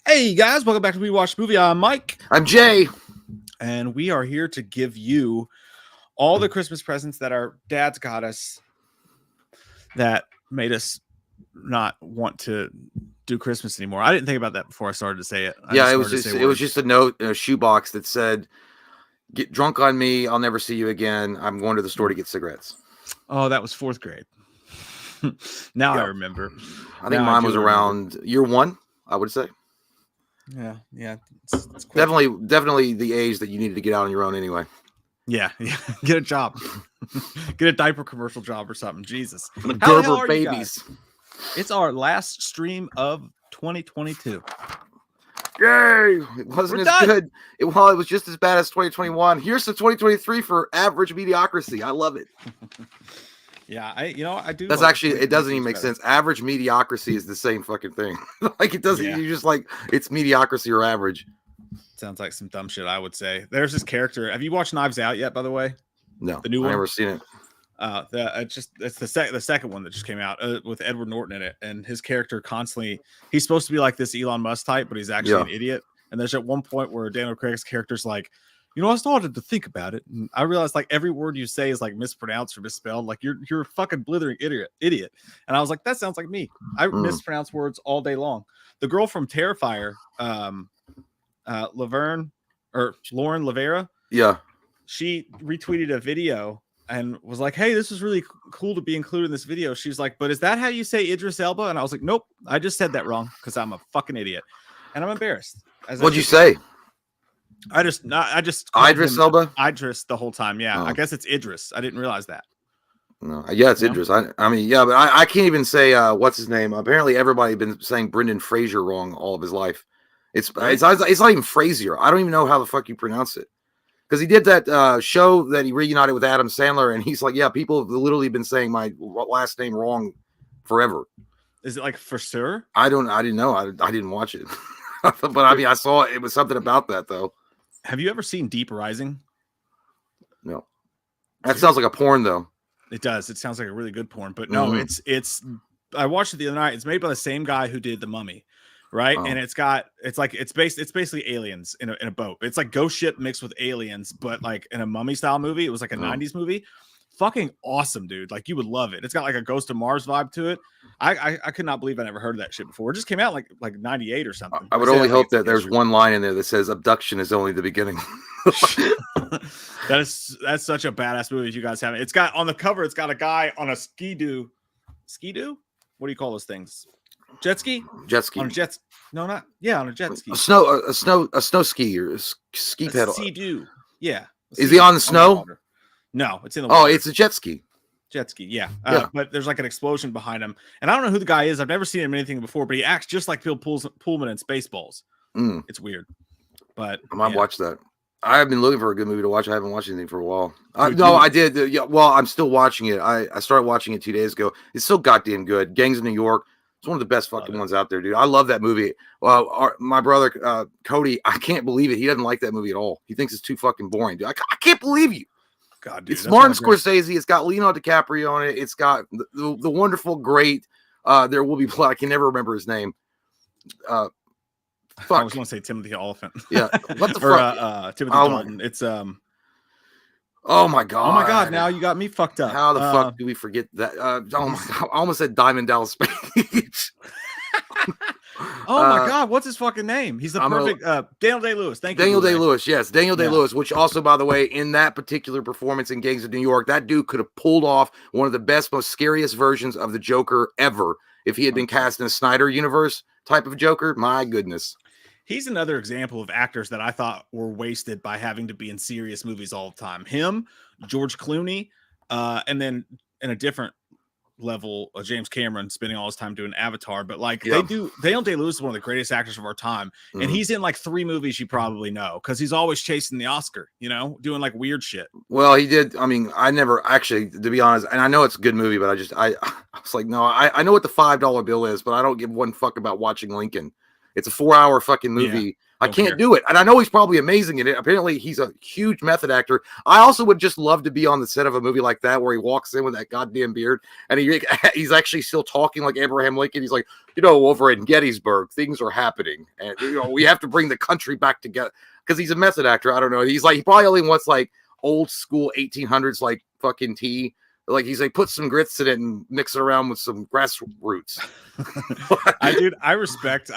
Hey guys, welcome back to We Watch Movie. I'm Mike. I'm Jay. And we are here to give you all the Christmas presents that our dads got us that made us not want to do Christmas anymore. I didn't think about that before I started to say it. It was just a note in a shoebox that said, "Get drunk on me. I'll never see you again. I'm going to the store to get cigarettes." Oh, that was fourth grade. Now I remember. I think mine was around year one, I would say. Yeah. It's definitely the age that you needed to get out on your own anyway. Yeah. Get a job. Get a diaper commercial job or something. Jesus. The Gerber babies. It's our last stream of 2022. Yay! It wasn't as good. It was just as bad as 2021. Here's the 2023 for average mediocrity. I love it. Yeah, I do. That's actually, it doesn't even make sense. Average mediocrity is the same fucking thing. Like it doesn't. Yeah. You just like it's mediocrity or average. Sounds like some dumb shit. I would say. There's this character. Have you watched Knives Out yet? By the way, no, the new one. I've never seen it. It's the second one that just came out with Edward Norton in it, and his character constantly. He's supposed to be like this Elon Musk type, but he's actually an idiot. And there's at one point where Daniel Craig's character's like, I started to think about it, and I realized like every word you say is like mispronounced or misspelled. Like you're a fucking blithering idiot. And I was like, that sounds like me. I mispronounce words all day long. The girl from Terrifier, Lauren Lavera. Yeah. She retweeted a video and was like, hey, this is really cool to be included in this video. She's like, but is that how you say Idris Elba? And I was like, nope, I just said that wrong because I'm a fucking idiot. And I'm embarrassed. What'd you say? I just Idris Elba? Idris the whole time. Yeah. I guess it's Idris. I didn't realize that. No. Yeah, it's Idris. I mean, but I can't even say what's his name. Apparently everybody's been saying Brendan Fraser wrong all of his life. It's not even Frazier. I don't even know how the fuck you pronounce it. Because he did that show that he reunited with Adam Sandler, and he's like, yeah, people have literally been saying my last name wrong forever. Is it like for sure? I didn't know. I didn't watch it. But I mean, I saw it. It was something about that though. Have you ever seen Deep Rising? No. That sounds like a porn though. It does. It sounds like a really good porn, but no, it's I watched it the other night. It's made by the same guy who did The Mummy, right? Oh. And it's basically aliens in a boat. It's like ghost ship mixed with aliens, but like in a mummy style movie. It was like a 90s movie. Fucking awesome, dude. Like you would love it. It's got like a Ghost of Mars vibe to it. I could not believe I never heard of that shit before. It just came out like 98 or something. I would only hope that there's one line in there that says abduction is only the beginning. That's such a badass movie if you guys haven't. It's got on the cover, it's got a guy on a ski-doo. Ski-doo? What do you call those things? Jet ski? Jet ski. On a jet No, not on a jet ski. A snow ski or a ski pedal. Sea-doo. Yeah. Is he on the snow? No, it's in the water. Oh, it's a jet ski. Jet ski, yeah. But there's like an explosion behind him. And I don't know who the guy is. I've never seen him in anything before, but he acts just like Phil Pullman in Spaceballs. It's weird. But I might watch that. I've been looking for a good movie to watch. I haven't watched anything for a while. I did. I'm still watching it. I started watching it 2 days ago. It's so goddamn good. Gangs of New York. It's one of the best fucking ones out there, dude. I love that movie. Well, my brother, Cody, I can't believe it. He doesn't like that movie at all. He thinks it's too fucking boring, dude. I can't believe you. God, dude, it's Martin Scorsese. It's got Leonardo DiCaprio on it. It's got the wonderful, great. There Will Be Blood. I can never remember his name. Fuck. I was going to say Timothy Oliphant. Yeah. What the fuck? Timothy Dalton. It's Oh my god! Oh my god! Now you got me fucked up. How the fuck do we forget that? Oh my god! I almost said Diamond Dallas Page. Oh my god! What's his fucking name? He's the perfect Daniel Day-Lewis. Thank you. Daniel Day-Lewis. Yes, Daniel Day-Lewis. Which also, by the way, in that particular performance in Gangs of New York, that dude could have pulled off one of the best, most scariest versions of the Joker ever if he had been cast in a Snyder universe type of Joker. My goodness. He's another example of actors that I thought were wasted by having to be in serious movies all the time. Him, George Clooney, and then in a different level, James Cameron spending all his time doing Avatar. But like Daniel Day-Lewis is one of the greatest actors of our time. And he's in like 3 movies you probably know because he's always chasing the Oscar, doing like weird shit. Well, he did. I mean, I never actually, to be honest, and I know it's a good movie, but I was like, no, I know what the $5 bill is, but I don't give one fuck about watching Lincoln. It's a 4-hour fucking movie I can't do it. And I know he's probably amazing in it. Apparently, he's a huge method actor. I also would just love to be on the set of a movie like that where he walks in with that goddamn beard and he's actually still talking like Abraham Lincoln. He's like, over in Gettysburg, things are happening. And, we have to bring the country back together. Because he's a method actor. I don't know. He's like, he probably only wants like old school 1800s, like fucking tea. Like he's like, put some grits in it and mix it around with some grassroots. I respect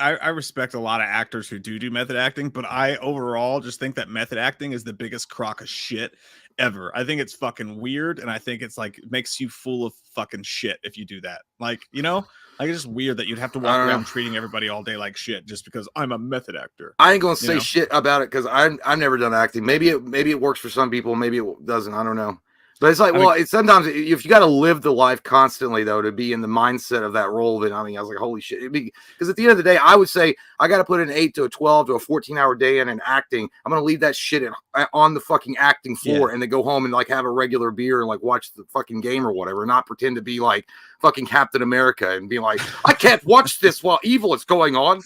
a lot of actors who do method acting, but I overall just think that method acting is the biggest crock of shit ever. I think it's fucking weird, and I think it's like makes you full of fucking shit if you do that. Like, like it's just weird that you'd have to walk around treating everybody all day like shit just because I'm a method actor. I ain't gonna say shit about it because I've never done acting. Maybe it works for some people, maybe it doesn't. I don't know. But it's like, it's sometimes if you got to live the life constantly, though, to be in the mindset of that role, then I was like, holy shit. Because at the end of the day, I would say I got to put an 8 to a 12 to a 14-hour day in acting. I'm going to leave that shit on the fucking acting floor and then go home and like have a regular beer and like watch the fucking game or whatever, not pretend to be like fucking Captain America and be like, I can't watch this while evil is going on.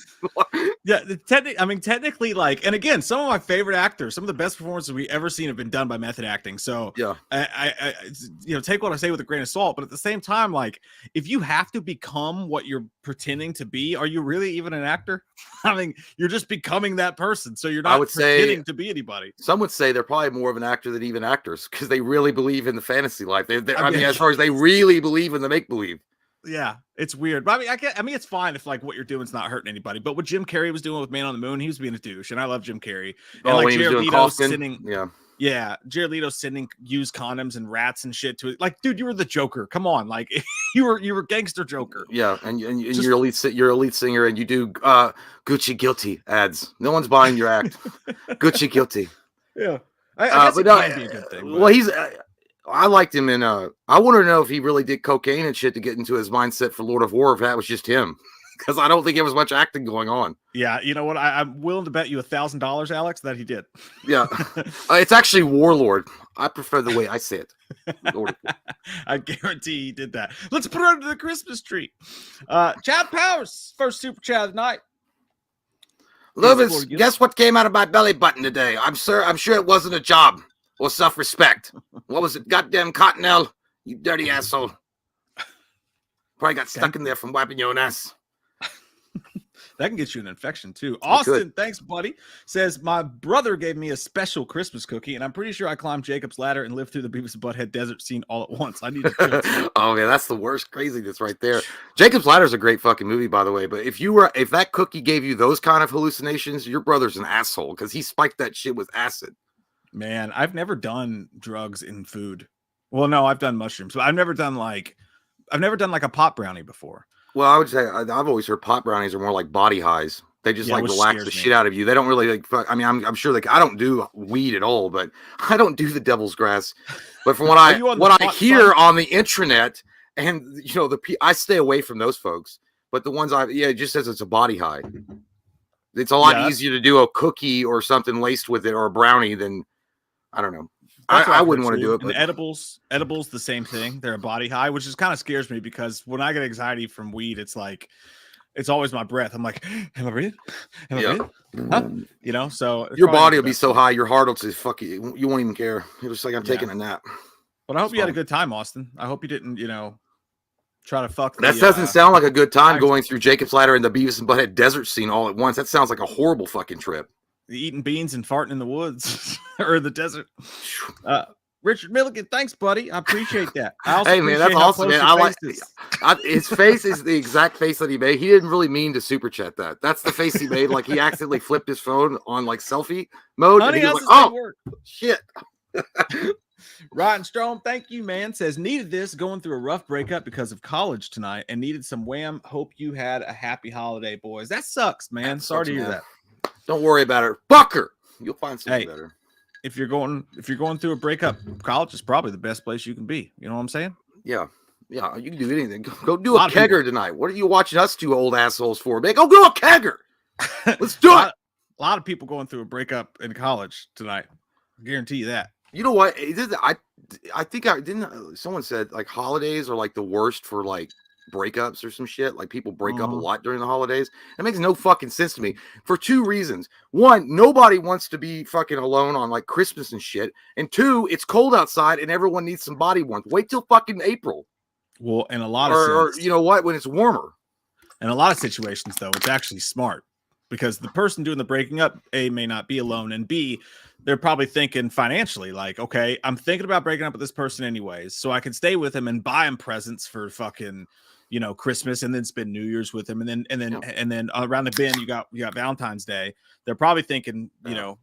Technically, like, and again, some of my favorite actors, some of the best performances we ever seen have been done by method acting. So I take what I say with a grain of salt, but at the same time, like, if you have to become what you're pretending to be, are you really even an actor? I mean, you're just becoming that person, so you're not pretending to be anybody. Some would say they're probably more of an actor than even actors because they really believe in the fantasy life. As far as they really believe in the make believe. Yeah, it's weird, but I mean, it's fine if like what you're doing is not hurting anybody. But what Jim Carrey was doing with Man on the Moon, he was being a douche, and I love Jim Carrey. And like Jared Leto sending, Jared Leto sending used condoms and rats and shit to it. Like, dude, you were the Joker. Come on, like you were gangster Joker. Yeah, and you're a lead singer, and you do Gucci Guilty ads. No one's buying your act. Gucci Guilty. Yeah, I guess it can be a good thing. But. Well, I liked him in I want to know if he really did cocaine and shit to get into his mindset for Lord of War, if that was just him. Because I don't think there was much acting going on. Yeah, you know what? I'm willing to bet you $1,000, Alex, that he did. Yeah. It's actually Warlord. I prefer the way I say it. I guarantee he did that. Let's put it under the Christmas tree. Chad Powers, first super chat of the night. Lewis, guess what came out of my belly button today? I'm sure it wasn't a job or self-respect. What was it? Goddamn Cottonelle, you dirty asshole. Probably got stuck in there from wiping your own ass. That can get you an infection too. Austin, thanks, buddy. Says, my brother gave me a special Christmas cookie, and I'm pretty sure I climbed Jacob's ladder and lived through the Beavis and Butthead desert scene all at once. I need to kill Oh, yeah, that's the worst craziness right there. Jacob's Ladder is a great fucking movie, by the way. But if that cookie gave you those kind of hallucinations, your brother's an asshole because he spiked that shit with acid. Man, I've never done drugs in food. Well, no, I've done mushrooms, but I've never done like a pot brownie before. Well, I would say I've always heard pot brownies are more like body highs. They just like relax the shit out of you. They don't really like. I mean, I'm sure I don't do weed at all, but I don't do the devil's grass. But from what I hear on the intranet, and I stay away from those folks. But the ones it just says it's a body high. It's a lot easier to do a cookie or something laced with it or a brownie than I don't know. I wouldn't want to do it. But edibles, the same thing. They're a body high, which is kind of scares me because when I get anxiety from weed, it's like, it's always my breath. I'm like, am I breathing? Am I breathing? Huh? So your body will be so high, your heart will just fuck you. You won't even care. You're just like, I'm taking a nap. But I hope you had a good time, Austin. I hope you didn't, try to fuck. That doesn't sound like a good time going through Jacob's Ladder and the Beavis and Butthead desert scene all at once. That sounds like a horrible fucking trip. Eating beans and farting in the woods or the desert. Richard Milligan, thanks, buddy. I appreciate that. Hey, man, that's awesome, man. I like his face is the exact face that he made. He didn't really mean to super chat that. That's the face he made. Like he accidentally flipped his phone on like selfie mode. Honey, and he was like, oh, shit. Ryan Strom, thank you, man. Says, needed this going through a rough breakup because of college tonight and needed some wham. Hope you had a happy holiday, boys. That sucks, man. Sorry to hear that. Don't worry about it. Fucker. You'll find something better. If you're going through a breakup, college is probably the best place you can be. You know what I'm saying? Yeah. Yeah. You can do anything. Go do a kegger tonight. What are you watching us two old assholes for? Man, go do a kegger. Let's do it. A lot of people going through a breakup in college tonight. I guarantee you that. You know what? I think someone said like holidays are like the worst for like breakups or some shit. Like people break up a lot during the holidays. It makes no fucking sense to me for two reasons. One, nobody wants to be fucking alone on like Christmas and shit. And two, it's cold outside and everyone needs some body warmth. Wait till fucking April. Well, in a lot or of you know what, when it's warmer. In a lot of situations, though, it's actually smart because the person doing the breaking up, A, may not be alone, and B, they're probably thinking financially, like, okay, I'm thinking about breaking up with this person anyways, so I can stay with him and buy him presents for fucking, you know, Christmas, and then spend New Year's with him, and then around the bend you got Valentine's Day. They're probably thinking, you know,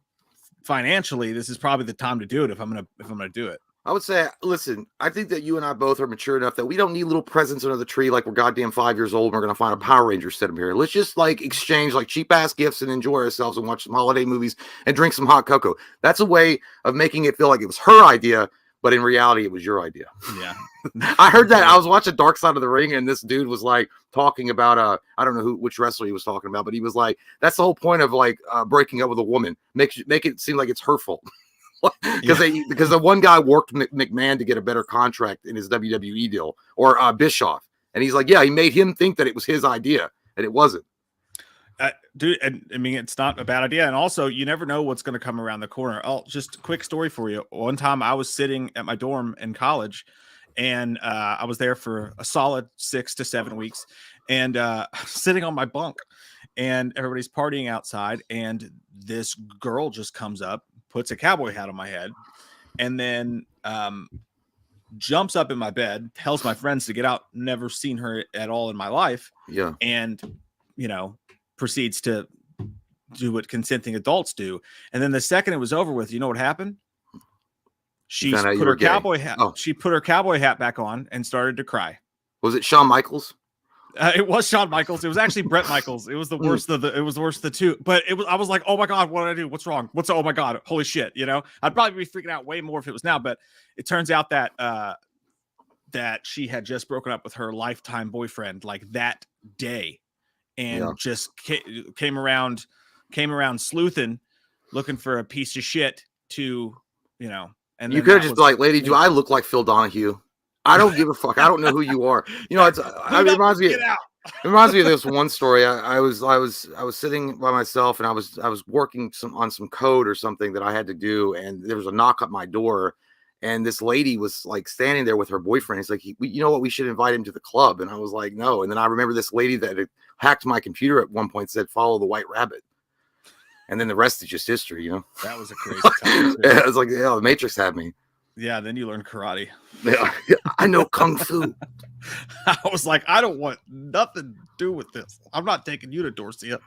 financially, this is probably the time to do it if I'm gonna do it. I would say, listen, I think that you and I both are mature enough that we don't need little presents under the tree like we're goddamn 5 years old and we're going to find a Power Ranger set up here. Let's just like exchange like cheap ass gifts and enjoy ourselves and watch some holiday movies and drink some hot cocoa. That's a way of making it feel like it was her idea, but in reality, it was your idea. Yeah. I heard that. I was watching Dark Side of the Ring and this dude was like talking about, I don't know which wrestler he was talking about, but he was like, that's the whole point of like breaking up with a woman. Make it seem like it's her fault. Because the one guy worked McMahon to get a better contract in his WWE deal, or Bischoff, and he's like, yeah, he made him think that it was his idea, and it wasn't. Dude, and I mean, it's not a bad idea, and also you never know what's going to come around the corner. Oh, just a quick story for you. One time, I was sitting at my dorm in college, and I was there for a solid 6 to 7 weeks, and sitting on my bunk, and everybody's partying outside, and this girl just comes up, puts a cowboy hat on my head, and then jumps up in my bed, tells my friends to get out. Never seen her at all in my life. Yeah. And, you know, proceeds to do what consenting adults do. And then the second it was over with, you know what happened? She put her cowboy hat. Oh. She put her cowboy hat back on and started to cry. Was it Shawn Michaels? It was Shawn Michaels. It was actually Bret Michaels. It was the worst of the. It was the worst of the two. But it was. I was like, oh my god, what did I do? What's wrong? Oh my god, holy shit! You know, I'd probably be freaking out way more if it was now. But it turns out that that she had just broken up with her lifetime boyfriend like that day, and just came around sleuthing, looking for a piece of shit to, you know. And you could have just be like, lady, do I look like Phil Donahue? I don't give a fuck. I don't know who you are. You know, it reminds me. It reminds me of this one story. I was sitting by myself and I was working on some code or something that I had to do, and there was a knock at my door, and this lady was like standing there with her boyfriend. He's like, you know what? We should invite him to the club. And I was like, no. And then I remember this lady that had hacked my computer at one point said, "Follow the white rabbit." And then the rest is just history, you know. That was a crazy time. Yeah, it was like, the Matrix had me. Yeah, then you learn karate. Yeah, I know kung fu. I was like, I don't want nothing to do with this. I'm not taking you to Dorsia.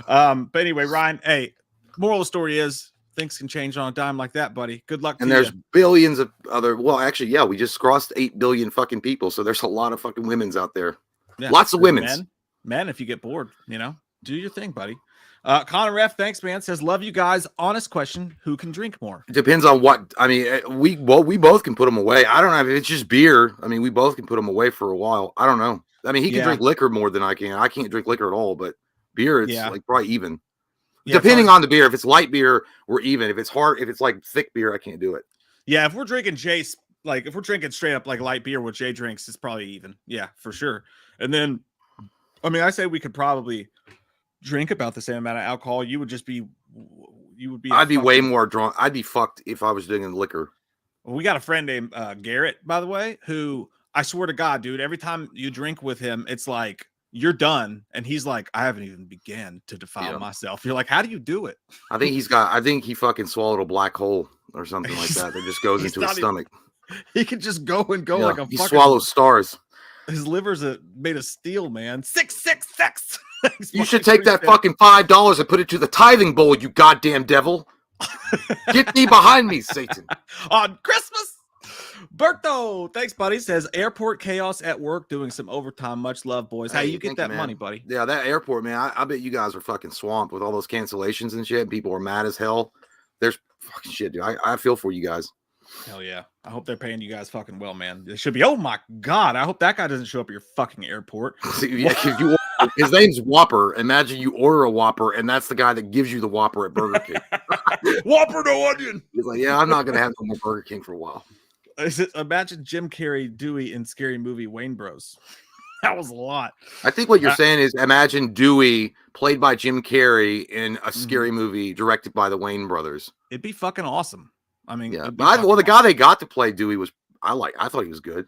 But anyway, Ryan, hey, moral of the story is things can change on a dime like that, buddy. Good luck to you. And there's billions of other, well, actually, yeah, we just crossed 8 billion fucking people. So there's a lot of fucking women's out there. Yeah, lots of women's. Men, if you get bored, you know, do your thing, buddy. Connor Ref, thanks, man. Says, love you guys. Honest question: who can drink more? It depends on what. I mean, we both can put them away. I don't know if it's just beer. I mean, we both can put them away for a while. I don't know. I mean, he can drink liquor more than I can. I can't drink liquor at all. But beer, it's like probably even. Yeah, depending on the beer. If it's light beer, we're even. If it's hard, if it's like thick beer, I can't do it. Yeah, if we're drinking Jace, like if we're drinking straight up like light beer, what Jay drinks, it's probably even. Yeah, for sure. And then, I mean, I say we could probably drink about the same amount of alcohol. You would just be, I'd be way more drunk. I'd be fucked if I was drinking liquor. We got a friend named Garrett, by the way, who I swear to God, dude, every time you drink with him, it's like you're done, and he's like, I haven't even began to defile myself. You're like, how do you do it? I think he fucking swallowed a black hole or something like that. That just goes into his stomach. He can just go and go like a. He swallows stars. His liver's made of steel, man. 666. You should take that fucking $5 and put it to the tithing bowl, you goddamn devil. Get thee behind me, Satan. On Christmas. Berto, thanks, buddy. Says airport chaos at work, doing some overtime. Much love, boys. Hey, you get that money, buddy? Yeah, that airport, man. I bet you guys are fucking swamped with all those cancellations and shit. And people are mad as hell. There's fucking shit, dude. I feel for you guys. Hell yeah. I hope they're paying you guys fucking well, man. It should be. Oh my God. I hope that guy doesn't show up at your fucking airport. His name's Whopper. Imagine you order a Whopper, and that's the guy that gives you the Whopper at Burger King. Whopper, no onion. He's like, yeah, I'm not going to have no more Burger King for a while. Imagine Jim Carrey, Dewey in Scary Movie Wayne Bros. That was a lot. I think what you're saying is imagine Dewey played by Jim Carrey in a scary movie directed by the Wayne brothers. It'd be fucking awesome. I mean, yeah. Well, the guy they got to play Dewey was I thought he was good.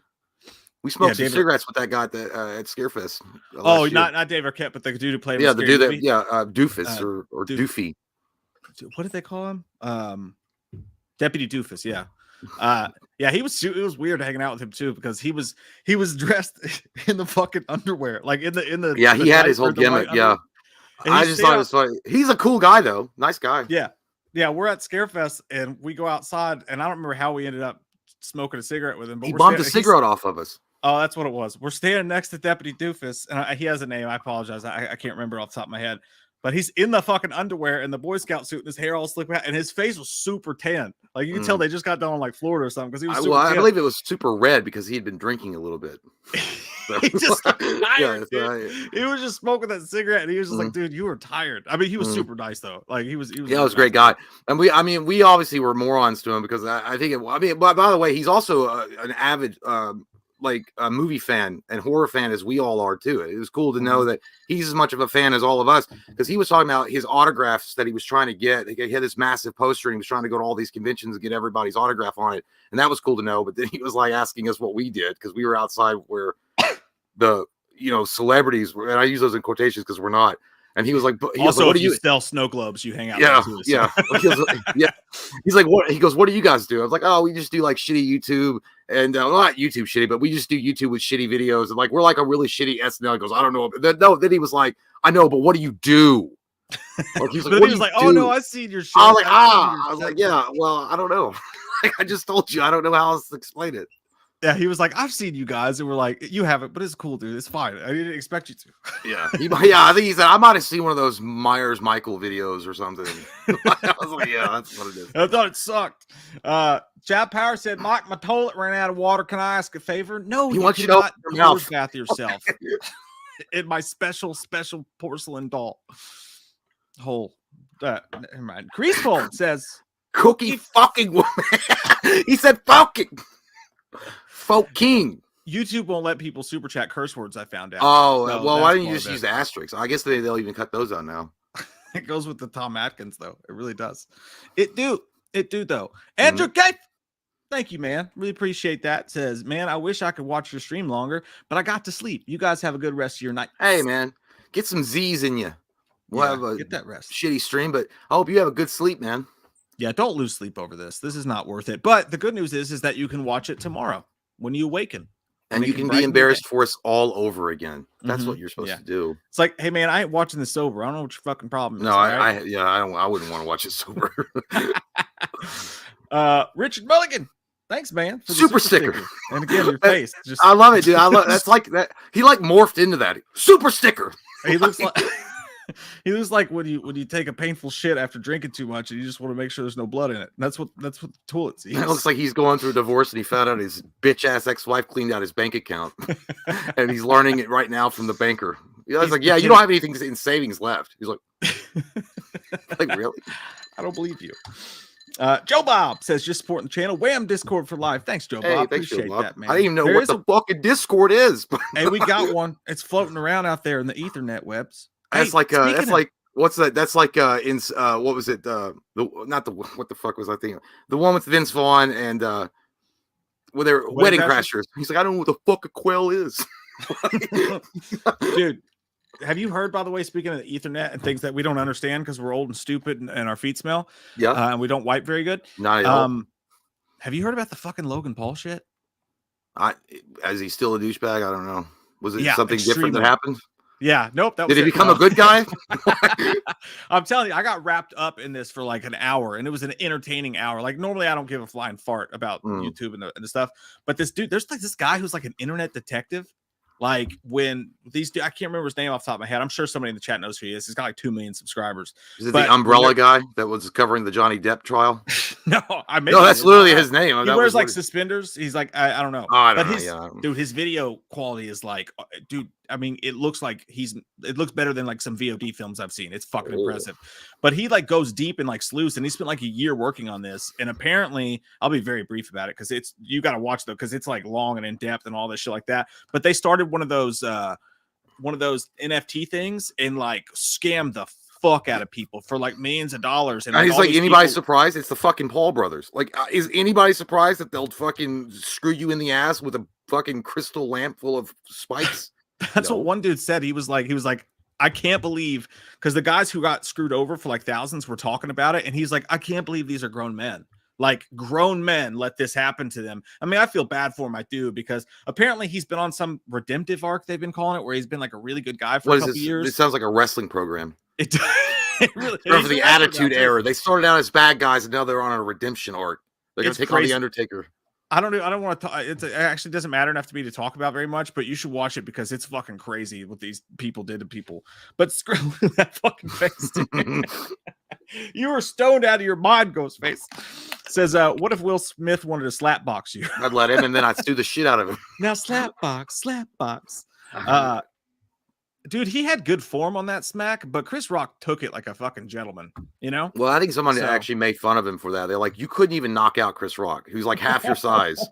We smoked some cigarettes with that guy at Scarefest. Oh, not Dave Arquette, but the dude who played. Yeah, the dude that Doofus or Doofy. What did they call him? Deputy Doofus. Yeah. Yeah, it was weird hanging out with him too because he was dressed in the fucking underwear, like in the yeah, he had his whole gimmick. Yeah, I just thought it was funny. He's a cool guy though, nice guy. Yeah, we're at Scarefest and we go outside, and I don't remember how we ended up smoking a cigarette with him. But he bumped a cigarette off of us. Oh, that's what it was. We're standing next to Deputy Doofus, and he has a name. I apologize, I can't remember off the top of my head. But he's in the fucking underwear and the Boy Scout suit, and his hair all slicked back, and his face was super tan. Like you can tell they just got done on like Florida or something because he was. I believe it was super red because he had been drinking a little bit. So. He just got tired. He was just smoking that cigarette, and he was just like, "Dude, you were tired." I mean, he was super nice though. Like he was. Yeah, he was a great guy, and we obviously were morons to him because I think. By the way, he's also an avid. Like a movie fan and horror fan as we all are too. It was cool to know that he's as much of a fan as all of us because he was talking about his autographs that he was trying to get. He had this massive poster and he was trying to go to all these conventions and get everybody's autograph on it. And that was cool to know. But then he was like asking us what we did because we were outside where the, celebrities were, and I use those in quotations because we're not. And he was like, what do you sell snow globes? You hang out. Yeah. Too, so. Yeah. He's like, what? He goes, what do you guys do? I was like, oh, we just do like shitty YouTube and not YouTube shitty, but we just do YouTube with shitty videos. And like, we're like a really shitty SNL. He goes, I don't know. Then he was like, I know, but what do you do? Like, he was like, oh no, I've seen your shit. I was like, I was like, yeah, well, I don't know. I just told you, I don't know how else to explain it. Yeah, he was like, I've seen you guys, and we're like, you haven't, but it's cool, dude. It's fine. I didn't expect you to. Yeah, I think he said I might have seen one of those Myers Michael videos or something. I was like, yeah, that's what it is. I thought it sucked. Chad Power said, Mike, my toilet ran out of water. Can I ask a favor? No, you cannot nose bath yourself in my special porcelain doll hole. Never mind. Creaseful says, Cookie fucking woman. He said fucking. Folk King. YouTube won't let people super chat curse words. I found out. Oh, so well, why didn't you just use asterisks? I guess they'll even cut those out now. It goes with the Tom Atkins, though. It really does. It do though. Andrew K. Thank you, man. Really appreciate that. Says, man, I wish I could watch your stream longer, but I got to sleep. You guys have a good rest of your night. Hey, man, get some Z's in you. We'll have get that rest. Shitty stream, but I hope you have a good sleep, man. Yeah, don't lose sleep over this. This is not worth it. But the good news is that you can watch it tomorrow when you awaken. And you can be embarrassed for us all over again. That's what you're supposed to do. It's like, hey man, I ain't watching this sober. I don't know what your fucking problem is. No, I wouldn't want to watch it sober. Richard Mulligan, thanks, man. For the super sticker. And again, your face. Just I love it, dude. That's like that. He like morphed into that. Super sticker. He looks like he looks like when you take a painful shit after drinking too much and you just want to make sure there's no blood in it. And that's what the toilet sees. It looks like he's going through a divorce and he found out his bitch ass ex-wife cleaned out his bank account. And he's learning it right now from the banker. I was like, yeah, you don't have anything in savings left. He's like, like really? I don't believe you. Joe Bob says, just supporting the channel. Wham! Discord for live. Thanks, Joe Bob. Appreciate that, man. I didn't even know what the fucking Discord is. Hey, we got one. It's floating around out there in the Ethernet webs. That's like what's that? That's like in what was it? What the fuck was I thinking? The one with Vince Vaughn and where they're Wedding Crashers. He's like, I don't know what the fuck a quail is. Dude, have you heard, by the way, speaking of the Ethernet and things that we don't understand because we're old and stupid and our feet smell? Yeah. And we don't wipe very good. Not at all. Have you heard about the fucking Logan Paul shit? Is he still a douchebag? I don't know. Was it something different that happened? Yeah, nope. Did he become a good guy? I'm telling you, I got wrapped up in this for like an hour, and it was an entertaining hour. Like normally, I don't give a flying fart about YouTube and the stuff, but this dude, there's like this guy who's like an internet detective. Like when I can't remember his name off the top of my head. I'm sure somebody in the chat knows who he is. He's got like 2 million subscribers. Is it the umbrella guy that was covering the Johnny Depp trial? No, I mean, no, that's literally his name. He wears like suspenders. He's like, I don't know. Oh, I don't know. Dude, his video quality is like, dude. I mean, it looks like it looks better than like some VOD films I've seen. It's fucking impressive. But he like goes deep in like sleuths, and he spent like a year working on this. And apparently, I'll be very brief about it because you got to watch though because it's like long and in depth and all this shit like that. But they started one of those NFT things and like scammed the fuck out of people for like millions of dollars. And he's like, anybody surprised? It's the fucking Paul brothers. Like, is anybody surprised that they'll fucking screw you in the ass with a fucking crystal lamp full of spikes? That's what one dude said. He was like, I can't believe, because the guys who got screwed over for like thousands were talking about it. And he's like, I can't believe these are grown men. Like grown men let this happen to them. I mean, I feel bad for him. I do, because apparently he's been on some redemptive arc, they've been calling it, where he's been like a really good guy for a couple years. It sounds like a wrestling program. It really for the Attitude Era. They started out as bad guys and now they're on a redemption arc. They're going to take on the Undertaker. I don't want to talk. It actually doesn't matter enough to me to talk about very much, but you should watch it because it's fucking crazy what these people did to people. But screw that fucking face. You were stoned out of your mind, Ghostface. Says, what if Will Smith wanted to slap box you? I'd let him, and then I'd sue the shit out of him. Now slap box. Dude, he had good form on that smack, but Chris Rock took it like a fucking gentleman, you know? Well, I think someone actually made fun of him for that. They're like, you couldn't even knock out Chris Rock, who's like half your size.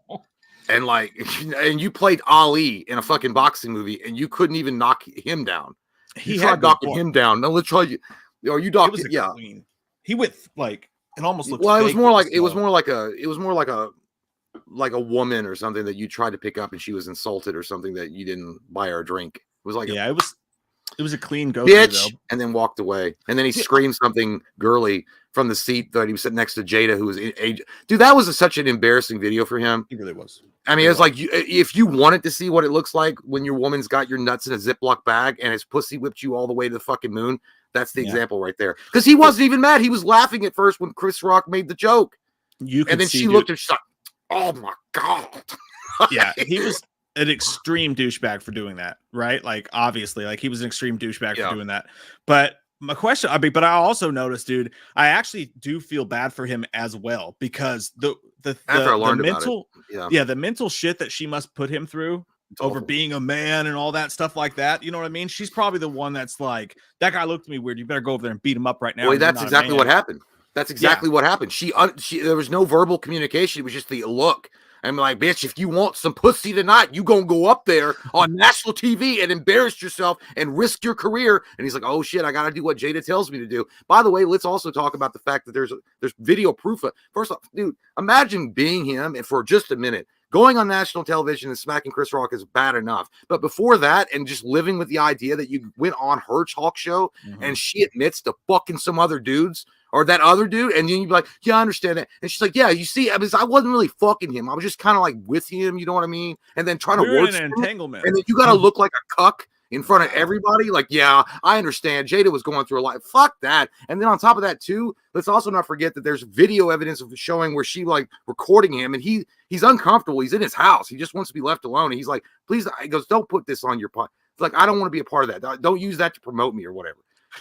And like, and you played Ali in a fucking boxing movie, and you couldn't even knock him down. He tried knocking him down. No, let's try you. Or you knocked it. Yeah. Queen. He went like, it almost looked well, it was more like a woman or something that you tried to pick up and she was insulted or something that you didn't buy her a drink. It was like, it was a clean go bitch, and then walked away. And then he screamed something girly from the seat that he was sitting next to Jada, who was age. Dude, that was such an embarrassing video for him. He really was. I mean, it was like, if you wanted to see what it looks like when your woman's got your nuts in a Ziploc bag and his pussy whipped you all the way to the fucking moon, that's the example right there. Because he wasn't even mad. He was laughing at first when Chris Rock made the joke. And then she looked and she's like, oh my God. Yeah, he was an extreme douchebag for doing that, right? Like, obviously, like he was an extreme douchebag for doing that. But my question, but I also noticed, dude, I actually do feel bad for him as well, because the mental, the mental shit that she must put him through over being a man and all that stuff like that. You know what I mean? She's probably the one that's like, that guy looked at me weird. You better go over there and beat him up right now. Boy, that's exactly what happened. That's exactly what happened. She there was no verbal communication. It was just the look. I'm like, bitch, if you want some pussy tonight, you gonna go up there on national TV and embarrass yourself and risk your career. And he's like, oh shit, I gotta do what Jada tells me to do. By the way, let's also talk about the fact that there's video proof of. First off, dude, imagine being him and for just a minute. Going on national television and smacking Chris Rock is bad enough. But before that, and just living with the idea that you went on her talk show and she admits to fucking some other dudes or that other dude, and then you'd be like, yeah, I understand that. And she's like, yeah, you see, I wasn't really fucking him. I was just kind of like with him, you know what I mean? And then trying to work an entanglement. And then you got to look like a cuck in front of everybody. Like, yeah, I understand. Jada was going through a lot. Fuck that. And then on top of that, too, let's also not forget that there's video evidence of showing where she like recording him, and he's uncomfortable. He's in his house. He just wants to be left alone. And he's like, please, he goes, don't put this on your pod. It's like, I don't want to be a part of that. Don't use that to promote me or whatever.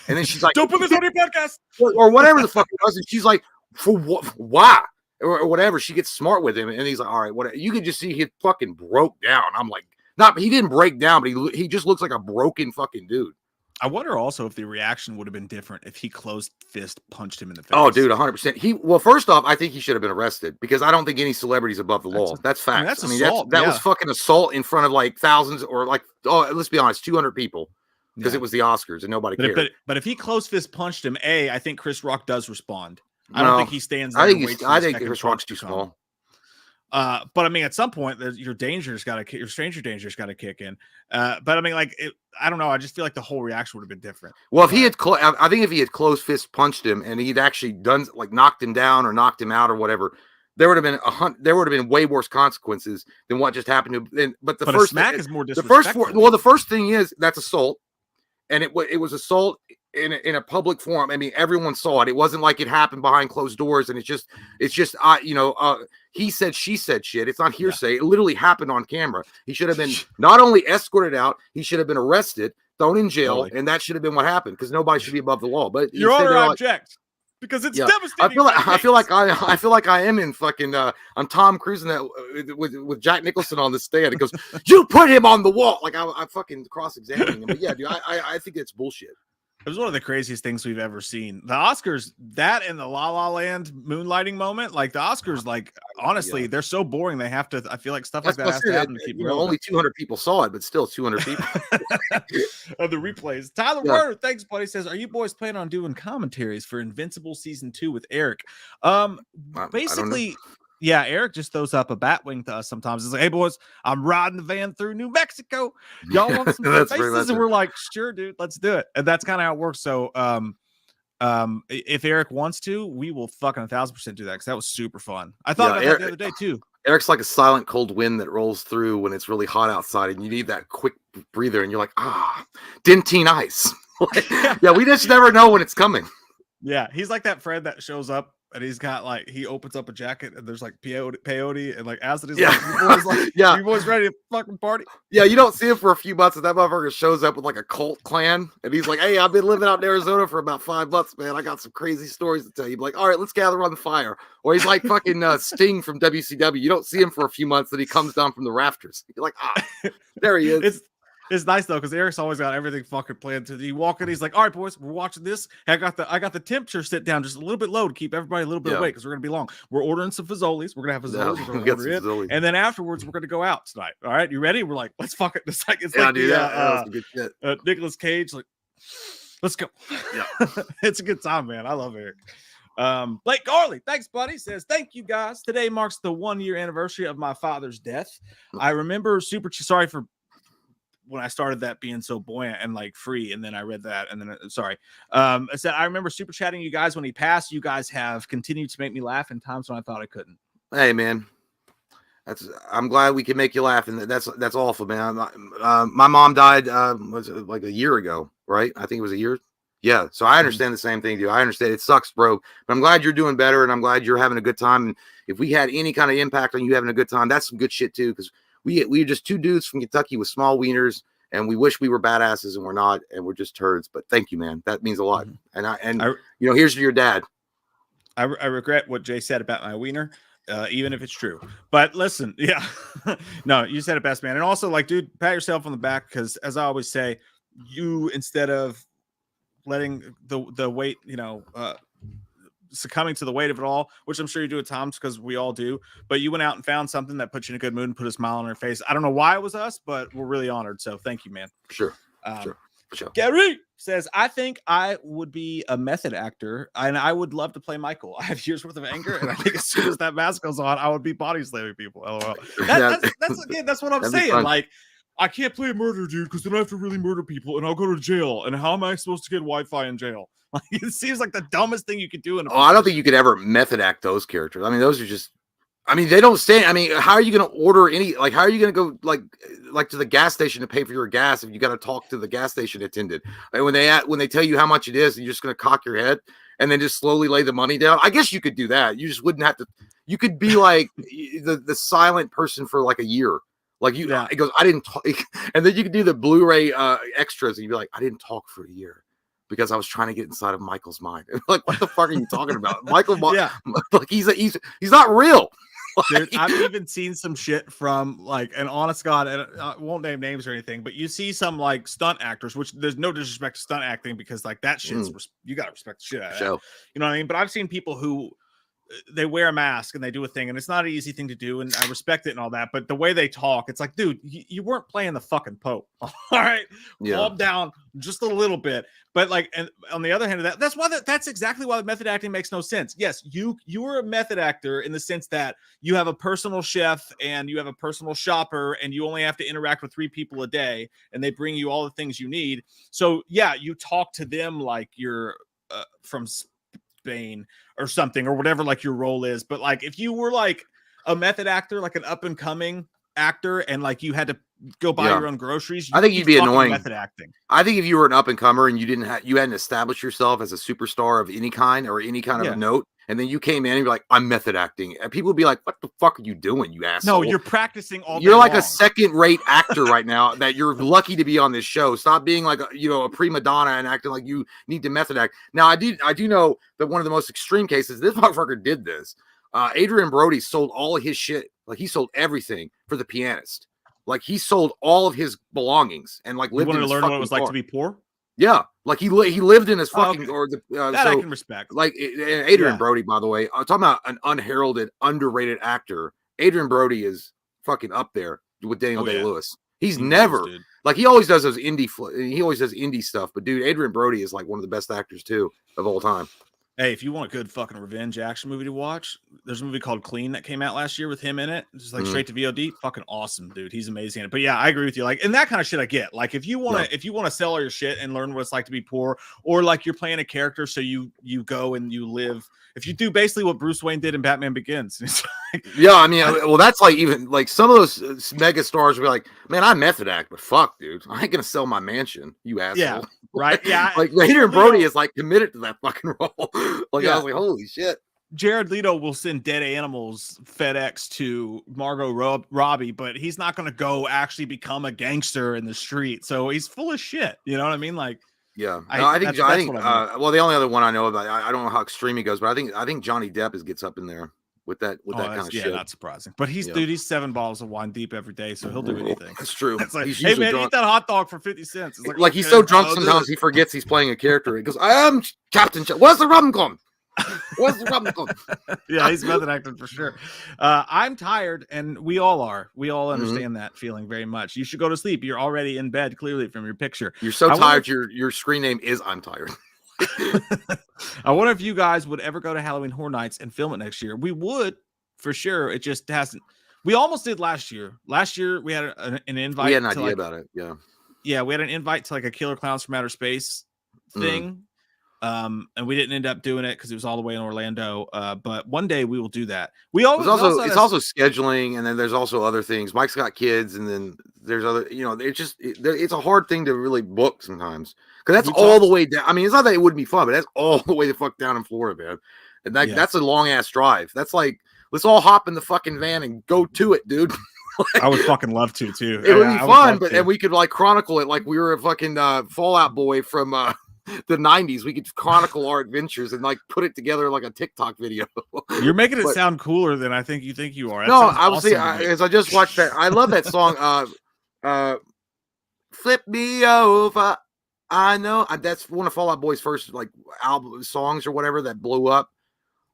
And then she's like, don't put this on your podcast or whatever the fuck it was. And she's like, for what? Why? Or whatever. She gets smart with him. And he's like, all right, whatever. You could just see he fucking broke down. I'm like, he didn't break down, but he just looks like a broken fucking dude. I wonder also if the reaction would have been different if he closed fist punched him in the face. Oh, dude, 100%. Well, first off, I think he should have been arrested because I don't think any celebrity's above the law. That's facts. That was fucking assault in front of like thousands or like, let's be honest, 200 people. Because it was the Oscars and nobody cared. But if he close fist punched him, I think Chris Rock does respond. I don't think he stands there. I think Chris Rock's too small. But I mean, at some point, your stranger danger's got to kick in. But I mean, like, I don't know. I just feel like the whole reaction would have been different. Well, if he had, I think if he had close fist punched him and he'd actually done like knocked him down or knocked him out or whatever, there would have been way worse consequences than what just happened to him. But first smack is more disrespectful. The first thing is that's assault. And it was assault in a public forum. I mean, everyone saw it. It wasn't like it happened behind closed doors. And it's just he said, she said shit. It's not hearsay. It literally happened on camera. He should have been not only escorted out, he should have been arrested, thrown in jail, and that should have been what happened because nobody should be above the law. But Your Honor, I object. because it's Yeah, devastating. I feel like I am in fucking. I'm Tom Cruise in that with Jack Nicholson on the stand. It goes, you put him on the wall. Like I'm fucking cross-examining him. But yeah, dude, I think it's bullshit. It was one of the craziest things we've ever seen. The Oscars, that and the La La Land moonlighting moment, like the Oscars, like honestly, they're so boring. They have to. I feel like stuff like that has to happen to keep relevant. Only 200 people saw it, but still 200 people. Of the replays. Tyler Word, thanks, buddy. Says, "Are you boys planning on doing commentaries for Invincible season 2 with Eric?" Basically. Yeah, Eric just throws up a bat wing to us sometimes. It's like, hey, boys, I'm riding the van through New Mexico. Y'all want some faces? And we're like, sure, dude, let's do it. And that's kind of how it works. So if Eric wants to, we will fucking 1,000% do that because that was super fun. I thought about that the other day, too. Eric's like a silent cold wind that rolls through when it's really hot outside and you need that quick breather and you're like, dentine ice. Yeah, we just never know when it's coming. Yeah, he's like that friend that shows up and he's got like, he opens up a jacket and there's like peyote and like acid. He's like, you boys ready to fucking party? Yeah, you don't see him for a few months and that motherfucker shows up with like a cult clan and he's like, hey, I've been living out in Arizona for about 5 months, man. I got some crazy stories to tell you. Like, all right, let's gather on the fire. Or he's like fucking Sting from WCW. You don't see him for a few months and he comes down from the rafters. You're like, there he is. It's nice though, because Eric's always got everything fucking planned. To you walk in, he's like, "All right, boys, we're watching this. I got the temperature set down just a little bit low to keep everybody a little bit awake because we're gonna be long. We're ordering some Fazoli's. We're gonna have Fazoli's. We're gonna order it, and then afterwards we're gonna go out tonight. All right, you ready? We're like, let's fuck it. It's like that was good shit. Nicolas Cage, like, let's go. Yeah, it's a good time, man. I love Eric. Blake Garley, thanks, buddy. Says, thank you guys. Today marks the 1-year anniversary of my father's death. I remember sorry for when I started that being so buoyant and like free, and then I read that, and then I said I remember super chatting you guys when he passed. You guys have continued to make me laugh in times when I thought I couldn't. Hey, man, I'm glad we can make you laugh, and that's awful, man. My mom died was it like a year ago, right? I think it was a year. Yeah, so I understand the same thing, dude. I understand it sucks, bro, but I'm glad you're doing better, and I'm glad you're having a good time. And if we had any kind of impact on you having a good time, that's some good shit too, because we're just two dudes from Kentucky with small wieners, and we wish we were badasses, and we're not, and we're just turds. But thank you, man. That means a lot. And here's to your dad. I regret what Jay said about my wiener, even if it's true. But listen, yeah, no, you said it best, man. And also, like, dude, pat yourself on the back because, as I always say, you instead of letting the weight, succumbing to the weight of it all, which I'm sure you do at times because we all do, but you went out and found something that put you in a good mood and put a smile on our face. I don't know why it was us, but we're really honored. So thank you, man. Sure. Gary says, I think I would be a method actor and I would love to play Michael. I have years worth of anger, and I think as soon as that mask goes on, I would be body slamming people. LOL. That's what I'm saying. Like, I can't play a murder dude because then I have to really murder people and I'll go to jail. And how am I supposed to get Wi-Fi in jail? Like, it seems like the dumbest thing you could do. I don't think you could ever method act those characters. I mean, those are just, they don't stand. I mean, how are you going to order any, like, how are you going to go like to the gas station to pay for your gas if you got to talk to the gas station attendant? And when they tell you how much it is, you're just going to cock your head and then just slowly lay the money down. I guess you could do that. You just wouldn't have to, you could be like the silent person for like a year. Like it goes, I didn't talk. And then you could do the Blu-ray extras and you'd be like, I didn't talk for a year because I was trying to get inside of Michael's mind. Like, what the fuck are you talking about? Michael, like he's not real. Dude, I've even seen some shit from like, and honest God, and I won't name names or anything, but you see some like stunt actors, which there's no disrespect to stunt acting because like that shit's, you got to respect the shit out of that. You know what I mean? But I've seen people who, they wear a mask and they do a thing, and it's not an easy thing to do, and I respect it and all that, but the way they talk, it's like, dude, you weren't playing the fucking Pope. All right, calm down just a little bit. But like, and on the other hand of that, that's exactly why the method acting makes no sense. Yes, you are a method actor in the sense that you have a personal chef and you have a personal shopper, and you only have to interact with 3 people a day, and they bring you all the things you need. So yeah, you talk to them like you're from Spain or something or whatever, like your role is. But like, if you were like a method actor, like an up and coming actor and like you had to go buy your own groceries, I think you'd be annoying. Method acting. I think if you were an up and comer and you hadn't established yourself as a superstar of any kind or any kind of note, and then you came in and you're like, I'm method acting, and people would be like, what the fuck are you doing, you asshole? No, you're practicing all. You're like a second-rate actor right now. That you're lucky to be on this show. Stop being like a prima donna and acting like you need to method act. Now I do know that one of the most extreme cases, this motherfucker did this. Adrian Brody sold all of his shit. Like he sold everything for The Pianist. Like he sold all of his belongings and like lived. You wanted in to learn what it was like to be poor. Yeah, like he lived in his fucking that I can respect. Like Adrian Brody, by the way, I'm talking about an unheralded, underrated actor. Adrian Brody is fucking up there with Daniel Day-Lewis. He's never like he always does those he always does indie stuff, but dude, Adrian Brody is like one of the best actors too of all time. Hey, if you want a good fucking revenge action movie to watch, there's a movie called Clean that came out last year with him in it. It's just like straight to VOD. Fucking awesome, dude. He's amazing in it. But yeah, I agree with you. Like, and that kind of shit I get. Like, if you want to sell all your shit and learn what it's like to be poor, or like you're playing a character, so you go and you live. If you do basically what Bruce Wayne did in Batman Begins, it's like, yeah, I mean, well, that's like even like some of those mega stars will be like, man, I method act, but fuck, dude, I ain't gonna sell my mansion, you asshole. Yeah, right. Yeah, like Adrian Brody is like committed to that fucking role. Like I was like, holy shit. Jared Leto will send dead animals FedEx to Margot Robbie, but he's not going to go actually become a gangster in the street. So he's full of shit. You know what I mean? Like, yeah, no, I think well, the only other one I know about, I don't know how extreme he goes, but I think Johnny Depp gets up in there with that kind of shit. Yeah, not surprising. But he's 7 bottles of wine deep every day, so he'll do anything. That's true. It's like, hey man, eat that hot dog for 50 cents. It's like he's so drunk sometimes he forgets he's playing a character. He goes, I am Captain. Where's the rum gone? Where's the rum gone? Yeah, he's method acting for sure. I'm tired, and we all are. We all understand that feeling very much. You should go to sleep. You're already in bed, clearly from your picture. You're so tired. Your screen name is I'm tired. I wonder if you guys would ever go to Halloween Horror Nights and film it next year. We would, for sure. It just hasn't. We almost did last year. Last year we had an invite. We had an idea about it. Yeah. Yeah, we had an invite to like a Killer Clowns from Outer Space thing. And we didn't end up doing it because it was all the way in Orlando. But one day we will do that. It's also scheduling, and then there's also other things. Mike's got kids, and then there's other. It's a hard thing to really book sometimes because that's all the way down. I mean, it's not that it wouldn't be fun, but that's all the way the fuck down in Florida, man. And that's a long ass drive. That's like, let's all hop in the fucking van and go to it, dude. I would fucking love to too. It would be fun, and we could like chronicle it like we were a fucking Fallout Boy from the 90s. We could chronicle our adventures and like put it together like a TikTok video. You're making it sound cooler than I think you are. No, obviously, as I just watched that, I love that song. Flip me over. I know that's one of Fall Out Boy's first like album songs or whatever that blew up.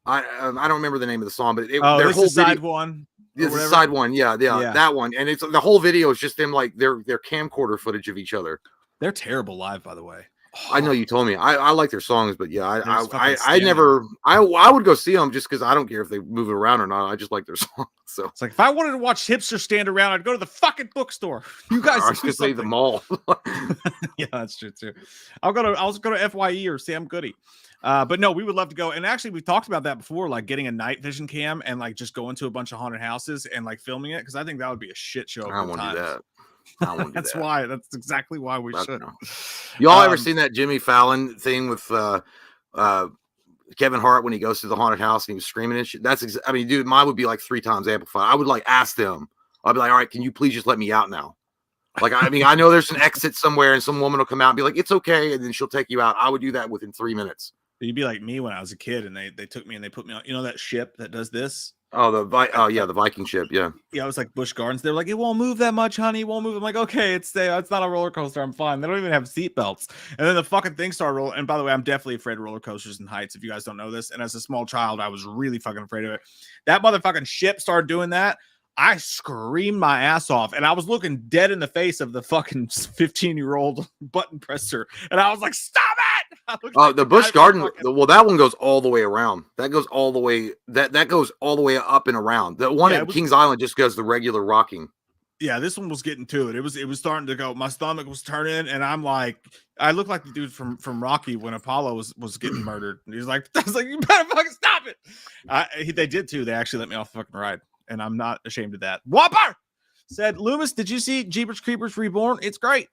I don't remember the name of the song, but their whole side one. This is side one, yeah, that one, and it's the whole video is just them like their camcorder footage of each other. They're terrible live, by the way. I know you told me. I like their songs, but yeah, I would go see them just because I don't care if they move it around or not. I just like their songs. So it's like if I wanted to watch hipsters stand around, I'd go to the fucking bookstore. You guys I was gonna say the mall. Yeah, that's true too. I'll go to FYE or Sam Goody. But no, we would love to go. And actually, we've talked about that before, like getting a night vision cam and like just going to a bunch of haunted houses and like filming it, because I think that would be a shit show. I want to do that. That's exactly why we should. Y'all ever seen that Jimmy Fallon thing with Kevin Hart when he goes to the haunted house and he was screaming and shit? I mean, dude, mine would be like 3 times amplified. I would like ask them. I'd be like, all right, can you please just let me out now? Like, I mean, I know there's an exit somewhere and some woman will come out and be like, it's okay. And then she'll take you out. I would do that within 3 minutes. You'd be like me when I was a kid and they took me and they put me on, that ship that does this. Oh, the Viking ship. Yeah. Yeah. It was like Busch Gardens. They're like, it won't move that much, honey. It won't move. I'm like, okay, it's not a roller coaster. I'm fine. They don't even have seat belts. And then the fucking thing started rolling. And by the way, I'm definitely afraid of roller coasters and heights, if you guys don't know this. And as a small child, I was really fucking afraid of it. That motherfucking ship started doing that. I screamed my ass off, and I was looking dead in the face of the fucking 15-year-old button presser, and I was like, "Stop it!" The Busch Garden. Well, that one goes all the way around. That goes all the way. That goes all the way up and around. The one at Kings Island just goes the regular rocking. Yeah, this one was getting to it. It was starting to go. My stomach was turning, and I'm like, I look like the dude from Rocky when Apollo was getting murdered. And he's like, I was like, you better fucking stop it. They did too. They actually let me off the fucking ride. And I'm not ashamed of that. Whopper! said, Loomis, did you see Jeepers Creepers Reborn? It's great.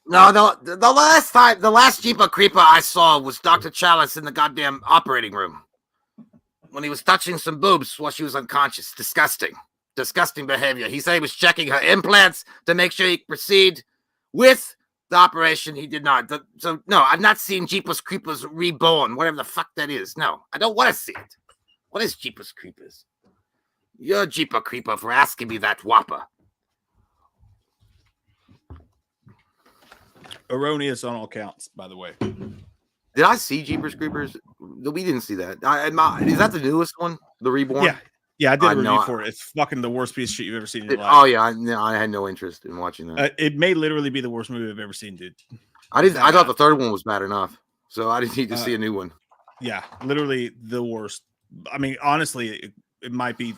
No, the last Jeeper Creeper I saw was Dr. Chalice in the goddamn operating room when he was touching some boobs while she was unconscious. Disgusting behavior. He said he was checking her implants to make sure he could proceed with the operation. He did not. So no, I've not seen Jeepers Creepers Reborn, whatever the fuck that is. No, I don't want to see it. What is Jeepers Creepers? You're a Jeeper Creeper for asking me that, whopper. Erroneous on all counts, by the way. Did I see Jeepers Creepers? We didn't see that. Is that the newest one? The Reborn? Yeah, I did a review for it. It's fucking the worst piece of shit you've ever seen in your life. Oh yeah, I had no interest in watching that. It may literally be the worst movie I've ever seen, dude. I thought the third one was bad enough, so I didn't need to see a new one. Yeah, literally the worst. I mean, honestly, it might be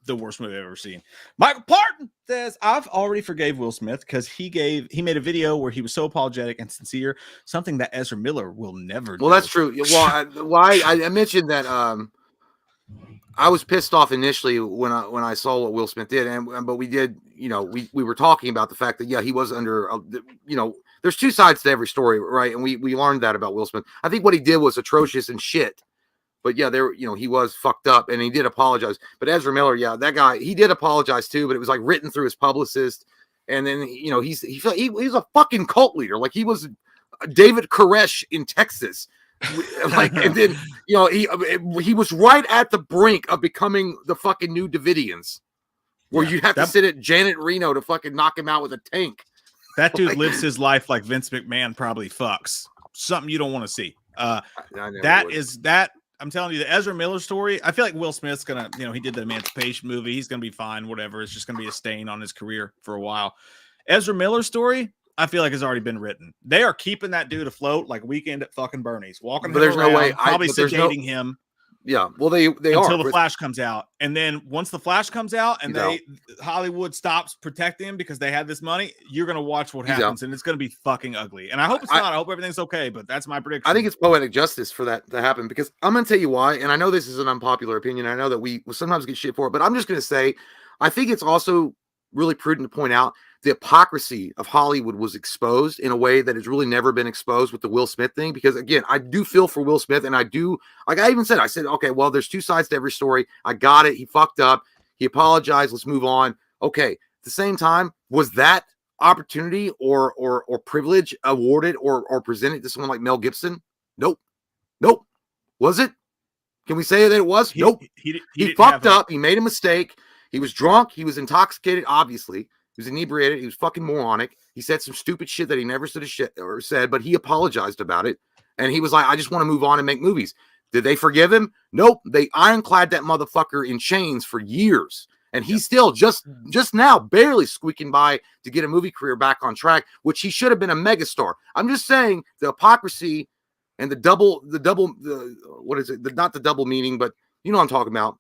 the worst movie I've ever seen. Michael Parton says, I've already forgave Will Smith because he made a video where he was so apologetic and sincere, something that Ezra Miller will never do. Well, that's true. Well, I mentioned that I was pissed off initially when I saw what Will Smith did, but we did, we were talking about the fact that he was under, there's two sides to every story, right? And we learned that about Will Smith. I think what he did was atrocious and shit. But he was fucked up and he did apologize. But Ezra Miller, that guy, he did apologize too, but it was like written through his publicist. And then, he's a fucking cult leader. Like he was David Koresh in Texas. And then, he was right at the brink of becoming the fucking new Davidians, where you have to sit at Janet Reno to fucking knock him out with a tank. That dude lives his life like Vince McMahon probably fucks. Something you don't want to see. I'm telling you, the Ezra Miller story, I feel like Will Smith's going to, he did the Emancipation movie. He's going to be fine, whatever. It's just going to be a stain on his career for a while. Ezra Miller's story, I feel like has already been written. They are keeping that dude afloat like Weekend at fucking Bernie's. Walking him around, no way. Probably sedating him. Yeah, well, they until the Flash comes out, and then once the Flash comes out, and Hollywood stops protecting him because they had this money, you're gonna watch what happens, and it's gonna be fucking ugly. And I hope it's not. I hope everything's okay, but that's my prediction. I think it's poetic justice for that to happen because I'm gonna tell you why. And I know this is an unpopular opinion. I know that we sometimes get shit for it, but I'm just gonna say, I think it's also really prudent to point out the hypocrisy of Hollywood was exposed in a way that has really never been exposed with the Will Smith thing. Because again, I do feel for Will Smith, and I do, like I even said, okay, well, there's two sides to every story. I got it. He fucked up. He apologized. Let's move on. Okay. At the same time, was that opportunity or privilege awarded or presented to someone like Mel Gibson? Nope. Was it? Can we say that it was? Nope. He fucked up. He made a mistake. He was drunk. He was intoxicated, obviously. He was inebriated. He was fucking moronic. He said some stupid shit that he never said, but he apologized about it. And he was like, I just want to move on and make movies. Did they forgive him? Nope. They ironclad that motherfucker in chains for years. And he's still just now barely squeaking by to get a movie career back on track, which he should have been a megastar. I'm just saying the hypocrisy and what is it? Not the double meaning, but you know what I'm talking about.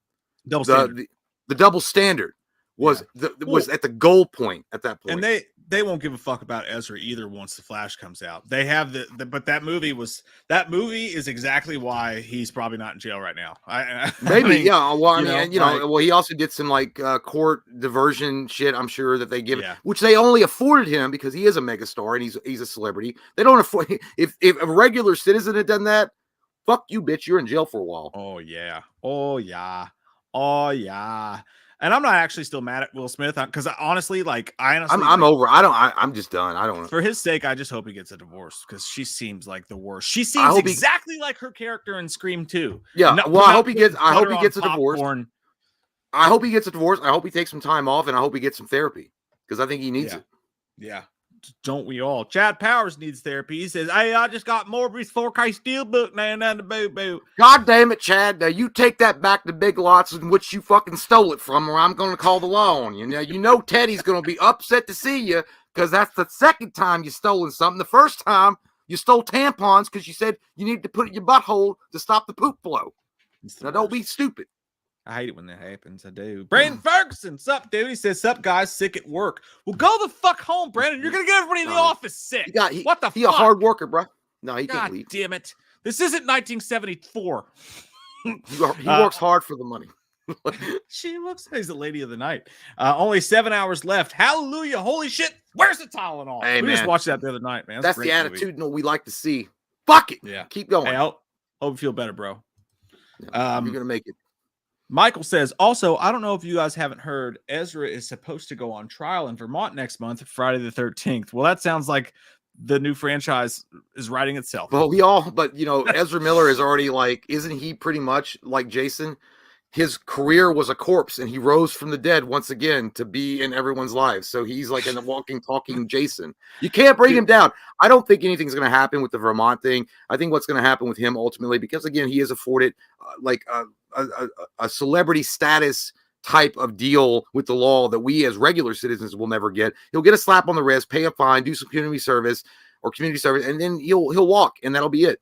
The double standard was at the goal point at that point. And they won't give a fuck about Ezra either once the Flash comes out. They have but that movie is exactly why he's probably not in jail right now. Well, he also did some like court diversion shit. I'm sure that they give, which they only afforded him because he is a megastar and he's a celebrity. They don't afford if a regular citizen had done that. Fuck you, bitch! You're in jail for a while. Oh yeah. And I'm not actually still mad at Will Smith because I'm over. I'm just done. I don't know. For his sake, I just hope he gets a divorce because she seems like the worst. She seems exactly like her character in Scream 2. Yeah. I hope he gets a divorce. I hope he gets a divorce. I hope he takes some time off, and I hope he gets some therapy because I think he needs it. Yeah. Don't we all? Chad Powers needs therapy. He says, "Hey, I just got Morbius 4K Steelbook, man, and the boo-boo." God damn it, Chad. Now you take that back to Big Lots in which you fucking stole it from, or I'm going to call the law on you. Now, you know Teddy's going to be upset to see you because that's the second time you've stolen something. The first time you stole tampons because you said you needed to put it in your butthole to stop the poop flow. Now, don't be stupid. I hate it when that happens. I do. Brandon Ferguson, sup, dude? He says, sup, guys, sick at work. Well, go the fuck home, Brandon. You're going to get everybody in the office sick. What the fuck? He's a hard worker, bro. No, he can't leave. Damn it. This isn't 1974. He works hard for the money. She looks like the lady of the night. Only 7 hours left. Hallelujah. Holy shit. Where's the Tylenol? Hey, we man. just watched that the other night, man. That's the attitude we like to see. Fuck it. Yeah. Keep going. Hey, hope you feel better, bro. Yeah, you're going to make it. Michael says, also, I don't know if you guys haven't heard, Ezra is supposed to go on trial in Vermont next month, Friday the 13th. Well, that sounds like the new franchise is writing itself. Well, but Ezra Miller is already like, isn't he pretty much like Jason? His career was a corpse and he rose from the dead once again to be in everyone's lives. So he's like a walking, talking Jason. You can't bring him down. I don't think anything's going to happen with the Vermont thing. I think what's going to happen with him ultimately, because again, he is afforded a celebrity status type of deal with the law that we as regular citizens will never get. He'll get a slap on the wrist, pay a fine, do some community service, and then he'll walk, and that'll be it.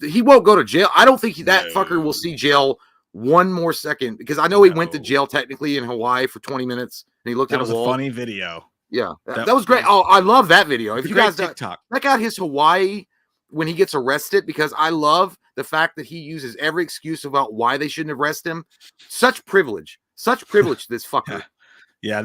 He won't go to jail. I don't think that fucker will see jail one more second, because I know he went to jail technically in Hawaii for 20 minutes and he looked at a wall. A funny video. Yeah, that was great. Oh, I love that video. If you guys TikTok, check out his Hawaii when he gets arrested, because I love the fact that he uses every excuse about why they shouldn't arrest him. Such privilege, this fucker. Yeah,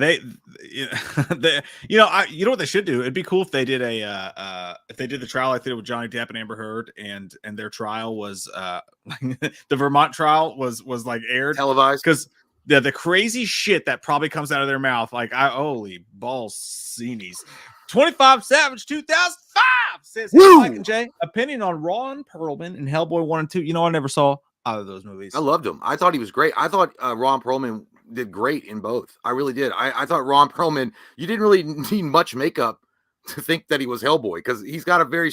you know what they should do? It'd be cool if they did the trial like they did with Johnny Depp and Amber Heard, and their trial was the Vermont trial was like aired, televised, because the crazy shit that probably comes out of their mouth, like holy balls, senies. 25 Savage 2005 says, hey, Mike and Jay, opinion on Ron Perlman and Hellboy 1 and 2. I never saw either of those movies. I loved him. I thought he was great. I thought Ron Perlman did great in both. I really did. I thought Ron Perlman, you didn't really need much makeup to think that he was Hellboy, because he's got a very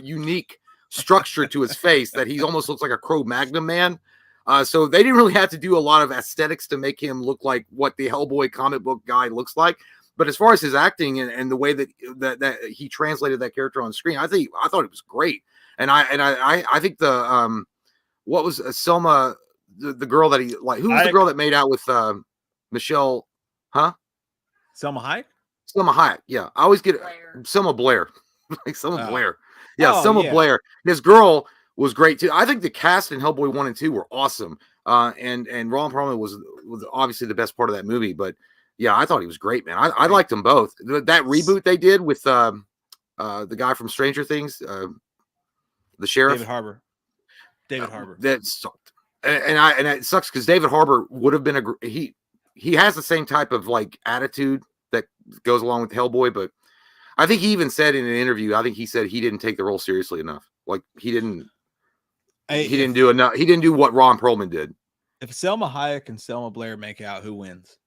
unique structure to his face that he almost looks like a Cro-Magnon man. So they didn't really have to do a lot of aesthetics to make him look like what the Hellboy comic book guy looks like. But as far as his acting and the way that he translated that character on screen, I thought it was great. And I think the what was Selma, the girl that he like, who was the girl that made out with Michelle, Selma Hayek? Selma Hayek. Yeah. I always get Selma Blair. Like Selma Blair. Yeah, Selma Blair. This girl was great too. I think the cast in Hellboy 1 and 2 were awesome. And Ron Perlman was obviously the best part of that movie, but yeah, I thought he was great, man. I liked them both. That reboot they did with the guy from Stranger Things, the sheriff, David Harbour. That sucked, and it sucks because David Harbour would have been he has the same type of like attitude that goes along with Hellboy, but I think he even said in an interview, I think he said he didn't take the role seriously enough. Like he didn't do enough. He didn't do what Ron Perlman did. If Selma Hayek and Selma Blair make out, who wins?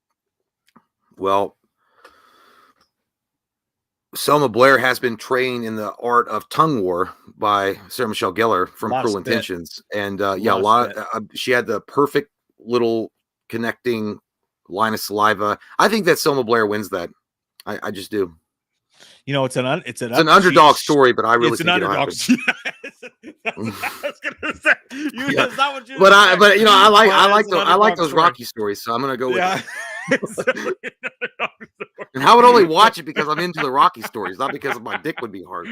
Well, Selma Blair has been trained in the art of tongue war by Sarah Michelle Gellar from Cruel Intentions. And she had the perfect little connecting line of saliva. I think that Selma Blair wins that. I just do. It's an underdog story, but I really think it's an underdog. That's what I was gonna say. I like those Rocky stories, so I'm gonna go with it. And I would only watch it because I'm into the Rocky stories, not because my dick would be hard.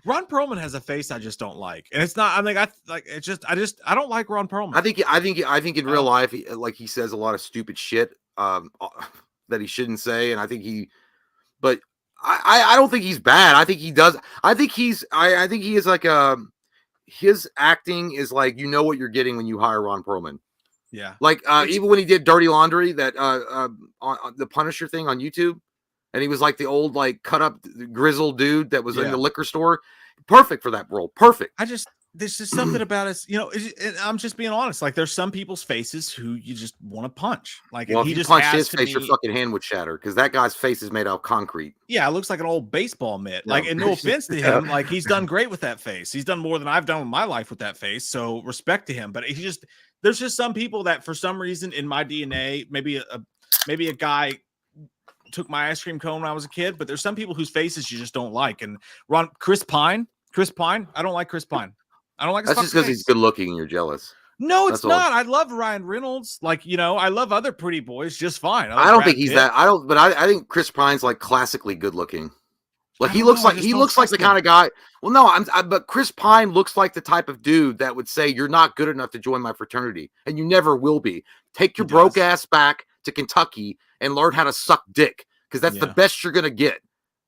Ron Perlman has a face I just don't like, and it's not. I don't like Ron Perlman. I think in real life, he says a lot of stupid shit that he shouldn't say, and I think but I don't think he's bad. I think he does. I think he is like his acting is like, what you're getting when you hire Ron Perlman. Yeah. Like even when he did Dirty Laundry, that on the Punisher thing on YouTube, and he was like the old like cut up grizzled dude that was in the liquor store. Perfect for that role. Perfect. There's just something about us, I'm just being honest. Like there's some people's faces who you just want to punch. Like if you punch his face, your fucking hand would shatter because that guy's face is made out of concrete. Yeah, it looks like an old baseball mitt. Like, and no offense to him, like he's done great with that face. He's done more than I've done with my life with that face. So respect to him. But there's just some people that for some reason in my DNA, maybe a guy took my ice cream cone when I was a kid, but there's some people whose faces you just don't like. And Chris Pine, I don't like Chris Pine. I don't like his. That's just because he's good looking and you're jealous. No, it's not. I love Ryan Reynolds. Like, I love other pretty boys just fine. I don't think he's that. I think Chris Pine's like classically good looking. Like he looks like the kind of guy. Well, no, but Chris Pine looks like the type of dude that would say you're not good enough to join my fraternity, and you never will be. Take your broke ass back to Kentucky and learn how to suck dick, because that's the best you're gonna get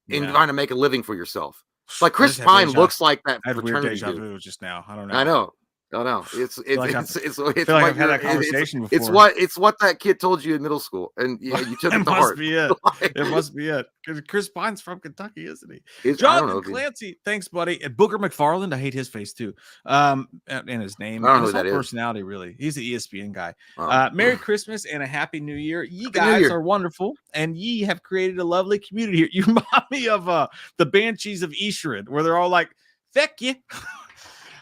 in trying to make a living for yourself. Like Chris Pine looks like that fraternity dude. Just now, I don't know. I know. It's like I've had that conversation before. It's what that kid told you in middle school, and you took it to heart. It must be it. Because Chris Pine's from Kentucky, isn't he? Jonathan Clancy, thanks, buddy. And Booker McFarland, I hate his face too. And his name, I don't know his who that is. Personality, really. He's an ESPN guy. Merry Christmas and a Happy New Year. Ye guys are wonderful, and ye have created a lovely community here. You remind me of the Banshees of Inisherin, where they're all like, "Feck you."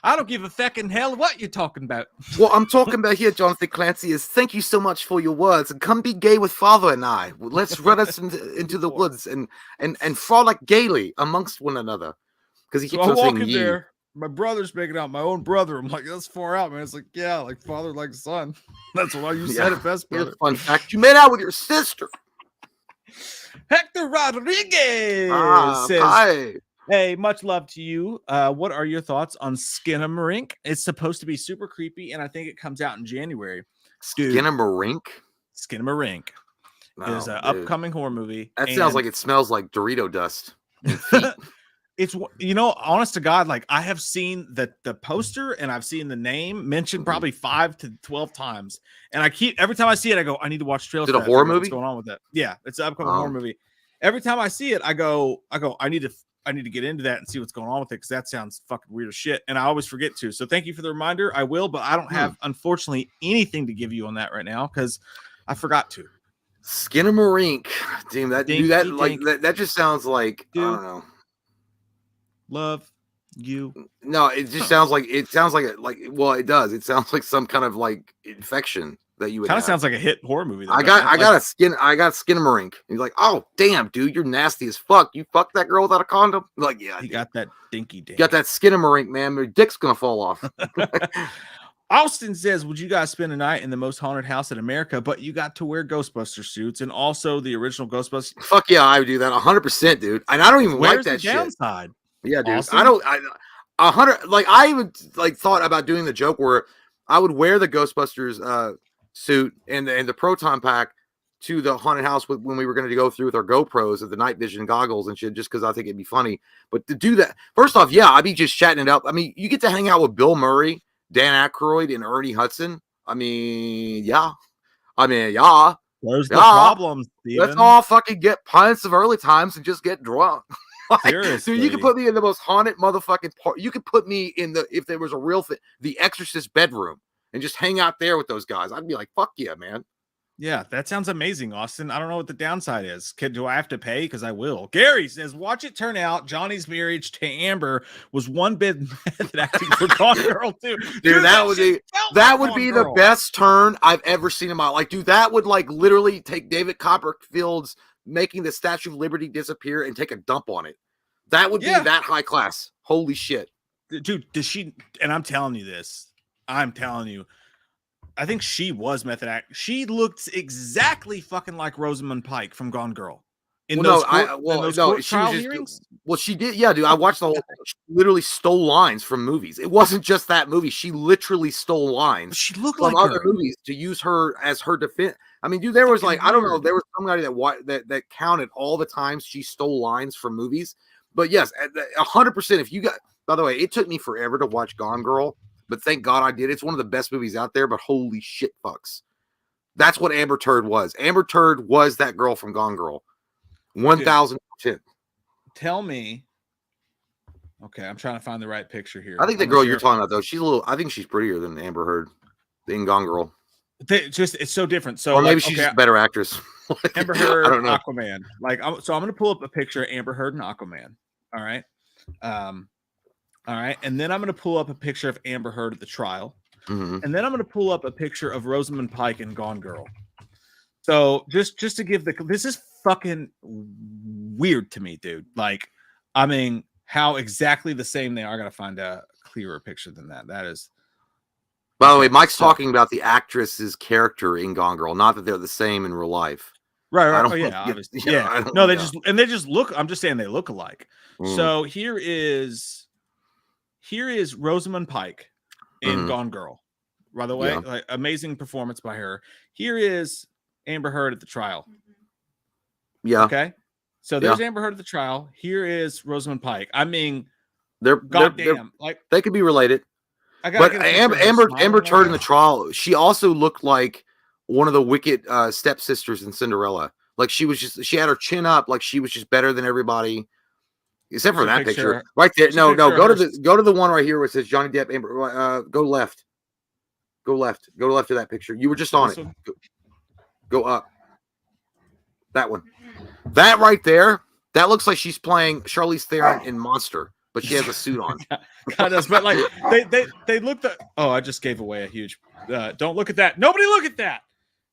I don't give a feckin' hell what you're talking about. What I'm talking about here, Jonathan Clancy, is thank you so much for your words, and come be gay with Father and I. Let's run us into the woods and frolic gaily amongst one another. Because he keeps on saying ye. There, my brother's making out my own brother. I'm like, that's far out, man. It's like, yeah, like father, like son. That's why you said it best, brother. Fun fact, you made out with your sister. Hector Rodriguez says, hi. Hey, much love to you. What are your thoughts on Skinamarink? It's supposed to be super creepy, and I think it comes out in January. Skinamarink? Skinamarink is an upcoming horror movie. That sounds like it smells like Dorito dust. It's, honest to God, like I have seen the poster and I've seen the name mentioned probably 5 to 12 times. And every time I see it, I go, I need to watch trailers. Is it a horror movie? What's going on with that? Yeah, it's an upcoming horror movie. Every time I see it, I go, I need to get into that and see what's going on with it, because that sounds fucking weird as shit. And I always forget to. So thank you for the reminder. I will, but I don't have, unfortunately, anything to give you on that right now because I forgot to. Skinamarink. Damn, that just sounds like, I don't know. Love you. No, it just sounds like it does. It sounds like some kind of like infection that you would kind of sounds like a hit horror movie. I got Skinamarink. And he's like, oh damn, dude, you're nasty as fuck. You fucked that girl without a condom? I'm like, yeah, he got that dinky dink. Got that Skinamarink, man. Your dick's gonna fall off. Austin says, would you guys spend a night in the most haunted house in America, but you got to wear Ghostbuster suits and also the original Ghostbusters? Fuck yeah, I would do that 100%, dude. And I don't even like that shit. Downside? Yeah, dude. Austin? I even thought about doing the joke where I would wear the Ghostbusters suit and the proton pack to the haunted house when we were going to go through with our GoPros and the night vision goggles and shit, just because I think it'd be funny. But to do that, first off, yeah, I'd be just chatting it up. I mean, you get to hang out with Bill Murray, Dan Aykroyd, and Ernie Hudson. I mean, yeah. Where's the problem, Steven? Let's all fucking get pints of early times and just get drunk. Seriously. Dude, you can put me in the most haunted motherfucking part. You could put me in if there was a real thing, the Exorcist bedroom, and just hang out there with those guys. I'd be like, fuck yeah, man. Yeah, that sounds amazing, Austin. I don't know what the downside is. Do I have to pay? Because I will. Gary says, watch it turn out Johnny's marriage to Amber was one bit method acting for Gone Girl too. Dude, that would be the best turn I've ever seen in my life. Dude, that would literally take David Copperfield's making the Statue of Liberty disappear and take a dump on it. That would be that high class. Holy shit. Dude, does she, and I'm telling you, I think she was method act. She looked exactly fucking like Rosamund Pike from Gone Girl. She did. Yeah, dude. I watched the whole thing. She literally stole lines from movies. It wasn't just that movie. She literally stole lines. She looked from like other movies to use her as her defense. I mean, dude, there was I don't know. There was somebody that counted all the times she stole lines from movies. But yes, 100%. If you got, by the way, it took me forever to watch Gone Girl, but thank God I did. It's one of the best movies out there. But holy shit, fucks. That's what Amber Turd was. Amber Turd was that girl from Gone Girl. 1000%. Tell me. Okay, I'm trying to find the right picture here. I think the girl you're talking about, though, I think she's prettier than Amber Heard in Gone Girl. It's so different. So, or maybe she's just a better actress. Amber Heard, I don't know. Aquaman. I'm going to pull up a picture of Amber Heard and Aquaman. All right. All right. And then I'm going to pull up a picture of Amber Heard at the trial. Mm-hmm. And then I'm going to pull up a picture of Rosamund Pike in Gone Girl. So just to give this is fucking weird to me, dude. I mean, how exactly the same they are. I got to find a clearer picture than that. That is. By the way, Mike's talking about the actress's character in Gone Girl, not that they're the same in real life. Right. I don't. Oh, yeah. Obviously. Yeah. Yeah. No, they just look. I'm just saying they look alike. So here is Rosamund Pike in Gone Girl. By the way, like amazing performance by her. Here is Amber Heard at the trial. Yeah. Okay. So there's Amber Heard at the trial. Here is Rosamund Pike. I mean, they're goddamn, like they could be related. But Amber Heard in the trial, she also looked like one of the wicked stepsisters in Cinderella. Like she had her chin up, like she was just better than everybody, except for that picture right there. No, go to the one right here where it says Johnny Depp. Amber, go left. Go left to that picture. You were just on it. Go up. That one. That right there. That looks like she's playing Charlize Theron in Monster, but she has a suit on. God does, but like they look the. Oh, I just gave away a huge. Don't look at that. Nobody look at that.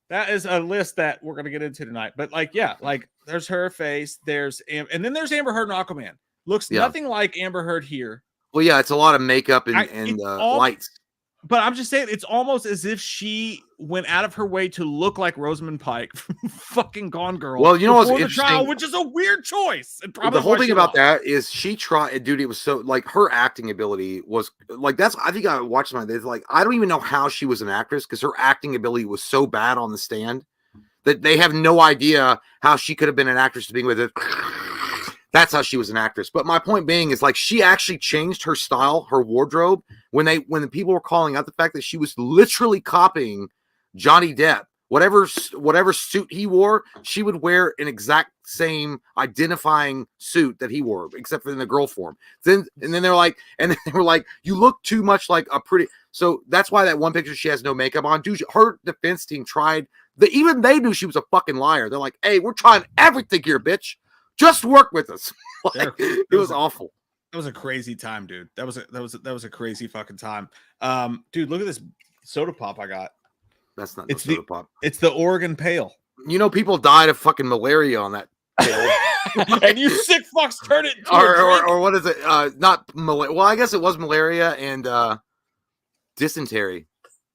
That is a list that we're gonna get into tonight. But like, yeah, like there's her face. And then there's Amber Heard and Aquaman. Looks nothing like Amber Heard here. Well, yeah, it's a lot of makeup and lights. But I'm just saying, it's almost as if she went out of her way to look like Rosamund Pike from fucking Gone Girl. Well, you know what's interesting, trial, which is a weird choice. And the whole thing about that is she tried, dude. It was so like her acting ability was like that's. I think I watched my. It's like I don't even know how she was an actress because her acting ability was so bad on the stand that they have no idea how she could have been an actress to begin with. That's how she was an actress. But my point being is like she actually changed her style, her wardrobe when the people were calling out the fact that she was literally copying Johnny Depp. Whatever suit he wore, she would wear an exact same identifying suit that he wore, except for in the girl form. Then they were like, you look too much like a pretty. So that's why that one picture she has no makeup on. Dude, her defense team tried. Even they knew she was a fucking liar. They're like, hey, we're trying everything here, bitch. Just work with us. It was awful. That was a crazy time, dude. That was a crazy fucking time. Dude, look at this soda pop I got. That's not soda pop. It's the Oregon Pale. You know, people died of fucking malaria on that pale. And you sick fucks turned it into or what is it? Not malaria. Well, I guess it was malaria and dysentery.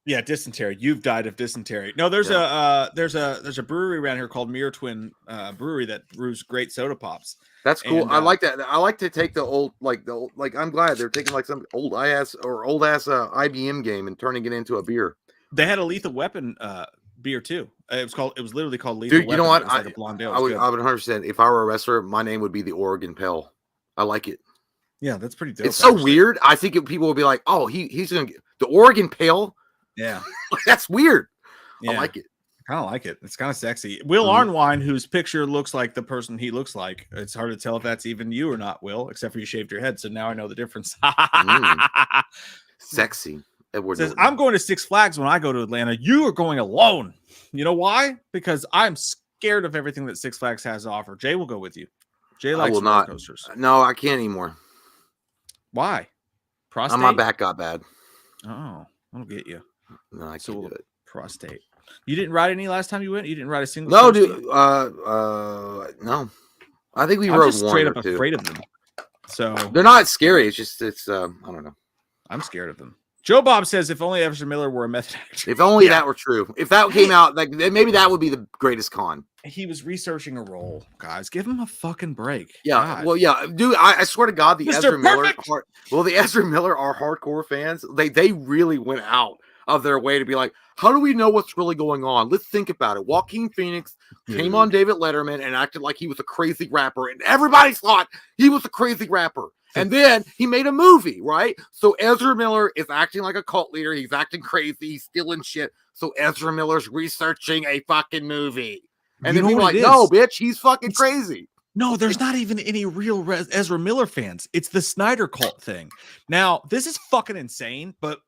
Yeah, dysentery. You've died of dysentery. No, there's a brewery around here called Mirror Twin Brewery that brews great soda pops. That's cool. And, I like that. I like to take the old. I'm glad they're taking like some old ass IBM game and turning it into a beer. They had a Lethal Weapon beer too. It was literally called Lethal Weapon. You know what? Like a blonde ale. I would 100%. If I were a wrestler, my name would be the Oregon Pale. I like it. Yeah, that's pretty dope. It's so weird. I think people will be like, "Oh, he's gonna get the Oregon Pale." Yeah, that's weird. Yeah. I like it. I kind of like it. It's kind of sexy. Will Arnwine, whose picture looks like the person he looks like. It's hard to tell if that's even you or not, Will, except for you shaved your head. So now I know the difference. Sexy. Edward says, I'm going to Six Flags when I go to Atlanta. You are going alone. You know why? Because I'm scared of everything that Six Flags has to offer. Jay will go with you. Jay likes roller coasters. No, I can't anymore. Why? Prostate? My back got bad. Oh, I'll get you. No, I can't do it. Prostate. You didn't ride any last time you went? You didn't ride a single? No, dude. No. I think we rode just straight up afraid of them. So they're not scary. It's just I don't know. I'm scared of them. Joe Bob says, if only Ezra Miller were a method actor. If only that were true. If that came out, like maybe that would be the greatest con. He was researching a role, guys. Give him a fucking break. Yeah. God. Well, yeah, dude. I swear to God, the Ezra Miller are hardcore fans. They really went out of their way to be like, how do we know what's really going on? Let's think about it. Joaquin Phoenix came on David Letterman and acted like he was a crazy rapper, and everybody thought he was a crazy rapper. And then he made a movie, right? So Ezra Miller is acting like a cult leader. He's acting crazy. He's stealing shit. So Ezra Miller's researching a fucking movie. And then people are like, no, bitch, he's fucking crazy. No, there's not even any real Ezra Miller fans. It's the Snyder cult thing. Now, this is fucking insane, but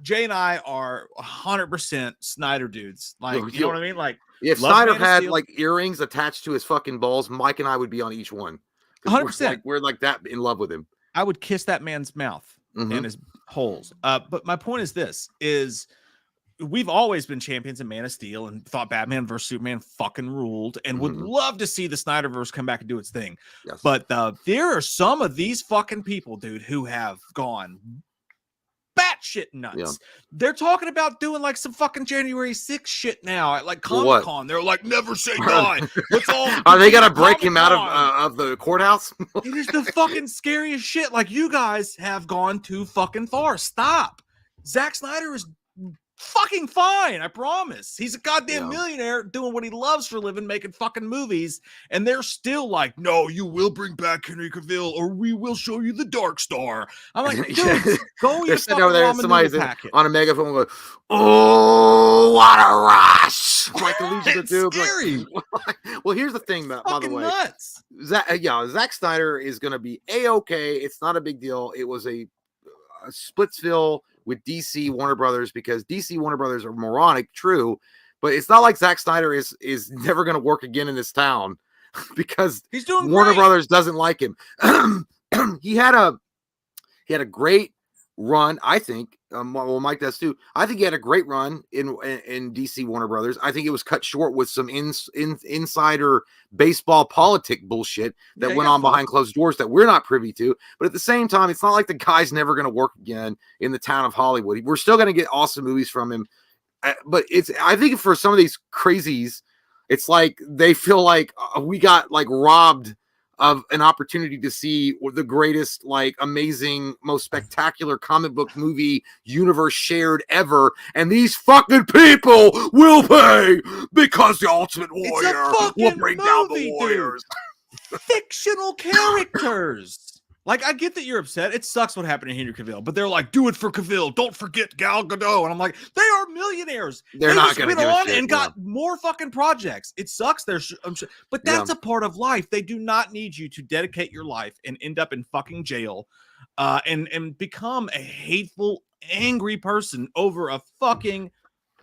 Jay and I are 100% Snyder dudes. Like, you know what I mean? Like, if Snyder had like earrings attached to his fucking balls, Mike and I would be on each one. 100%. We're like that in love with him. I would kiss that man's mouth and his holes. But my point is this: we've always been champions in Man of Steel and thought Batman vs Superman fucking ruled, and would love to see the Snyderverse come back and do its thing. Yes. But there are some of these fucking people, dude, who have gone batshit nuts. Yeah. They're talking about doing like some fucking January 6th shit now at like Comic-Con. They're like, never say die. Let's all are they gonna break him out of the courthouse? It is the fucking scariest shit. Like, you guys have gone too fucking far. Stop. Zack Snyder is fucking fine, I promise. He's a goddamn millionaire doing what he loves for a living, making fucking movies, and they're still like, no, you will bring back Henry Cavill, or we will show you the Dark Star. I'm like, dude, go eat a fucking ramen packet. On a megaphone going, oh, what a rush! Like the Legion of Doom. Scary. Like, well, here's the thing, by the way. Nuts. Zack Snyder is going to be A-okay. It's not a big deal. It was a Splitsville with DC Warner Brothers, because DC Warner Brothers are moronic, true, but it's not like Zack Snyder is never going to work again in this town because he's doing Warner great. Brothers doesn't like him. he had a great run, I think. Well, Mike does too. I think he had a great run in DC Warner Brothers. I think it was cut short with some insider baseball politic bullshit that went on behind closed doors that we're not privy to. But at the same time, it's not like the guy's never going to work again in the town of Hollywood. We're still going to get awesome movies from him. But I think for some of these crazies, it's like they feel like we got like robbed of an opportunity to see the greatest, like, amazing, most spectacular comic book movie universe shared ever, and these fucking people will pay because the Ultimate Warrior will bring down the Warriors. Fictional characters. Like, I get that you're upset. It sucks what happened to Henry Cavill, but they're like, do it for Cavill. Don't forget Gal Gadot. And I'm like, they are millionaires. They're not going to give a shit, and got more fucking projects. It sucks. But that's a part of life. They do not need you to dedicate your life and end up in fucking jail and become a hateful, angry person over a fucking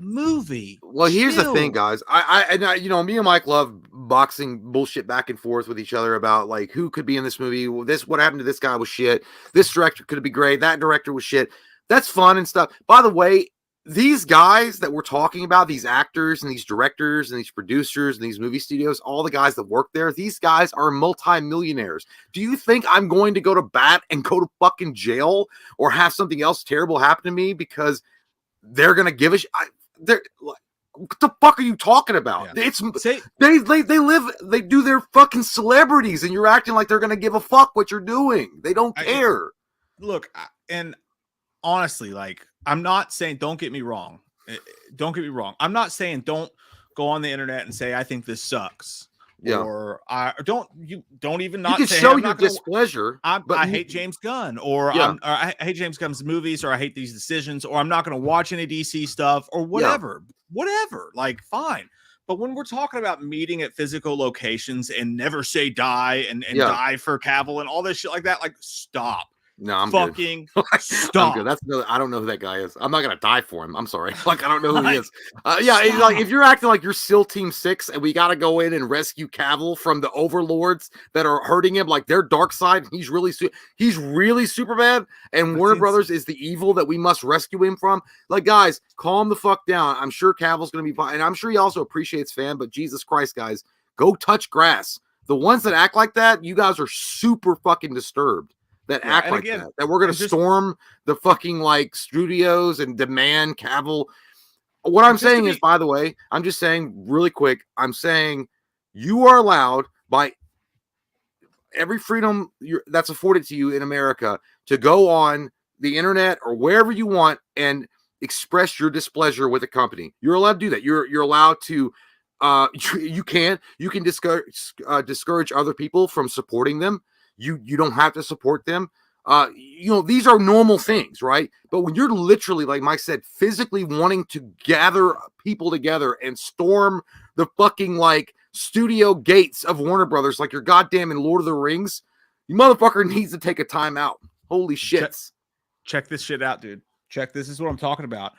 movie. Well, here's the thing, guys. I me and Mike love boxing bullshit back and forth with each other about like who could be in this movie. What happened to this guy was shit. This director could be great. That director was shit. That's fun and stuff. By the way, these guys that we're talking about, these actors and these directors and these producers and these movie studios, all the guys that work there, these guys are multi-millionaires. Do you think I'm going to go to bat and go to fucking jail or have something else terrible happen to me because they're gonna give a shit? They're like, what the fuck are you talking about? Yeah. They do their fucking celebrities, and you're acting like they're gonna give a fuck what you're doing. They don't care. Look, and honestly, like, I'm not saying, don't get me wrong. I'm not saying don't go on the internet and say I think this sucks. Yeah. Or don't even you can say show your displeasure. I hate James Gunn, or I hate James Gunn's movies, or I hate these decisions, or I'm not going to watch any DC stuff, or whatever. Whatever, like, fine. But when we're talking about meeting at physical locations and never say die and die for Cavill and all this shit like that, like, stop. No, I'm fucking good. Stop. I'm good. I don't know who that guy is. I'm not gonna die for him. I'm sorry. Like, I don't know who he is. Like, if you're acting like you're SEAL Team 6 and we gotta go in and rescue Cavill from the overlords that are hurting him, like their dark side, he's really super bad, and Warner Brothers is the evil that we must rescue him from. Like, guys, calm the fuck down. I'm sure Cavill's gonna be fine, and I'm sure he also appreciates fan, but Jesus Christ, guys, go touch grass. The ones that act like that, you guys are super fucking disturbed. That act like that we're going to storm the fucking like studios and demand Cavill. What I'm saying is, by the way, I'm just saying really quick, I'm saying you are allowed by every freedom that's afforded to you in America to go on the internet or wherever you want and express your displeasure with a company. You're allowed to do that. You're allowed to you can discourage other people from supporting them. You don't have to support them. These are normal things, right? But when you're literally, like Mike said, physically wanting to gather people together and storm the fucking like studio gates of Warner Brothers like you're goddamn in Lord of the Rings, you motherfucker needs to take a time out. Holy shit. Check this shit out, dude. This is what I'm talking about.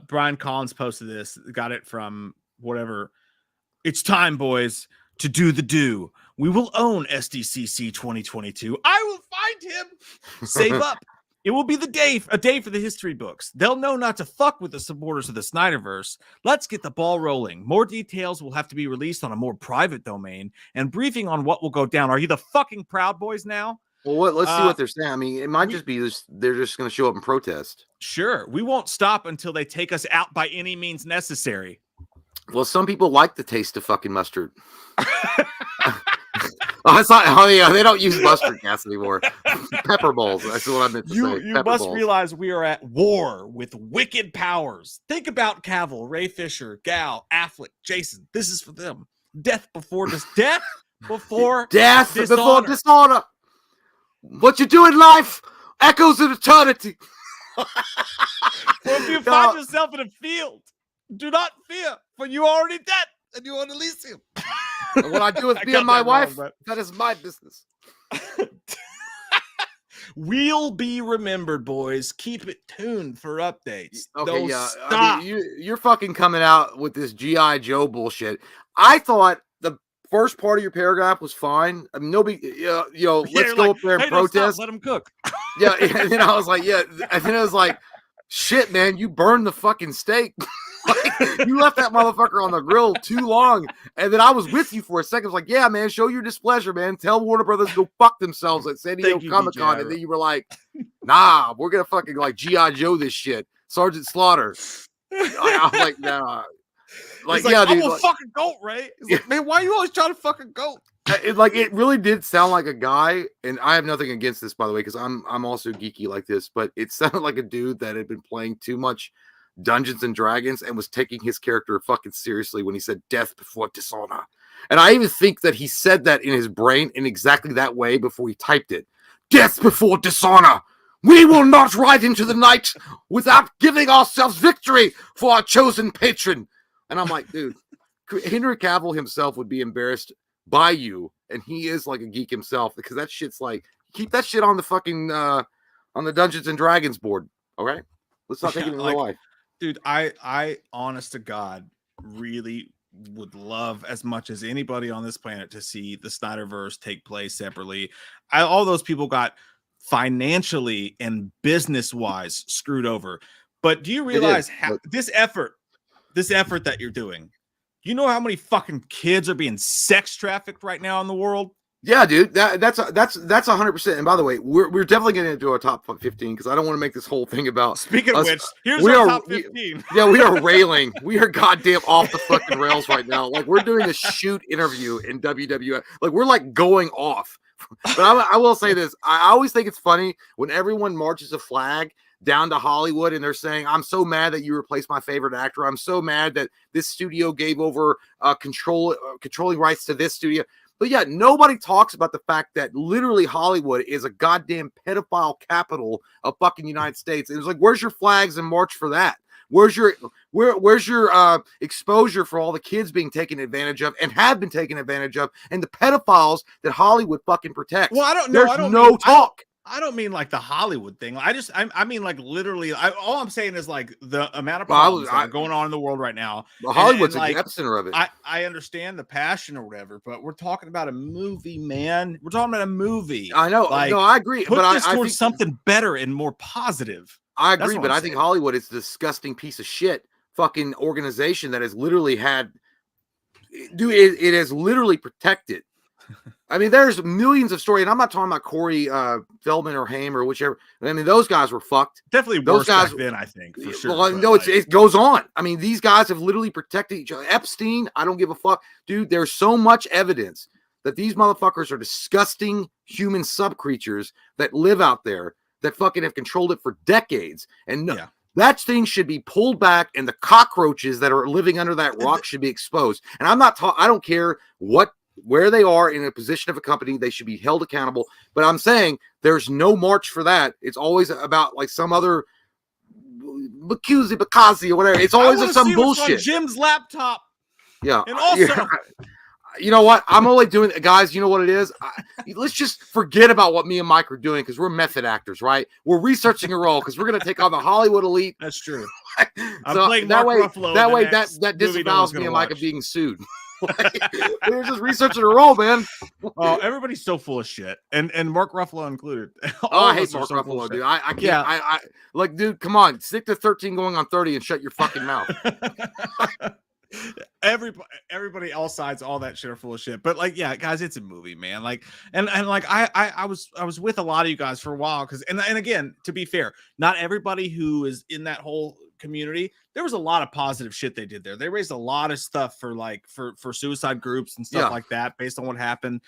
Brian Collins posted this, got it from whatever. It's time, boys, to do the do. We will own SDCC 2022. I will find him. Save up. It will be a day for the history books. They'll know not to fuck with the supporters of the Snyderverse. Let's get the ball rolling. More details will have to be released on a more private domain, and briefing on what will go down. Are you the fucking Proud Boys now? Well, let's see what they're saying. I mean, it might just be they're just going to show up and protest. Sure. We won't stop until they take us out by any means necessary. Well, some people like the taste of fucking mustard. Oh, it's not. Oh, yeah, they don't use mustard gas anymore. Pepper balls. That's what I meant to say. You must realize we are at war with wicked powers. Think about Cavill, Ray Fisher, Gal, Affleck, Jason. This is for them. Death before before dishonor. What you do in life echoes in eternity. Well, if you find yourself in a field, do not fear, for you are already dead, and you are Elysium. What I do with me and my wife, that is my business. We'll be remembered, boys. Keep it tuned for updates. Okay, stop. I mean, you're fucking coming out with this G.I. Joe bullshit. I thought the first part of your paragraph was fine. I mean, let's go up there and protest. Let them cook. Yeah, and then I was like, and then I was like, shit, man, you burned the fucking steak. Like, you left that motherfucker on the grill too long. And then I was with you for a second. I was like, yeah, man, show your displeasure, man. Tell Warner Brothers to go fuck themselves at San Diego Comic-Con. And then you were like, nah, we're going to fucking like G.I. Joe this shit. Sergeant Slaughter. I was like, nah. Like, yeah, dude, I'm a fucking goat, right? He's like, man, why are you always trying to fucking goat? It really did sound like a guy, and I have nothing against this, by the way, because I'm also geeky like this, but it sounded like a dude that had been playing too much Dungeons and Dragons and was taking his character fucking seriously when he said death before dishonor. And I even think that he said that in his brain in exactly that way before he typed it. Death before dishonor. We will not ride into the night without giving ourselves victory for our chosen patron. And I'm like, dude, Henry Cavill himself would be embarrassed by you, and he is like a geek himself, because that shit's like, keep that shit on the fucking on the Dungeons and Dragons board. All right, let's not take it in real life. Dude, I honest to God really would love as much as anybody on this planet to see the Snyderverse take place separately. All those people got financially and business wise screwed over. But do you realize how this effort that you're doing, you know how many fucking kids are being sex trafficked right now in the world? Yeah, dude, that's 100%. And by the way, we're definitely getting into our top 15 because I don't want to make this whole thing about. Speaking of which, here's our top 15. We are railing. We are goddamn off the fucking rails right now. Like, we're doing a shoot interview in WWF. Like, we're like going off. But I will say this: I always think it's funny when everyone marches a flag down to Hollywood and they're saying, I'm so mad that you replaced my favorite actor. I'm so mad that this studio gave over controlling rights to this studio. But yeah, nobody talks about the fact that literally Hollywood is a goddamn pedophile capital of fucking United States. It was like, where's your flags and march for that? Where's your exposure for all the kids being taken advantage of and have been taken advantage of, and the pedophiles that Hollywood fucking protects? Well, I don't know. There's no talk. I don't mean like the Hollywood thing. I mean like literally. All I'm saying is like the amount of problems that are going on in the world right now. Well, Hollywood's like the epicenter of it. I understand the passion or whatever, but we're talking about a movie, man. We're talking about a movie. I know. Like, no, I agree. Put but this I towards think something better and more positive. I agree, but I think Hollywood is a disgusting piece of shit fucking organization that has literally had. Dude, it has literally protected. I mean, there's millions of stories, and I'm not talking about Corey Feldman or Haim or whichever. I mean, those guys were fucked. Definitely those worse guys back then, I think, for sure. Well, no, it goes on. I mean, these guys have literally protected each other. Epstein, I don't give a fuck. Dude, there's so much evidence that these motherfuckers are disgusting human subcreatures that live out there that fucking have controlled it for decades. And that thing should be pulled back, and the cockroaches that are living under that rock should be exposed. And I'm not I don't care where they are in a position of a company, they should be held accountable. But I'm saying there's no march for that. It's always about like some other Bakazi or whatever. It's always some bullshit. Jim's laptop. Yeah. And also, you know what? I'm only doing, guys, you know what it is? Let's just forget about what me and Mike are doing, because we're method actors, right? We're researching a role because we're going to take on the Hollywood elite. That's true. So that way that disavows me and Mike of being sued. We're just researching a role, man. Oh, everybody's so full of shit, and Mark Ruffalo included. I hate Mark Ruffalo, dude. I can't. Yeah. I like, dude. Come on, stick to 13 going on 30 and shut your fucking mouth. everybody, all sides, all that shit are full of shit. But like, yeah, guys, it's a movie, man. Like, and like I was with a lot of you guys for a while because, and again, to be fair, not everybody who is in that whole community, there was a lot of positive shit they did there. They raised a lot of stuff for like for suicide groups and stuff like that, based on what happened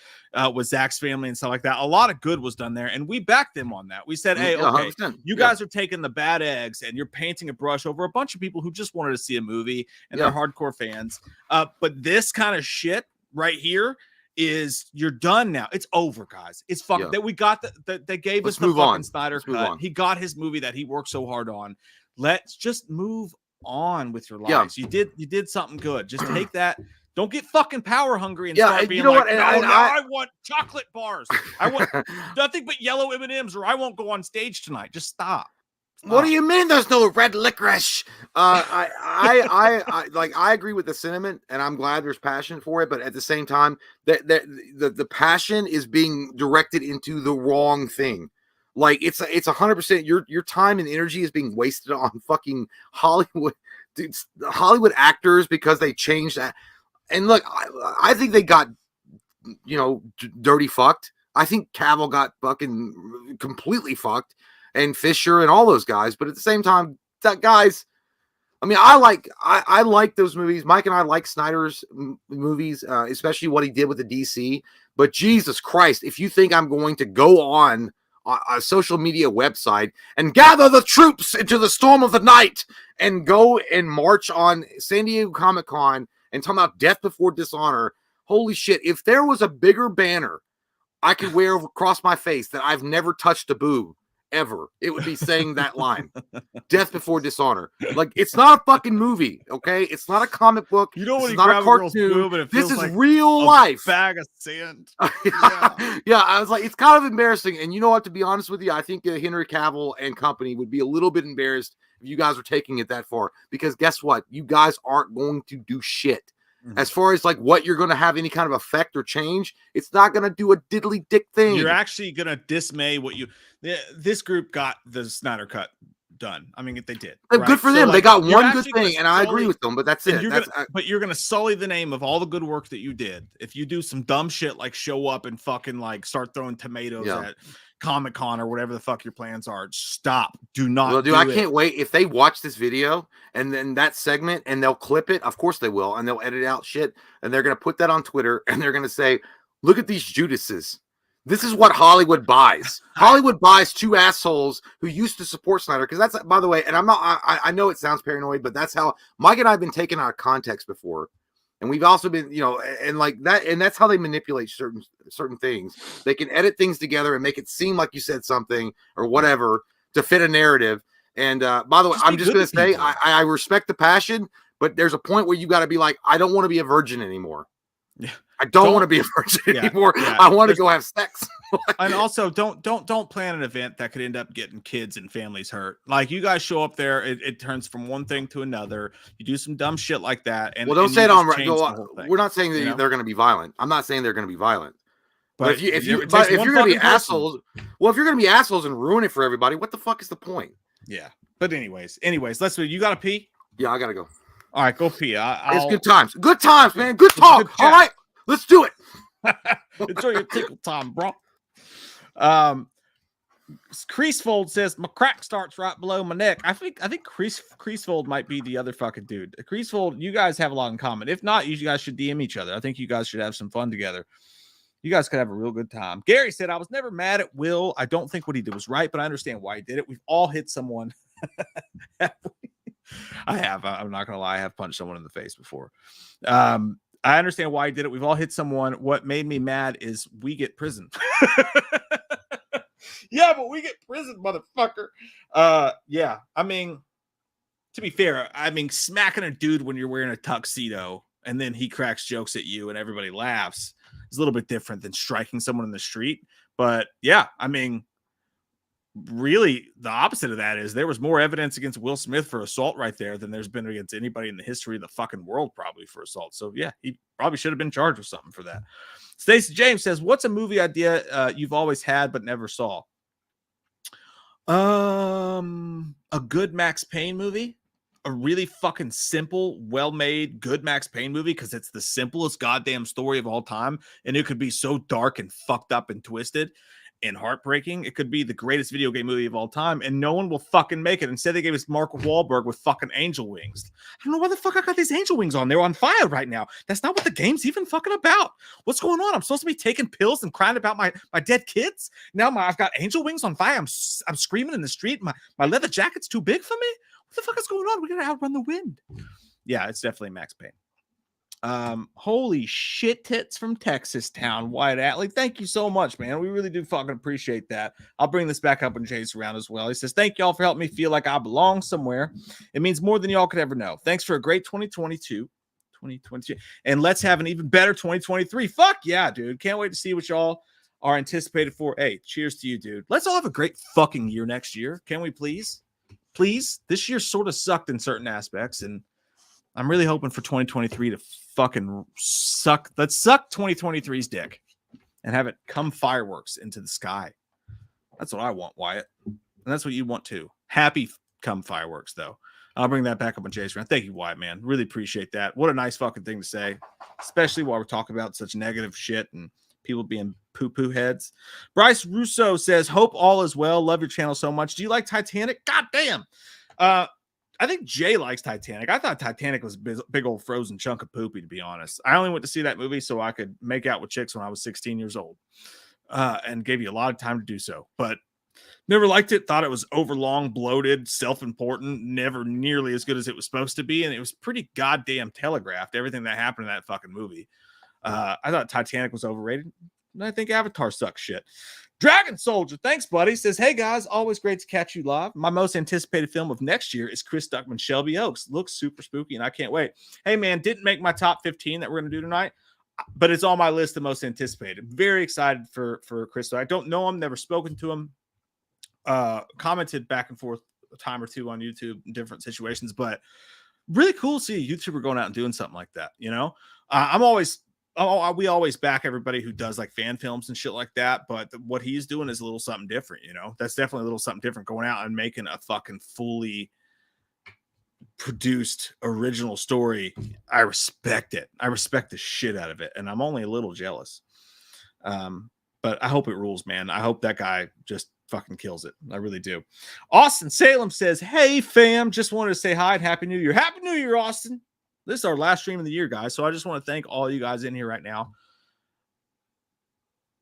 with Zach's family and stuff like that. A lot of good was done there, and we backed them on that. We said, hey, okay, 100%. You guys are taking the bad eggs and you're painting a brush over a bunch of people who just wanted to see a movie and they're hardcore fans. But this kind of shit right here is, you're done now. It's over, guys. It's fucking that we got they gave us the fucking Snyder cut. He got his movie that he worked so hard on. Let's just move on with your lives. You did something good. Just take that. Don't get fucking power hungry and start being like, I want chocolate bars. I want nothing but yellow M&Ms, or I won't go on stage tonight. Just stop. What do you mean there's no red licorice? I agree with the sentiment, and I'm glad there's passion for it, but at the same time, the passion is being directed into the wrong thing. Like, it's 100%. Your time and energy is being wasted on fucking Hollywood, dude, Hollywood actors, because they changed that. And look, I think they got, dirty fucked. I think Cavill got fucking completely fucked, and Fisher and all those guys. But at the same time, guys, I mean, I like those movies. Mike and I like Snyder's movies, especially what he did with the DC. But Jesus Christ, if you think I'm going to go on a social media website and gather the troops into the storm of the night and go and march on San Diego Comic-Con and talk about death before dishonor, holy shit, if there was a bigger banner I could wear across my face that I've never touched a boob ever, it would be saying that line. Death before dishonor. Like, it's not a fucking movie, okay? It's not a comic book. You know what? It's not a cartoon. This is like real life. Bag of sand. Yeah, I was like, it's kind of embarrassing. And you know what? To be honest with you, I think Henry Cavill and company would be a little bit embarrassed if you guys are taking it that far. Because guess what? You guys aren't going to do shit. As far as like what you're going to have any kind of effect or change, it's not going to do a diddly dick thing. You're actually going to dismay what this group got the Snyder cut done. I mean, they did. Right? Good for them. Like, they got one good thing, and I agree with them, but that's it. But you're going to sully the name of all the good work that you did if you do some dumb shit like show up and fucking like start throwing tomatoes at Comic-Con or whatever the fuck your plans are. Stop. Do not. Well, dude, I can't wait if they watch this video and then that segment, and they'll clip it. Of course they will, and they'll edit out shit, and they're gonna put that on Twitter, and they're gonna say, "Look at these Judases. This is what Hollywood buys. Hollywood buys two assholes who used to support Snyder." Because that's, by the way, and I'm not. I know it sounds paranoid, but that's how Mike and I have been taken out of context before. And we've also been, and like that, and that's how they manipulate certain things. They can edit things together and make it seem like you said something or whatever to fit a narrative. And by the way, I'm just going to say, I respect the passion, but there's a point where you got to be like, I don't want to be a virgin anymore. Yeah. I don't want to be a virgin anymore. Yeah. I want to go have sex. And also, don't plan an event that could end up getting kids and families hurt. Like, you guys show up there, it turns from one thing to another. You do some dumb shit like that, and don't say it on. We're not saying that they're going to be violent. I'm not saying they're going to be violent. But if you're going to be assholes, if you're going to be assholes and ruin it for everybody, what the fuck is the point? Yeah. But anyways, let's. You got to pee? Yeah, I got to go. All right, go pee. It's good times. Good times, man. Good talk. All right. Let's do it. Enjoy your tickle time, bro. Creasefold says my crack starts right below my neck. I think Creasefold might be the other fucking dude. Creasefold, you guys have a lot in common. If not, you guys should DM each other. I think you guys should have some fun together. You guys could have a real good time. Gary said, I was never mad at Will. I don't think what he did was right, but I understand why he did it. We've all hit someone. I have. I'm not gonna lie. I have punched someone in the face before. I understand why he did it. We've all hit someone. What made me mad is we get prison. Yeah, but we get prison, motherfucker. Yeah. I mean, to be fair, smacking a dude when you're wearing a tuxedo and then he cracks jokes at you and everybody laughs is a little bit different than striking someone in the street. But yeah, really the opposite of that is there was more evidence against Will Smith for assault right there than there's been against anybody in the history of the fucking world probably for assault. So yeah, he probably should have been charged with something for that. Stacey James says, what's a movie idea you've always had but never saw? A good Max Payne movie. a really fucking simple, well-made, good Max Payne movie because it's the simplest goddamn story of all time, and it could be so dark and fucked up and twisted and heartbreaking. It could be the greatest video game movie of all time, and no one will fucking make it. Instead, they gave us Mark Wahlberg with fucking angel wings. I don't know why the fuck I got these angel wings on. They're on fire right now. That's not what the game's even fucking about. What's going on? I'm supposed to be taking pills and crying about my dead kids. Now I've got angel wings on fire. I'm screaming in the street. My leather jacket's too big for me. What the fuck is going on? We gotta outrun the wind. Yeah, it's definitely Max Payne. Holy shit tits from Texas town, Wyatt Atlee. Thank you so much, man. We really do fucking appreciate that. I'll bring this back up when Jay's around as well. He says, thank y'all for helping me feel like I belong somewhere. It means more than y'all could ever know. Thanks for a great 2022. And let's have an even better 2023. Fuck yeah, dude. Can't wait to see what y'all are anticipated for. Hey, cheers to you, dude. Let's all have a great fucking year next year. Can we please? Please. This year sort of sucked in certain aspects, and I'm really hoping for 2023 to fucking suck. Let's suck 2023's dick and have it come fireworks into the sky. That's what I want, Wyatt. And that's what you want too. Happy come fireworks, though. I'll bring that back up on Jay's round. Thank you, Wyatt, man. Really appreciate that. What a nice fucking thing to say, especially while we're talking about such negative shit and people being poo-poo heads. Bryce Russo says, hope all is well. Love your channel so much. Do you like Titanic? God damn. I think Jay likes Titanic. I thought Titanic was a big old frozen chunk of poopy, to be honest. I only went to see that movie so I could make out with chicks when I was 16 years old, and gave you a lot of time to do so. But never liked it. Thought it was overlong, bloated, self-important, never nearly as good as it was supposed to be. And it was pretty goddamn telegraphed, everything that happened in that fucking movie. I thought Titanic was overrated. And I think Avatar sucks shit. Dragon Soldier, thanks, buddy. Says, hey, guys, always great to catch you live. My most anticipated film of next year is Chris Stuckman's Shelby Oaks. Looks super spooky, and I can't wait. Hey, man, didn't make my top 15 that we're going to do tonight, but it's on my list of most anticipated. Very excited for Chris. I don't know him, never spoken to him. Commented back and forth a time or two on YouTube in different situations, but really cool to see a YouTuber going out and doing something like that. You know, we always back everybody who does like fan films and shit like that, but what he's doing is a little something different. You know, that's definitely a little something different, going out and making a fucking fully produced original story. I respect it. I respect the shit out of it, and I'm only a little jealous. But I hope it rules, man. I hope that guy just fucking kills it. I really do. Austin Salem says, hey fam, just wanted to say hi and happy new year. Happy new year, Austin. This is our last stream of the year, guys. So I just want to thank all you guys in here right now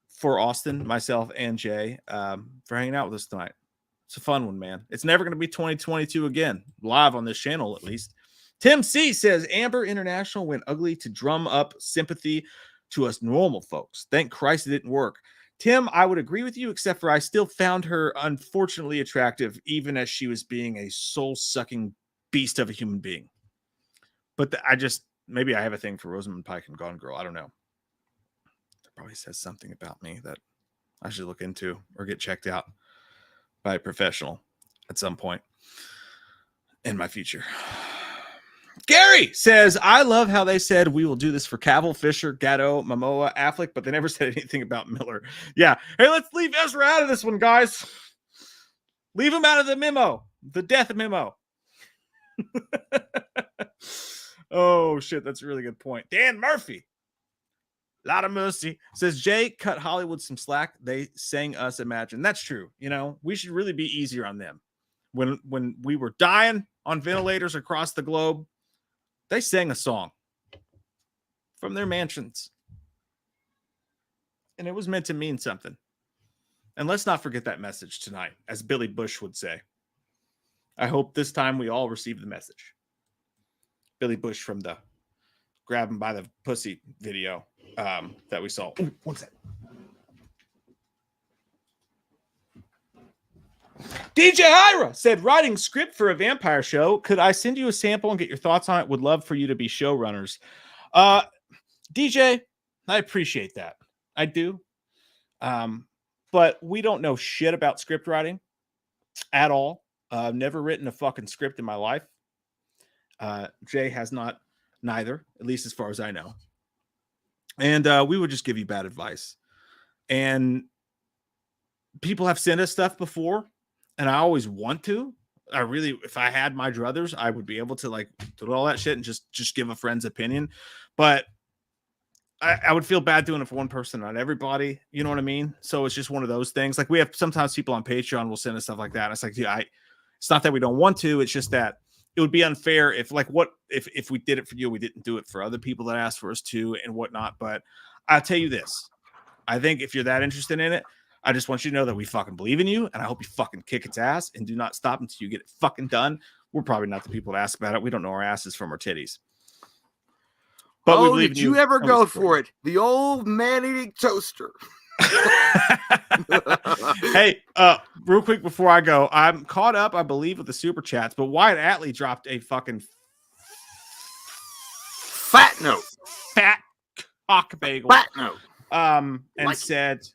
for Austin, myself, and Jay for hanging out with us tonight. It's a fun one, man. It's never going to be 2022 again, live on this channel at least. Tim C says, Amber International went ugly to drum up sympathy to us normal folks. Thank Christ it didn't work. Tim, I would agree with you, except for I still found her unfortunately attractive, even as she was being a soul-sucking beast of a human being. But maybe I have a thing for Rosamund Pike and Gone Girl. I don't know. That probably says something about me that I should look into or get checked out by a professional at some point in my future. Gary says, I love how they said we will do this for Cavill, Fisher, Gatto, Momoa, Affleck, but they never said anything about Miller. Yeah. Hey, let's leave Ezra out of this one, guys. Leave him out of the memo. The death memo. Oh, shit. That's a really good point. Dan Murphy. Lot of mercy. Says, Jay, cut Hollywood some slack. They sang us Imagine. That's true. You know, we should really be easier on them. When we were dying on ventilators across the globe, they sang a song from their mansions. And it was meant to mean something. And let's not forget that message tonight, as Billy Bush would say. I hope this time we all receive the message. Billy Bush from the Grab Him by the Pussy video that we saw. Ooh, one second. DJ Ira said, writing script for a vampire show. Could I send you a sample and get your thoughts on it? Would love for you to be showrunners. DJ, I appreciate that. I do. But we don't know shit about script writing at all. I've never written a fucking script in my life. Jay has not neither, at least as far as I know. And we would just give you bad advice. And people have sent us stuff before, and I always want to, I really, if I had my druthers, I would be able to like do all that shit and just give a friend's opinion. But I would feel bad doing it for one person, not everybody. You know what I mean? So it's just one of those things. Like we have sometimes people on Patreon will send us stuff like that. And it's like, yeah, it's not that we don't want to. It's just that it would be unfair if like what if we did it for you, we didn't do it for other people that asked for us to and whatnot. But I'll tell you this. I think if you're that interested in it, I just want you to know that we fucking believe in you, and I hope you fucking kick its ass and do not stop until you get it fucking done. We're probably not the people to ask about it. We don't know our asses from our titties. But oh, did you ever go for it? The old man-eating toaster. Hey, real quick before I go, I'm caught up, I believe, with the super chats, but Wyatt Atlee dropped a fucking fat note. Fat cock bagel. Fat note. And like said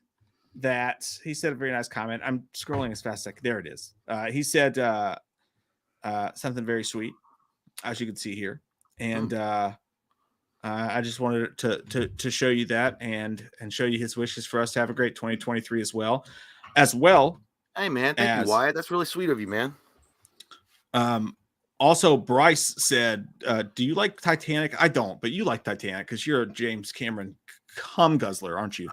that he said a very nice comment. I'm scrolling as fast as I can. There it is. He said something very sweet, as you can see here. And I just wanted to show you that and show you his wishes for us to have a great 2023 as well. Hey man, thank you, Wyatt. That's really sweet of you, man. Also, Bryce said, do you like Titanic? I don't, but you like Titanic because you're a James Cameron cum guzzler, aren't you?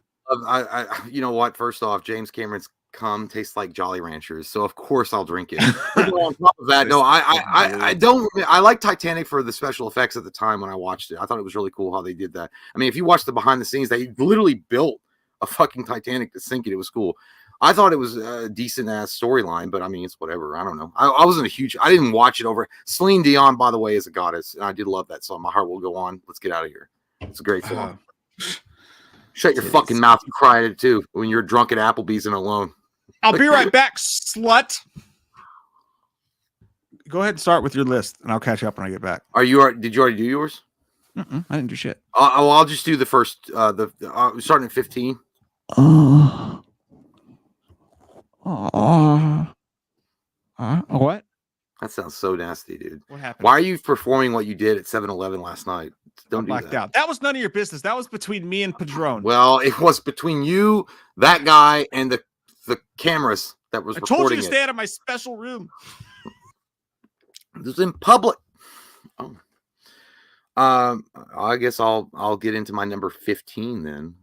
You know what? First off, James Cameron's cum tastes like Jolly Ranchers, so of course I'll drink it. On top of that, no, I don't. I like Titanic for the special effects at the time when I watched it. I thought it was really cool how they did that. I mean, if you watch the behind the scenes, they literally built a fucking Titanic to sink it. It was cool. I thought it was a decent ass storyline, but I mean, it's whatever. I don't know. I wasn't a huge. I didn't watch it over. Celine Dion, by the way, is a goddess, and I did love that song. My Heart Will Go On. Let's get out of here. It's a great song. Shut your fucking mouth. You cry at it too when you're drunk at Applebee's and alone. I'll be right back, slut. Go ahead and start with your list, and I'll catch up when I get back. Did you already do yours? I didn't do shit. I'll just do the first. Starting at 15. What? That sounds so nasty, dude. What happened? Why are you performing what you did at 7-Eleven last night? Don't do that. Out. That was none of your business. That was between me and Padron. Well, it was between you, that guy, and the cameras that was recording it. I told you to stay out of my special room. This is in public. Oh. I guess I'll get into my number 15 then.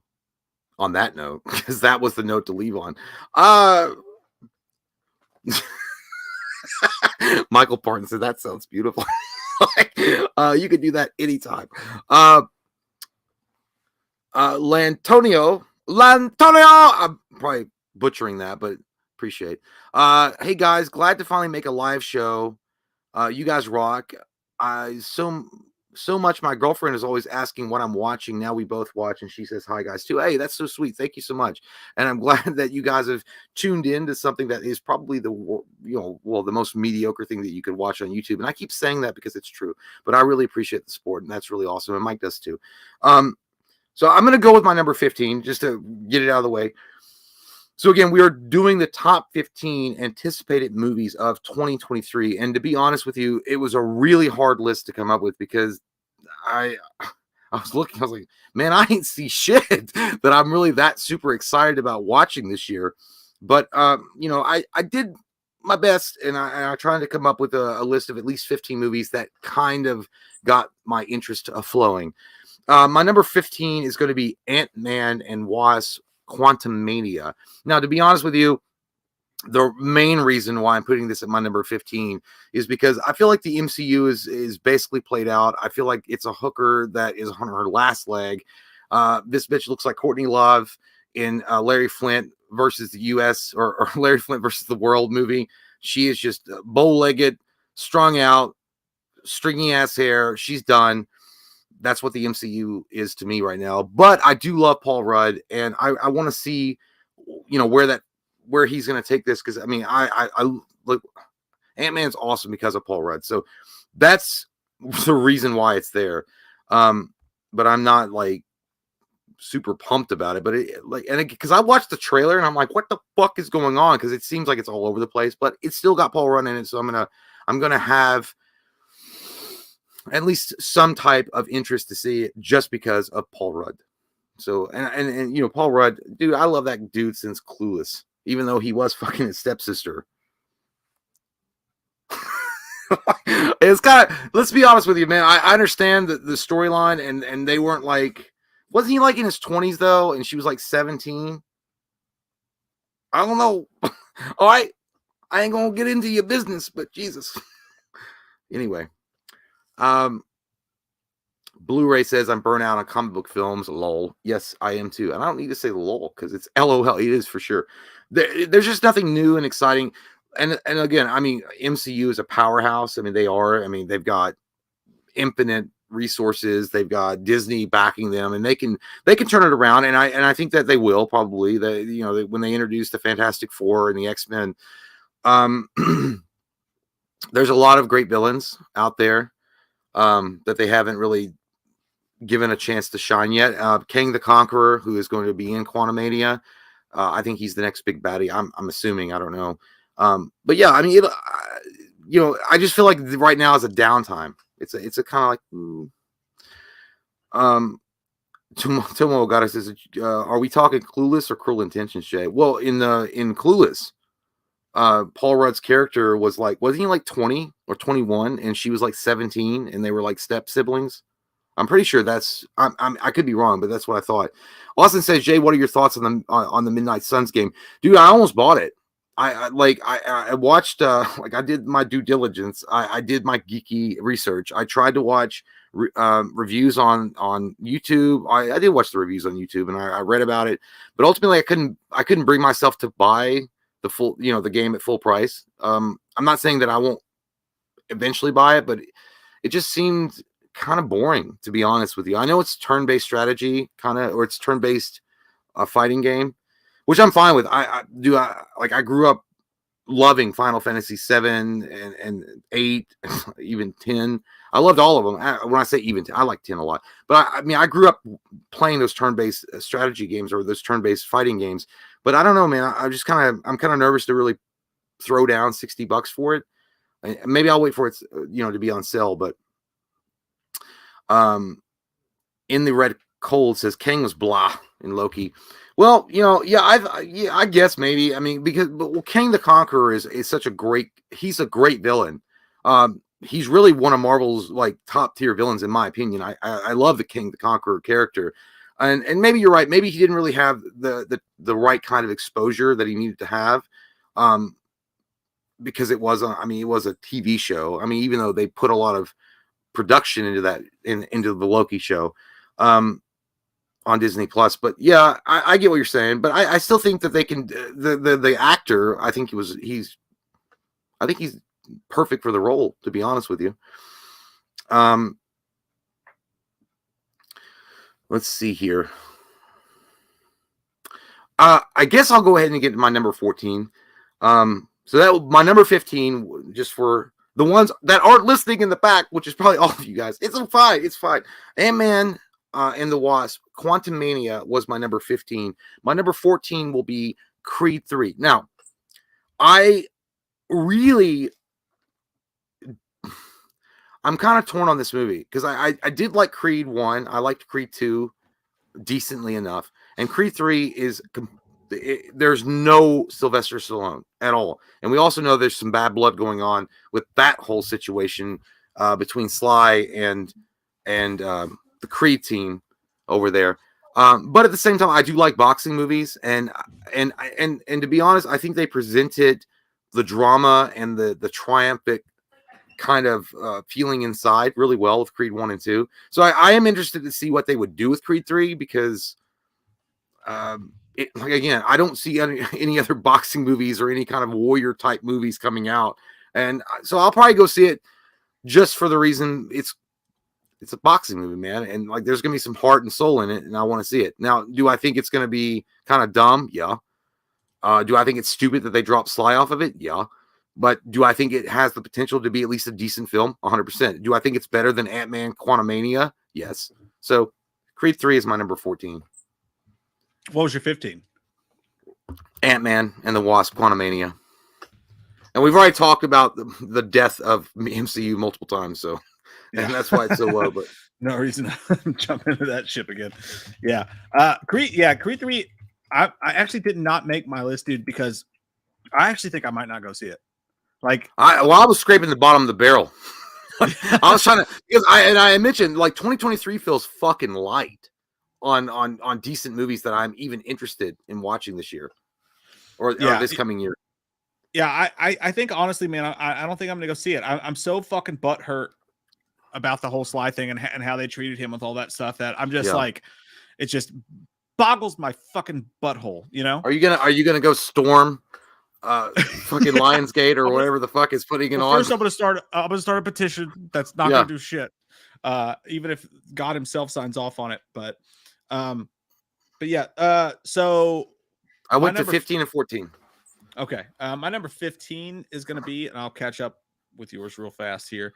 On that note, because that was the note to leave on. Michael Parton said that sounds beautiful. You could do that anytime. Lantonio, I'm probably butchering that, but appreciate. Hey guys, glad to finally make a live show. You guys rock. So much. My girlfriend is always asking what I'm watching. Now we both watch, and she says hi, guys, too. Hey, that's so sweet. Thank you so much. And I'm glad that you guys have tuned in to something that is probably the most mediocre thing that you could watch on YouTube. And I keep saying that because it's true, but I really appreciate the support, and that's really awesome. And Mike does too. So I'm going to go with my number 15 just to get it out of the way. So again, we are doing the top 15 anticipated movies of 2023. And to be honest with you, it was a really hard list to come up with because I was looking, I was like, man, I ain't see shit that I'm really that super excited about watching this year. But, I did my best and I tried to come up with a list of at least 15 movies that kind of got my interest flowing. My number 15 is going to be Ant-Man and Wasp: Quantumania. Now, to be honest with you, the main reason why I'm putting this at my number 15 is because I feel like the MCU is basically played out. I feel like it's a hooker that is on her last leg. This bitch looks like Courtney Love in Larry Flint versus the U.S. or Larry Flint versus the world movie. She is just bow-legged, strung out, stringy ass hair. She's done. That's what the MCU is to me right now. But I do love Paul Rudd, and I want to see, where he's going to take this. Because I mean, I look, Ant-Man's awesome because of Paul Rudd. So that's the reason why it's there. But I'm not like super pumped about it. But because I watched the trailer and I'm like, what the fuck is going on? Because it seems like it's all over the place, but it's still got Paul Rudd in it. So I'm gonna have at least some type of interest to see it just because of Paul Rudd. So, and Paul Rudd, dude, I love that dude since Clueless, even though he was fucking his stepsister. It's kind of, let's be honest with you, man. I understand the storyline, and they weren't like, wasn't he like in his 20s though? And she was like 17. I don't know. All right. I ain't gonna get into your business, but Jesus. Anyway. Blu-ray says I'm burnt out on comic book films. Lol. Yes, I am too. And I don't need to say lol because it's LOL. It is for sure. There's just nothing new and exciting. And again, I mean, MCU is a powerhouse. I mean, they are. I mean, they've got infinite resources. They've got Disney backing them, and they can turn it around. And I think that they will probably. When they introduce the Fantastic Four and the X-Men, there's a lot of great villains out there that they haven't really given a chance to shine yet. Kang the Conqueror, who is going to be in Quantumania, I think he's the next big baddie. I'm assuming. I don't know. But yeah, I mean, I just feel like right now is a downtime. It's a kind of like, Tomo Ogata says, are we talking Clueless or Cruel Intentions, Jay? Well, in Clueless, Paul Rudd's character was like, wasn't he like 20 or 21, and she was like 17, and they were like step siblings? I'm pretty sure I could be wrong, but that's what I thought. Austin says, Jay, what are your thoughts on the Midnight Suns game? Dude, I almost bought it. I watched, I did my due diligence. I did my geeky research. I tried to watch reviews on YouTube. I did watch the reviews on YouTube, and I read about it, but ultimately I couldn't bring myself to buy the full, the game at full price. I'm not saying that I won't eventually buy it, but it just seemed kind of boring, to be honest with you. I know it's turn-based strategy or it's turn-based fighting game, which I'm fine with. I grew up loving Final Fantasy 7 and 8, even 10. I loved all of them. When I say even 10, I like 10 a lot. But I grew up playing those turn-based strategy games or those turn-based fighting games. But I don't know, man. I'm kind of nervous to really throw down $60 for it. Maybe I'll wait for it, to be on sale. But in the Red Cold says Kang was blah in Loki. Well, I guess maybe. I mean, but Kang the Conqueror is such he's a great villain. He's really one of Marvel's like top tier villains, in my opinion. I love the Kang the Conqueror character. And maybe you're right. Maybe he didn't really have the right kind of exposure that he needed to have. Because it was a TV show. I mean, even though they put a lot of production into that, into the Loki show on Disney Plus. But yeah, I get what you're saying, but I still think that they can, the actor, I think he's perfect for the role, to be honest with you. Let's see here. I guess I'll go ahead and get to my number 14. So my number 15, just for the ones that aren't listening in the back, which is probably all of you guys. It's fine. It's fine. Ant-Man and the Wasp, Quantumania was my number 15. My number 14 will be Creed 3. Now, I'm kind of torn on this movie because I did like Creed 1. I liked Creed 2 decently enough. And Creed 3 there's no Sylvester Stallone at all. And we also know there's some bad blood going on with that whole situation between Sly and the Creed team over there. But at the same time, I do like boxing movies, and to be honest, I think they presented the drama and the triumphant kind of feeling inside really well with Creed 1 and 2. So I am interested to see what they would do with Creed 3 because again, I don't see any other boxing movies or any kind of warrior type movies coming out. And so I'll probably go see it just for the reason it's a boxing movie, man. And like, there's going to be some heart and soul in it, and I want to see it. Now, do I think it's going to be kind of dumb? Yeah. Do I think it's stupid that they dropped Sly off of it? Yeah. But do I think it has the potential to be at least a decent film? 100%. Do I think it's better than Ant-Man Quantumania? Yes. So Creed 3 is my number 14. What was your 15? Ant-Man and the Wasp Quantumania. And we've already talked about the death of MCU multiple times, so and that's why it's so low. But no reason to jump into that ship again. Yeah. Creed 3. I actually did not make my list, dude, because I actually think I might not go see it. Like, I was scraping the bottom of the barrel. I was trying to, because I mentioned like 2023 feels fucking light on decent movies that I'm even interested in watching this year or this coming year. Yeah, I think honestly, man, I don't think I'm gonna go see it. I'm so fucking butthurt about the whole Sly thing and how they treated him with all that stuff that I'm just like, it just boggles my fucking butthole, you know? Are you gonna go storm fucking Lionsgate or whatever the fuck is putting it on? First I'm gonna start a petition that's not gonna do shit. Even if God himself signs off on it. But yeah, so I went to 15 and 14. Okay. My number 15 is going to be, and I'll catch up with yours real fast here.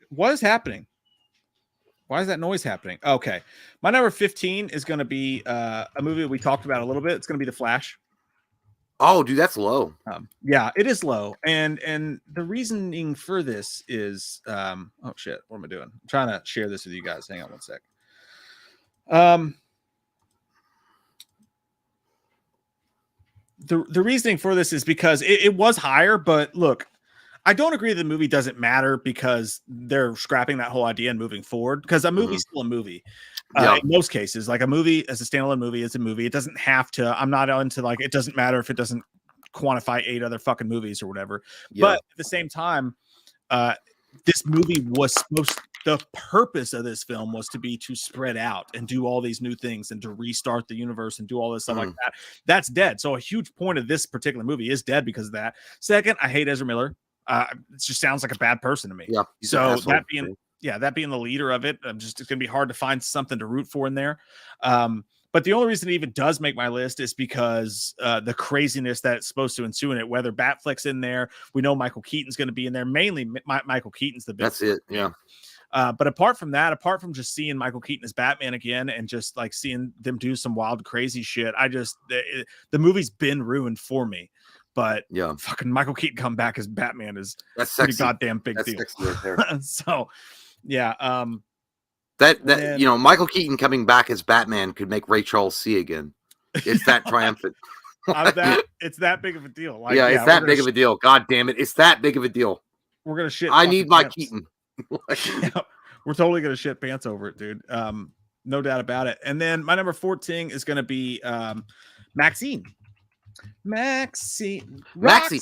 What is happening? Why is that noise happening? Okay. My number 15 is going to be a movie we talked about a little bit. It's going to be The Flash. Oh, dude, that's low. Yeah, it is low. And the reasoning for this is, oh shit, what am I doing? I'm trying to share this with you guys. Hang on one sec. The reasoning for this is because it was higher, but look, I don't agree the movie doesn't matter because they're scrapping that whole idea and moving forward, because a movie's still a movie. In most cases, like a movie as a standalone movie is a movie. It doesn't have to, I'm not into like, it doesn't matter if it doesn't quantify 8 other fucking movies or whatever. But at the same time, this movie was the purpose of this film was to spread out and do all these new things and to restart the universe and do all this stuff like that. That's dead. So a huge point of this particular movie is dead because of that. Second, I hate Ezra Miller. It just sounds like a bad person to me. Yeah. So that being the leader of it, it's going to be hard to find something to root for in there. But the only reason it even does make my list is because the craziness that's supposed to ensue in it, whether Batfleck's in there, we know Michael Keaton's going to be in there. Mainly Michael Keaton's the big. That's it. Yeah. But apart from that, apart from just seeing Michael Keaton as Batman again and just like seeing them do some wild, crazy shit, the movie's been ruined for me. But fucking Michael Keaton come back as Batman is pretty goddamn big deal. Right there. So yeah, that you know, Michael Keaton coming back as Batman could make Ray Charles see again. It's that triumphant. It's that big of a deal. Like, it's that big of a deal. God damn it, it's that big of a deal. We're gonna shit. I need my Keaton. We're totally gonna shit pants over it, dude. No doubt about it. And then my number 14 is gonna be MaXXXine. Maxi,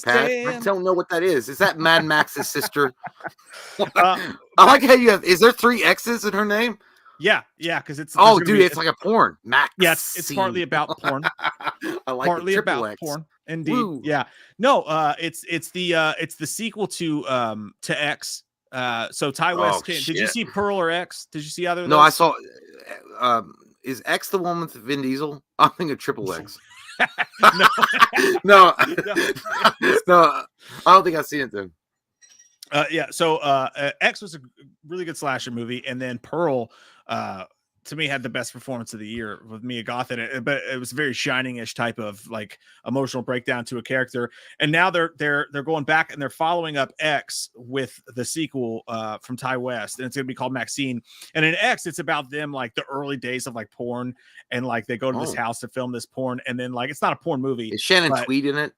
Pat. I don't know what that is. Is that Mad Max's sister? I like how you have. Is there 3 X's in her name? Yeah, because it's. Oh, dude, it's like a porn. Max. Yes, it's partly about porn. I like partly about X. porn. Indeed. Woo. Yeah. No. It's the sequel to X. So Ty West came. Did you see Pearl or X? Did you see either of those? No, I saw. Is X the one with Vin Diesel? I'm thinking Triple X. No, I don't think I've seen it then. So X was a really good slasher movie, and then Pearl to me had the best performance of the year with Mia Goth in it, but it was a very Shining-ish type of like emotional breakdown to a character. And now they're going back and they're following up X with the sequel from Ty West, and it's gonna be called MaXXXine. And in X, it's about them like the early days of like porn, and like they go to this house to film this porn, and then like it's not a porn movie. Is Shannon Tweed in it?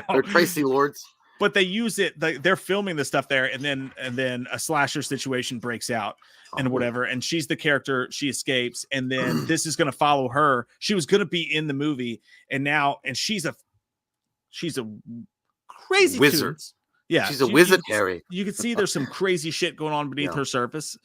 Or Tracy Lords? But they use it. They're filming the stuff there, and then a slasher situation breaks out and whatever. And she's the character. She escapes, and then this is going to follow her. She was going to be in the movie, and she's a crazy wizard. Yeah, she's a wizard, Harry. You can see there's some crazy shit going on beneath her surface.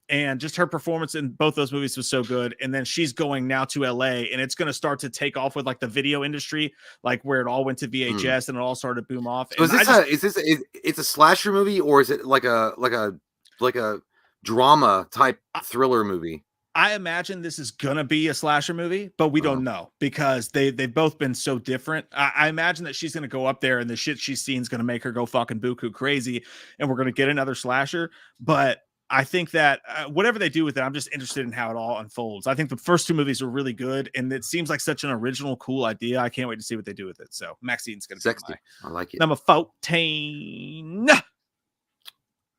And just her performance in both those movies was so good. And then she's going now to LA, and it's going to start to take off with like the video industry, like where it all went to VHS and it all started to boom off. So it's a slasher movie, or is it like a drama type thriller movie? I imagine this is going to be a slasher movie, but we don't know because they've both been so different. I imagine that she's going to go up there and the shit she's seen is going to make her go fucking buku crazy. And we're going to get another slasher, but I think that whatever they do with it, I'm just interested in how it all unfolds. I think the first 2 movies were really good, and it seems like such an original, cool idea. I can't wait to see what they do with it. So MaXXXine's going to be I like it. Number 14.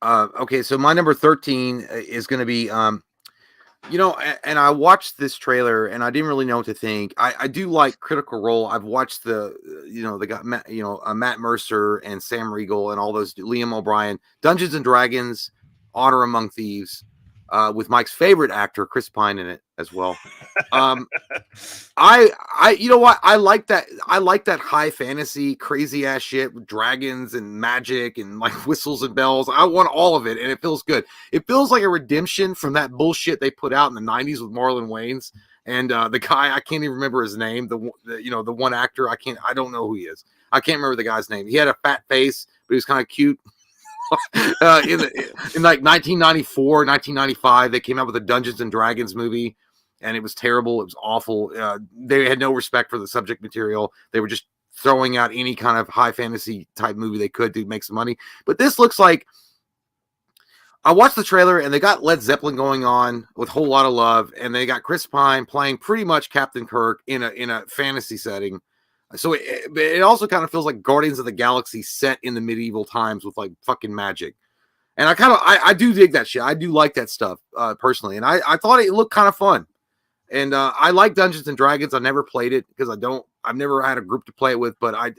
Okay, so my number 13 is going to be You know, and I watched this trailer and I didn't really know what to think. I do like Critical Role. I've watched they got Matt, Matt Mercer and Sam Riegel and all those, Liam O'Brien, Dungeons and Dragons, Honor Among Thieves, with Mike's favorite actor, Chris Pine, in it as well. You know what? I like that high fantasy, crazy ass shit with dragons and magic and like whistles and bells. I want all of it, and it feels good. It feels like a redemption from that bullshit they put out in the 90s with Marlon Wayans and the guy, I can't even remember his name. The one actor, I don't know who he is. I can't remember the guy's name. He had a fat face, but he was kind of cute. in like 1994, 1995, they came out with a Dungeons and Dragons movie. And it was terrible. It was awful. They had no respect for the subject material. They were just throwing out any kind of high fantasy type movie they could to make some money. But this looks like, I watched the trailer and they got Led Zeppelin going on with Whole Lot of Love, and they got Chris Pine playing pretty much Captain Kirk in a fantasy setting. So it also kind of feels like Guardians of the Galaxy set in the medieval times with like fucking magic. And I do dig that shit. I do like that stuff personally. And I thought it looked kind of fun. And I like Dungeons and Dragons. I never played it because I've never had a group to play it with, but I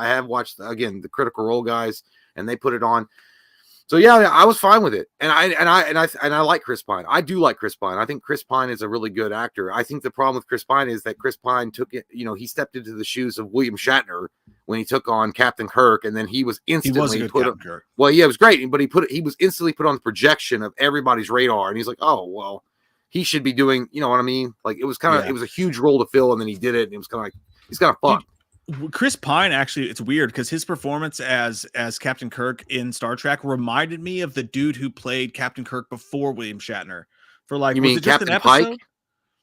have watched, again, the Critical Role guys, and they put it on. So yeah, I was fine with it. And I like Chris Pine. I do like Chris Pine. I think Chris Pine is a really good actor. I think the problem with Chris Pine is that Chris Pine took it, he stepped into the shoes of William Shatner when he took on Captain Kirk, and then he was instantly put on. Well, yeah, it was great, but he was instantly put on the projection of everybody's radar, and he's like, oh well, he should be doing, you know what I mean? Like it was it was a huge role to fill, and then he did it, and it was kind of like, he's kind of fucked. Chris Pine, actually, it's weird because his performance as Captain Kirk in Star Trek reminded me of the dude who played Captain Kirk before William Shatner. For like, you mean Captain Pike?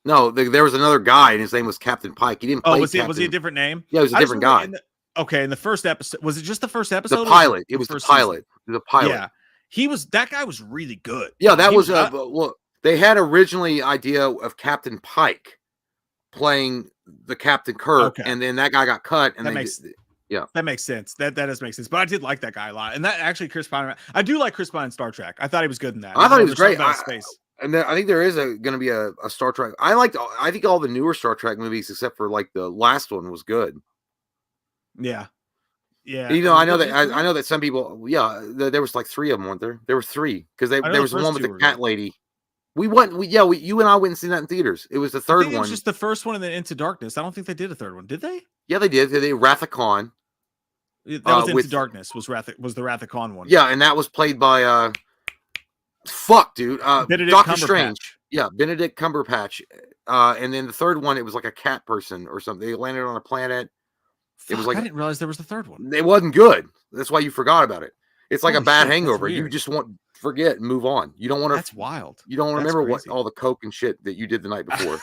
No, there was another guy, and his name was Captain Pike. He didn't play. Was he a different name? Yeah, it was a different guy. In the first episode, was it just the first episode? The pilot. It was the pilot. The pilot. Yeah, that guy was really good. Yeah, that was look. They had originally idea of Captain Pike playing the Captain Kirk, and then that guy got cut, and that makes sense. That does make sense. But I did like that guy a lot, and that actually Chris Pine. I do like Chris Pine in Star Trek. I thought he was good in that. I thought he was great. And I think there is going to be a Star Trek. I think all the newer Star Trek movies, except for like the last one, was good. Yeah. Yeah, I know that some people. Yeah, there was like 3 of them, weren't there? There were 3 because there was one with the cat lady. You and I went and seen that in theaters. It was the third one. It was just the first one and then Into Darkness. I don't think they did a third one, did they? Yeah, they did. They Wrath of Khan. That was Into Darkness. Was the Wrath of Khan one? Yeah, and that was played by Doctor Strange. Yeah, Benedict Cumberbatch. And then the third one, it was like a cat person or something. They landed on a planet. It was like, I didn't realize there was the third one. It wasn't good. That's why you forgot about it. It's like a bad hangover. You just forget and move on. You don't want to. That's wild. You don't remember what all the coke and shit that you did the night before.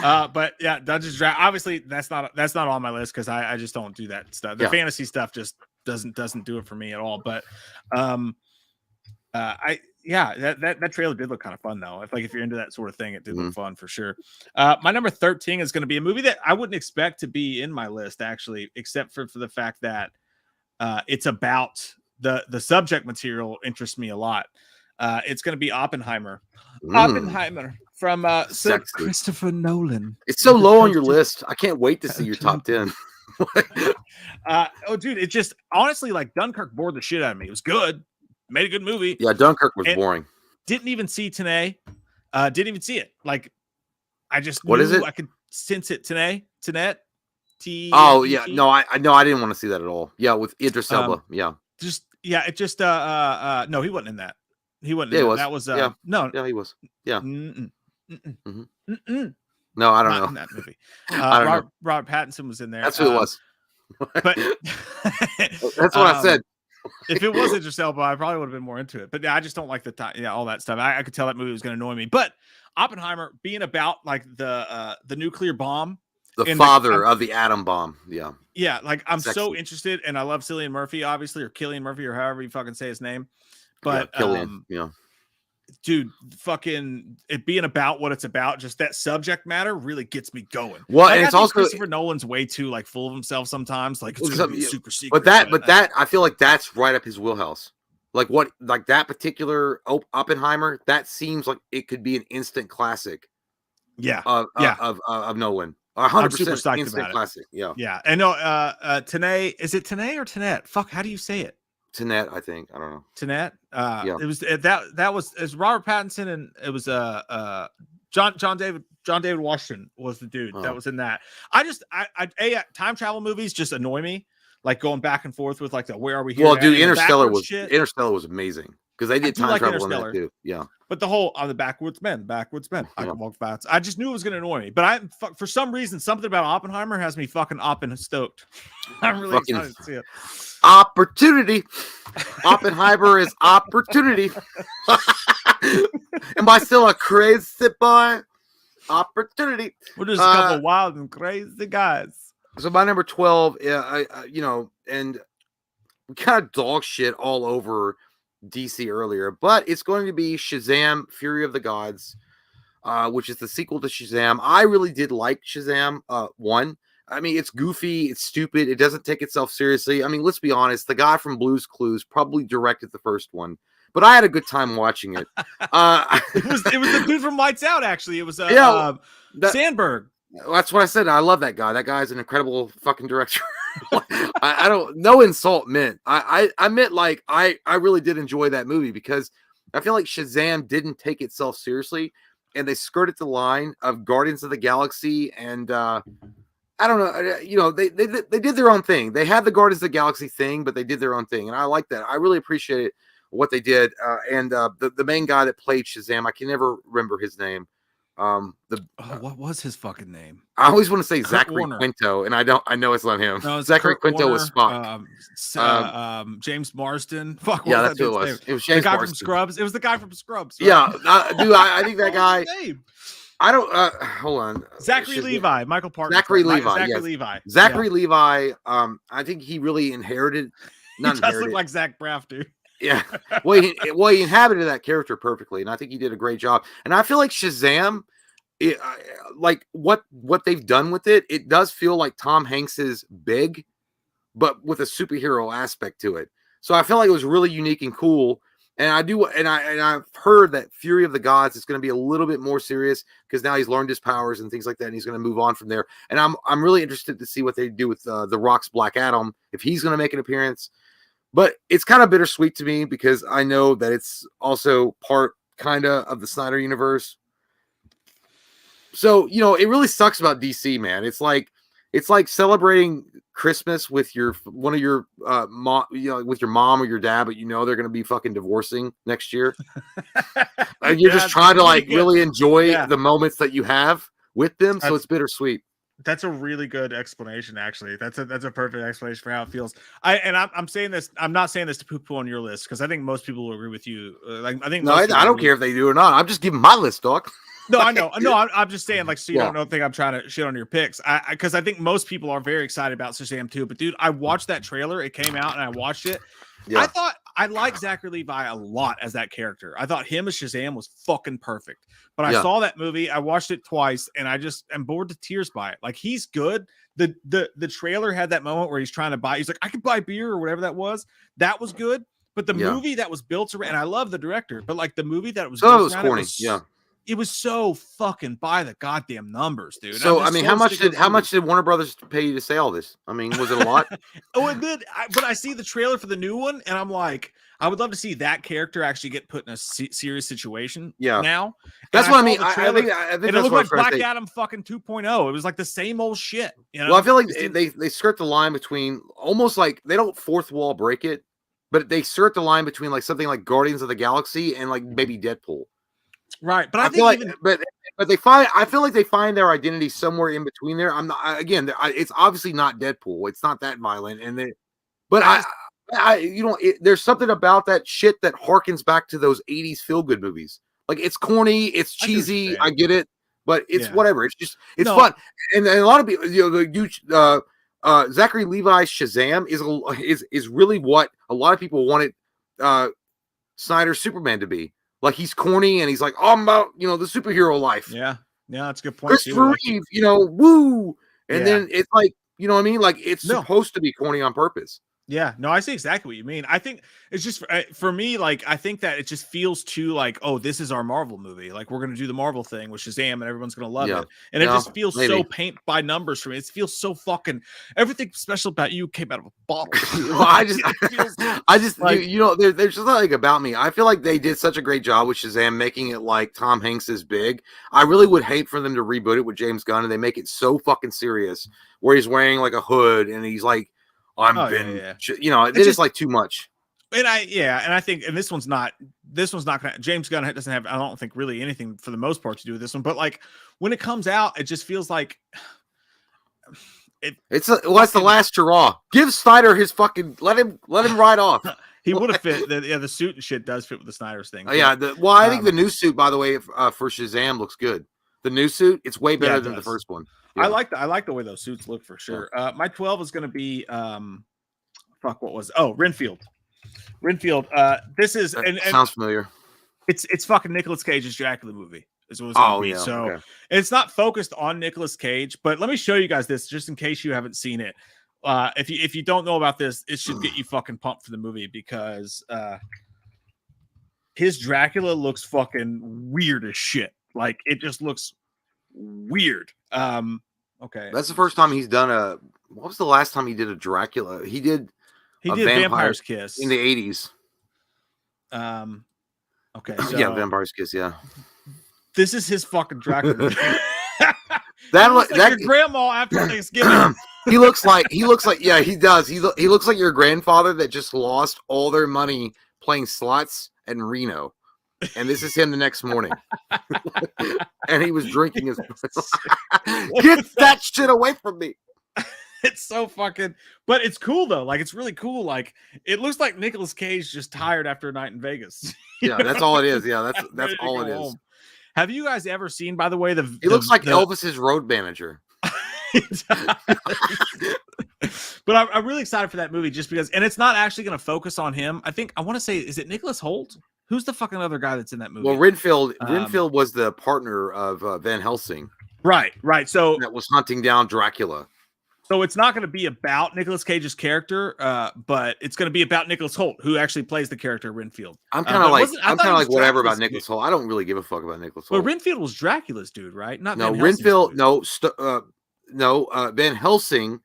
But yeah, Dungeons Dragons. Obviously, that's not on my list because I just don't do that stuff. The fantasy stuff just doesn't do it for me at all. But that trailer did look kind of fun though. If you're into that sort of thing, it did look fun for sure. My number 13 is going to be a movie that I wouldn't expect to be in my list actually, except for the fact that it's about the subject material interests me a lot. It's going to be Oppenheimer. Oppenheimer from Christopher Nolan. It's so low on your list. I can't wait to see your top 10. Dude, it just honestly like Dunkirk bored the shit out of me. It was good. Made a good movie. Yeah, Dunkirk was boring. Didn't even see Tenet. Didn't even see it. Like, I just what is it? I could sense it. Tenet. Oh yeah, no, I didn't want to see that at all. Yeah, with Idris Elba. No, he wasn't in that. He wasn't. Yeah, in he was. That was no. Yeah, he was. Yeah. No, I don't know in that movie. Robert Pattinson was in there. That's who it was. But that's what I said. If it was Idris Elba, I probably would have been more into it. But I just don't like all that stuff. I could tell that movie was going to annoy me. But Oppenheimer being about like the nuclear bomb, the father of the atom bomb. Yeah. Yeah. Like I'm so interested, and I love Cillian Murphy, obviously, or Cillian Murphy, or however you fucking say his name. But Cillian, dude, fucking it being about what it's about, just that subject matter really gets me going. Well, and it's also Christopher Nolan's way too like full of himself sometimes. Like it's gonna be super secret. But that I feel like that's right up his wheelhouse. like that particular Oppenheimer, that seems like it could be an instant classic. Yeah, of Nolan. 100% I'm super psyched instant about classic. it. Yeah. And no, Tanae, is it Tanae or Tanette? Fuck, how do you say it? Tanette, I think. I don't know. Tanette. Yeah. It was that was Robert Pattinson, and it was John David Washington was the dude that was in that. Time travel movies just annoy me, like going back and forth with like the where are we here? Well, dude, Interstellar was amazing because they did time travel in that too. Yeah. But the whole on the backwoods men. I can walk fast. I just knew it was going to annoy me. But for some reason, something about Oppenheimer has me fucking stoked. I'm really excited to see it. Opportunity. Oppenheimer is opportunity. Am I still a crazy boy? Opportunity. We're just a couple wild and crazy guys. So my number 12, and we kind of dog shit all over DC earlier, but it's going to be Shazam: Fury of the Gods, which is the sequel to Shazam. I really did like Shazam 1. I mean, it's goofy, it's stupid, it doesn't take itself seriously. I mean, let's be honest, the guy from Blue's Clues probably directed the first one, but I had a good time watching it. It was the dude from Lights Out, actually. It was Sandberg. That's what I said. I love that guy. That guy's an incredible fucking director. I don't, no insult meant. I meant like I really did enjoy that movie because I feel like Shazam didn't take itself seriously, and they skirted the line of Guardians of the Galaxy, and I don't know, they did their own thing. They had the Guardians of the Galaxy thing, but they did their own thing, and I like that. I really appreciated what they did. And the main guy that played Shazam, I can never remember his name. What was his fucking name? I always want to say Zachary Quinto, and I know it's not him. No, Zachary Quinto was Spock. James Marsden. Fuck, yeah, that's who it was. It was James the guy Marsden. From Scrubs. It was the guy from Scrubs. Right? Yeah, dude, I think that guy. I don't. Hold on. Zachary Levi, Michael Parker. Zachary Levi. Zachary yeah. Levi. I think he really inherited. He does look like Zach Braff, dude. Yeah. Well, he inhabited that character perfectly, and I think he did a great job. And I feel like Shazam, like what they've done with it, it does feel like Tom Hanks's Big, but with a superhero aspect to it. So I feel like it was really unique and cool. And I've heard that Fury of the Gods is going to be a little bit more serious because now he's learned his powers and things like that, and he's going to move on from there. And I'm really interested to see what they do with the Rock's Black Adam, if he's going to make an appearance. But it's kind of bittersweet to me because I know that it's also part kind of the Snyder universe. So, it really sucks about DC, man. It's like celebrating Christmas with one of your mom, with your mom or your dad, but they're going to be fucking divorcing next year. And you're just trying to really enjoy the moments that you have with them. So it's bittersweet. That's a really good explanation, actually. That's a perfect explanation for how it feels. I'm saying this. I'm not saying this to poo-poo on your list because I think most people will agree with you. I think. No, I don't care if they do or not. I'm just giving my list, dog. No, I know. No, I'm just saying, so you don't think I'm trying to shit on your picks. Because I think most people are very excited about Shazam 2. But dude, I watched that trailer. It came out and I watched it. Yeah. I thought I liked Zachary Levi a lot as that character. I thought him as Shazam was fucking perfect. But I saw that movie. I watched it twice, and I just am bored to tears by it. Like, he's good. The trailer had that moment where he's trying to buy. He's like, I could buy beer or whatever that was. That was good. But the movie that was built around, and I love the director, but the movie that was built around, corny. It was so fucking by the goddamn numbers, dude. So I mean, how much did Warner Brothers pay you to say all this? I mean, was it a lot? Oh, it did. But I see the trailer for the new one, and I'm like, I would love to see that character actually get put in a serious situation. Yeah. Now that's what I mean. I think it looked like Black Adam fucking 2.0. It was like the same old shit. Well, I feel like they skirt the line between almost like they don't fourth wall break it, but they skirt the line between like something like Guardians of the Galaxy and like maybe Deadpool. Right, but I feel like, but they find. I feel like they find their identity somewhere in between there. I'm not again. It's obviously not Deadpool. It's not that violent, there's something about that shit that harkens back to those '80s feel-good movies. Like, it's corny, it's cheesy. I get it, but it's whatever. It's just fun, and a lot of people, Zachary Levi's Shazam is really what a lot of people wanted Snyder's Superman to be. Like, he's corny and he's like, oh, I'm about, the superhero life. Yeah. Yeah, that's a good point. Christopher Reeve, woo. And then it's like, you know what I mean? Like, it's supposed to be corny on purpose. Yeah, no, I see exactly what you mean. I think it's just for me, like, I think that it just feels too like, oh, this is our Marvel movie. Like, we're going to do the Marvel thing with Shazam and everyone's going to love Yeah. it. And it No, just feels maybe. so paint by numbers for me. It feels so fucking everything special about you came out of a bottle. Well, I just, like, you know, there's just nothing about me. I feel like they did such a great job with Shazam, making it like Tom Hanks is big. I really would hate for them to reboot it with James Gunn and they make it so fucking serious, where he's wearing like a hood and he's like, you know, it's just like too much. And I think, and this one's not gonna, James Gunn doesn't have, I don't think really anything for the most part to do with this one, but like when it comes out, it just feels like it's the last hurrah. Give Snyder his fucking, let him ride off. He would have fit. The suit and shit does fit with the Snyder's thing. Yeah, I think the new suit, by the way, for Shazam looks good. The new suit, it's way better than the first one. Yeah. I like the way those suits look for sure. Yeah. My 12 is going to be Renfield. This is and sounds familiar. It's fucking Nicolas Cage's Dracula movie. Is what it's going to be. So it's not focused on Nicolas Cage, but let me show you guys this just in case you haven't seen it. If you don't know about this, it should get you fucking pumped for the movie because his Dracula looks fucking weird as shit. Like it just looks weird. Okay. That's the first time he's done what was the last time he did a Dracula? He did Vampire's Kiss in the 80s. Okay. So yeah, Vampire's Kiss, yeah. This is his fucking Dracula. that your grandma after Thanksgiving. He looks like yeah, he does. He looks like your grandfather that just lost all their money playing slots in Reno. And this is him the next morning. And he was drinking his Get that shit away from me. It's so fucking, but it's cool though. Like it's really cool. Like it looks like Nicolas Cage just tired after a night in Vegas. Yeah, that's all it is. Yeah, that's all it is. Home. Have you guys ever seen, by the way, he looks like Elvis's road manager. But I'm really excited for that movie just because, and it's not actually going to focus on him. I want to say, is it Nicholas Hoult? Who's the fucking other guy that's in that movie? Well, Renfield was the partner of Van Helsing. Right. So that was hunting down Dracula. So it's not going to be about Nicolas Cage's character, but it's going to be about Nicholas Hoult, who actually plays the character Renfield. I'm kind of like whatever about Nicholas Hoult. I don't really give a fuck about Nicholas Hoult. Well, Renfield was Dracula's dude, right? Not no Van Renfield. Van Helsing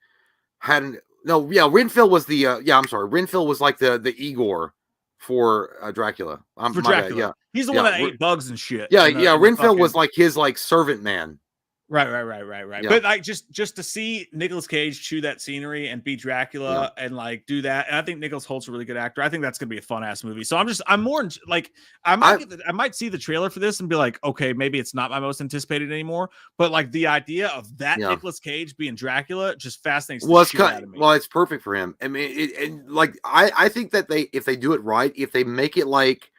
had Renfield was the I'm sorry. Renfield was like the Igor for Dracula. For Dracula, he's the one that ate bugs and shit. Yeah. Renfield was like his servant man. Right. Yeah. But like just to see Nicolas Cage chew that scenery and be Dracula and like do that, and I think Nicholas Holt's a really good actor. I think that's gonna be a fun ass movie. So I'm more like I might see the trailer for this and be like, okay, maybe it's not my most anticipated anymore. But like the idea of that Nicolas Cage being Dracula just fascinates the shit out of me. Well, it's perfect for him. I mean, I think that if they do it right, if they make it like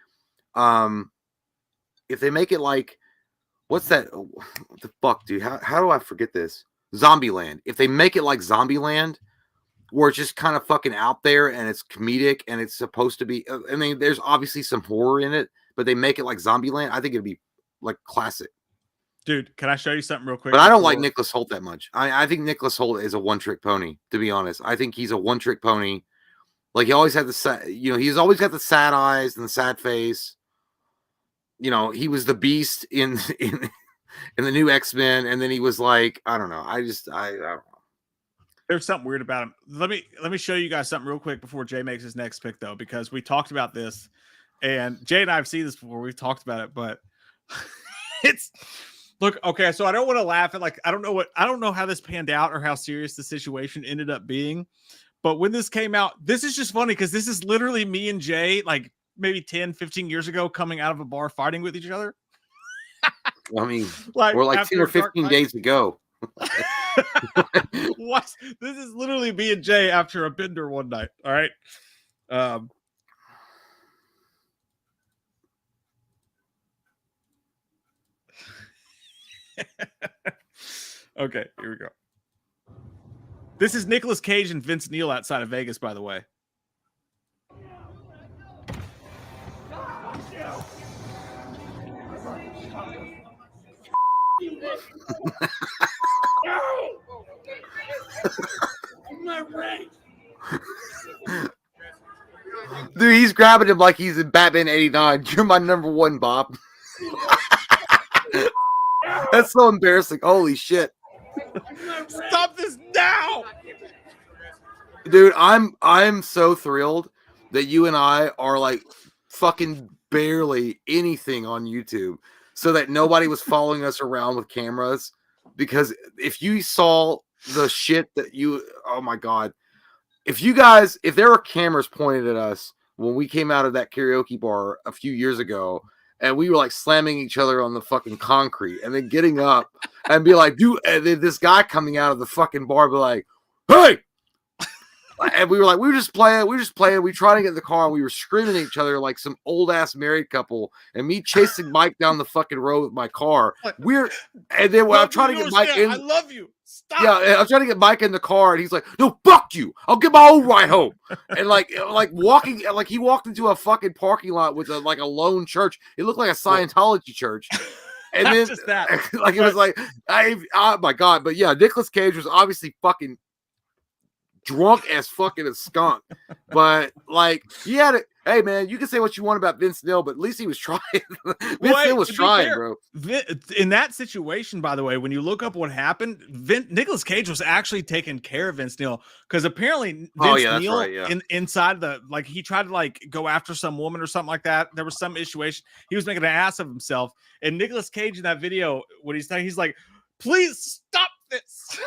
what's that? What the fuck, dude? How do I forget this? Zombieland. If they make it like Zombieland, where it's just kind of fucking out there and it's comedic and it's supposed to be, I mean, there's obviously some horror in it, but they make it like Zombieland, I think it'd be like classic. Dude, can I show you something real quick? But I don't like Nicholas Hoult that much. I think Nicholas Hoult is a one-trick pony, to be honest. I think he's a one-trick pony. Like he always had he's always got the sad eyes and the sad face. You know, he was the Beast in the new X-Men, and then he was like, I don't know. I don't know. There's something weird about him. Let me show you guys something real quick before Jay makes his next pick, though, because we talked about this, and Jay and I have seen this before. We've talked about it, but look, okay. So I don't want to laugh at I don't know how this panned out or how serious the situation ended up being, but when this came out, this is just funny because this is literally me and Jay, like maybe 10, 15 years ago, coming out of a bar fighting with each other. I mean, we're like 10 or 15 days ago. What? This is literally me and Jay after a bender one night. All right. Okay, here we go. This is Nicolas Cage and Vince Neil outside of Vegas, by the way. I'm not right. Dude, he's grabbing him like he's in Batman 89. You're my number one, Bob. That's so embarrassing. Holy shit. Stop this now. Dude, I'm so thrilled that you and I are like fucking barely anything on YouTube so that nobody was following us around with cameras. Because if you saw the shit that oh my God, if there were cameras pointed at us when we came out of that karaoke bar a few years ago and we were like slamming each other on the fucking concrete and then getting up and be like, dude, and then this guy coming out of the fucking bar be like, hey. And we were just playing. We tried to get in the car and we were screaming at each other like some old ass married couple and me chasing Mike down the fucking road with my car. And then when I'm trying to get Mike in. I love you. Stop. Yeah, I'm trying to get Mike in the car and he's like, no, fuck you. I'll get my own ride home. And like walking, like he walked into a fucking parking lot with a lone church. It looked like a Scientology church. And then just that. Like it was like, oh my God. But yeah, Nicolas Cage was obviously fucking drunk as fucking a skunk, but like he had it. Hey man, you can say what you want about Vince Neil, but at least he was trying. Vince Neil was trying, fair, bro. In that situation, by the way, when you look up what happened, Nicolas Cage was actually taking care of Vince Neil because apparently Vince Neil inside he tried to like go after some woman or something like that. There was some situation. He was making an ass of himself, and Nicolas Cage in that video, what he's saying, he's like, "Please stop this.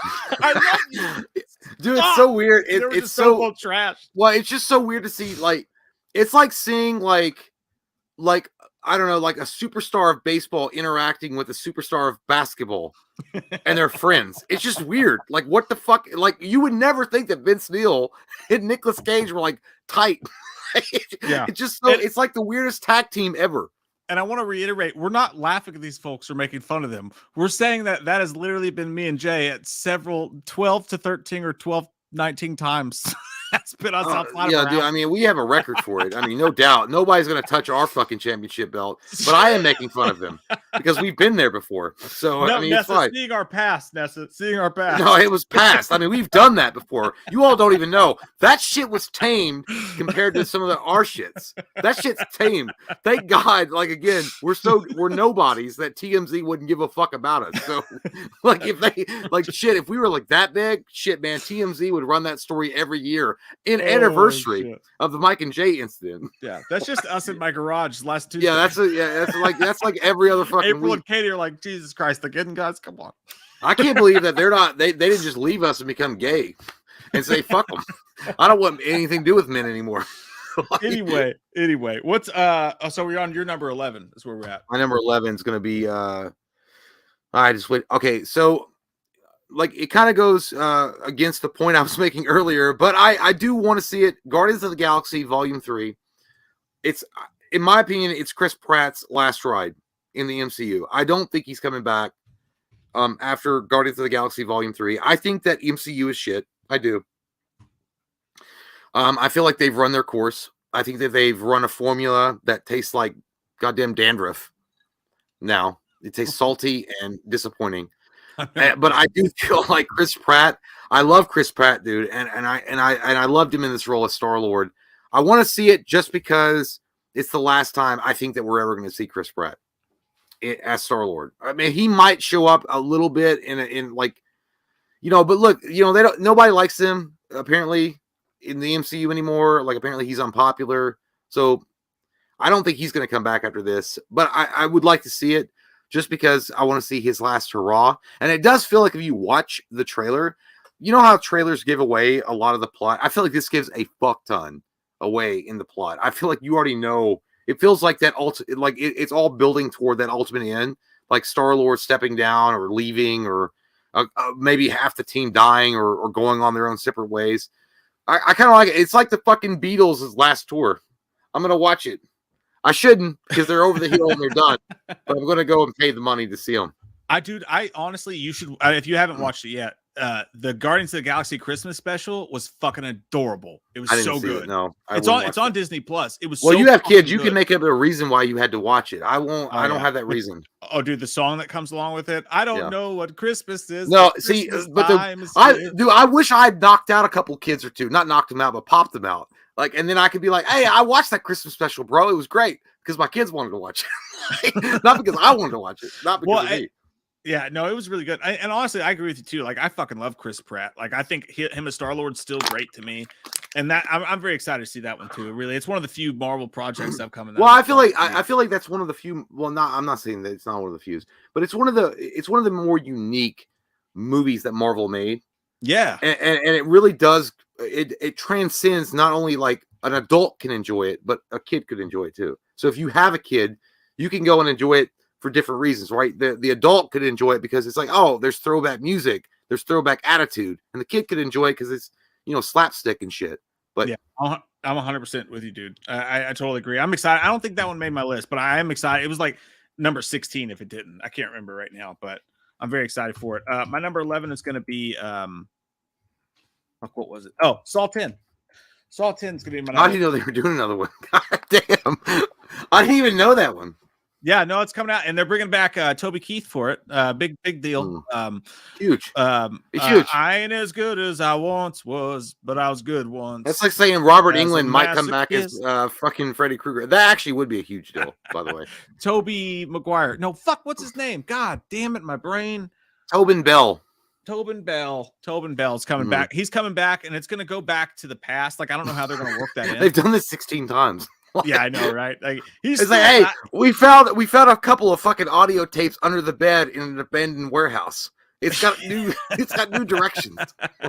I love you." Dude, it's so weird. It's so trash. Well, it's just so weird to see. Like, it's like seeing like I don't know, like a superstar of baseball interacting with a superstar of basketball, and they're friends. It's just weird. Like, what the fuck? Like, you would never think that Vince Neil and Nicolas Cage were like tight. Yeah, it's just so. It's like the weirdest tag team ever. And I want to reiterate, we're not laughing at these folks or making fun of them. We're saying that has literally been me and Jay at several 12 to 13 or 12, 19 times. That's been us outside yeah, of dude. I mean, we have a record for it. I mean, no doubt. Nobody's going to touch our fucking championship belt. But I am making fun of them because we've been there before. So, no, I mean, Nessa, it's fine. Seeing our past, Nessa. Seeing our past. No, it was past. I mean, we've done that before. You all don't even know. That shit was tamed compared to some of our shits. That shit's tamed. Thank God. Like, again, we're nobodies that TMZ wouldn't give a fuck about us. So, like, if we were like that big, shit, man, TMZ would run that story every year in anniversary of the Mike and Jay incident. Yeah, that's just us in my garage last Tuesday. Yeah, that's like every other fucking April week. And Katie are like, Jesus Christ, the Kitten guys, come on. I can't believe that they didn't just leave us and become gay and say fuck them. I don't want anything to do with men anymore. Anyway, what's so we're on your number 11 is where we're at. My number 11 is going to be I just wait. Okay, so like it kind of goes against the point I was making earlier, but I do want to see it. Guardians of the Galaxy Volume 3. It's, in my opinion, it's Chris Pratt's last ride in the MCU. I don't think he's coming back after Guardians of the Galaxy Volume 3. I think that MCU is shit. I do. I feel like they've run their course. I think that they've run a formula that tastes like goddamn dandruff now. It tastes salty and disappointing. But I do feel like Chris Pratt. I love Chris Pratt, dude, and I loved him in this role as Star-Lord. I want to see it just because it's the last time I think that we're ever going to see Chris Pratt as Star-Lord. I mean, he might show up a little bit in like, you know, but look, you know, nobody likes him apparently in the MCU anymore. Like apparently he's unpopular, so I don't think he's going to come back after this. But I would like to see it. Just because I want to see his last hurrah. And it does feel like if you watch the trailer, you know how trailers give away a lot of the plot? I feel like this gives a fuck ton away in the plot. I feel like you already know. It feels like that it's all building toward that ultimate end. Like Star-Lord stepping down or leaving or maybe half the team dying or going on their own separate ways. I kind of like it. It's like the fucking Beatles' last tour. I'm going to watch it. I shouldn't because they're over the hill and they're done. But I'm going to go and pay the money to see them. I honestly, you should, if you haven't watched it yet, the Guardians of the Galaxy Christmas special was fucking adorable. It was so good. No, it's on Disney Plus. It was well. So you have kids. You good. can make up a reason why you had to watch it. I won't. I don't have that reason. Oh, dude, the song that comes along with it. I don't know what Christmas is. No, see, but I wish I had knocked out a couple kids or two. Not knocked them out, but popped them out. Like, and then I could be like, hey, I watched that Christmas special, bro. It was great because my kids wanted to watch it, not because I wanted to watch it, not because of me. Yeah, no, it was really good. And honestly, I agree with you too. Like, I fucking love Chris Pratt. Like, I think him as Star-Lord's still great to me. And that I'm very excited to see that one too. Really, it's one of the few Marvel projects upcoming. Well, I feel like that's one of the few. Well, I'm not saying that it's not one of the few, but it's one of the more unique movies that Marvel made. Yeah, and it really does. It transcends not only like an adult can enjoy it, but a kid could enjoy it too. So if you have a kid, you can go and enjoy it for different reasons, right? The adult could enjoy it because it's like, oh, there's throwback music, there's throwback attitude, and the kid could enjoy it because it's slapstick and shit. But yeah, I'm 100% with you, dude. I totally agree. I'm excited. I don't think that one made my list, but I am excited. It was like number 16 if it didn't. I can't remember right now, but I'm very excited for it. My number 11 is going to be what was it? Oh, Saw 10. Saw 10 is going to be my number. I didn't know they were doing another one. God damn. I didn't even know that one. Yeah, no, it's coming out, and they're bringing back Toby Keith for it. Big deal. Huge. It's huge. I ain't as good as I once was, but I was good once. That's like saying Robert Englund might come back as fucking Freddy Krueger. That actually would be a huge deal, by the way. Toby Maguire. No, fuck, what's his name? God damn it, my brain. Tobin Bell. Tobin Bell's coming back. He's coming back, and it's going to go back to the past. Like, I don't know how they're going to work that in. They've done this 16 times. Yeah, I know, right? Like, it's like, hey, we found a couple of fucking audio tapes under the bed in an abandoned warehouse. It's got new directions. But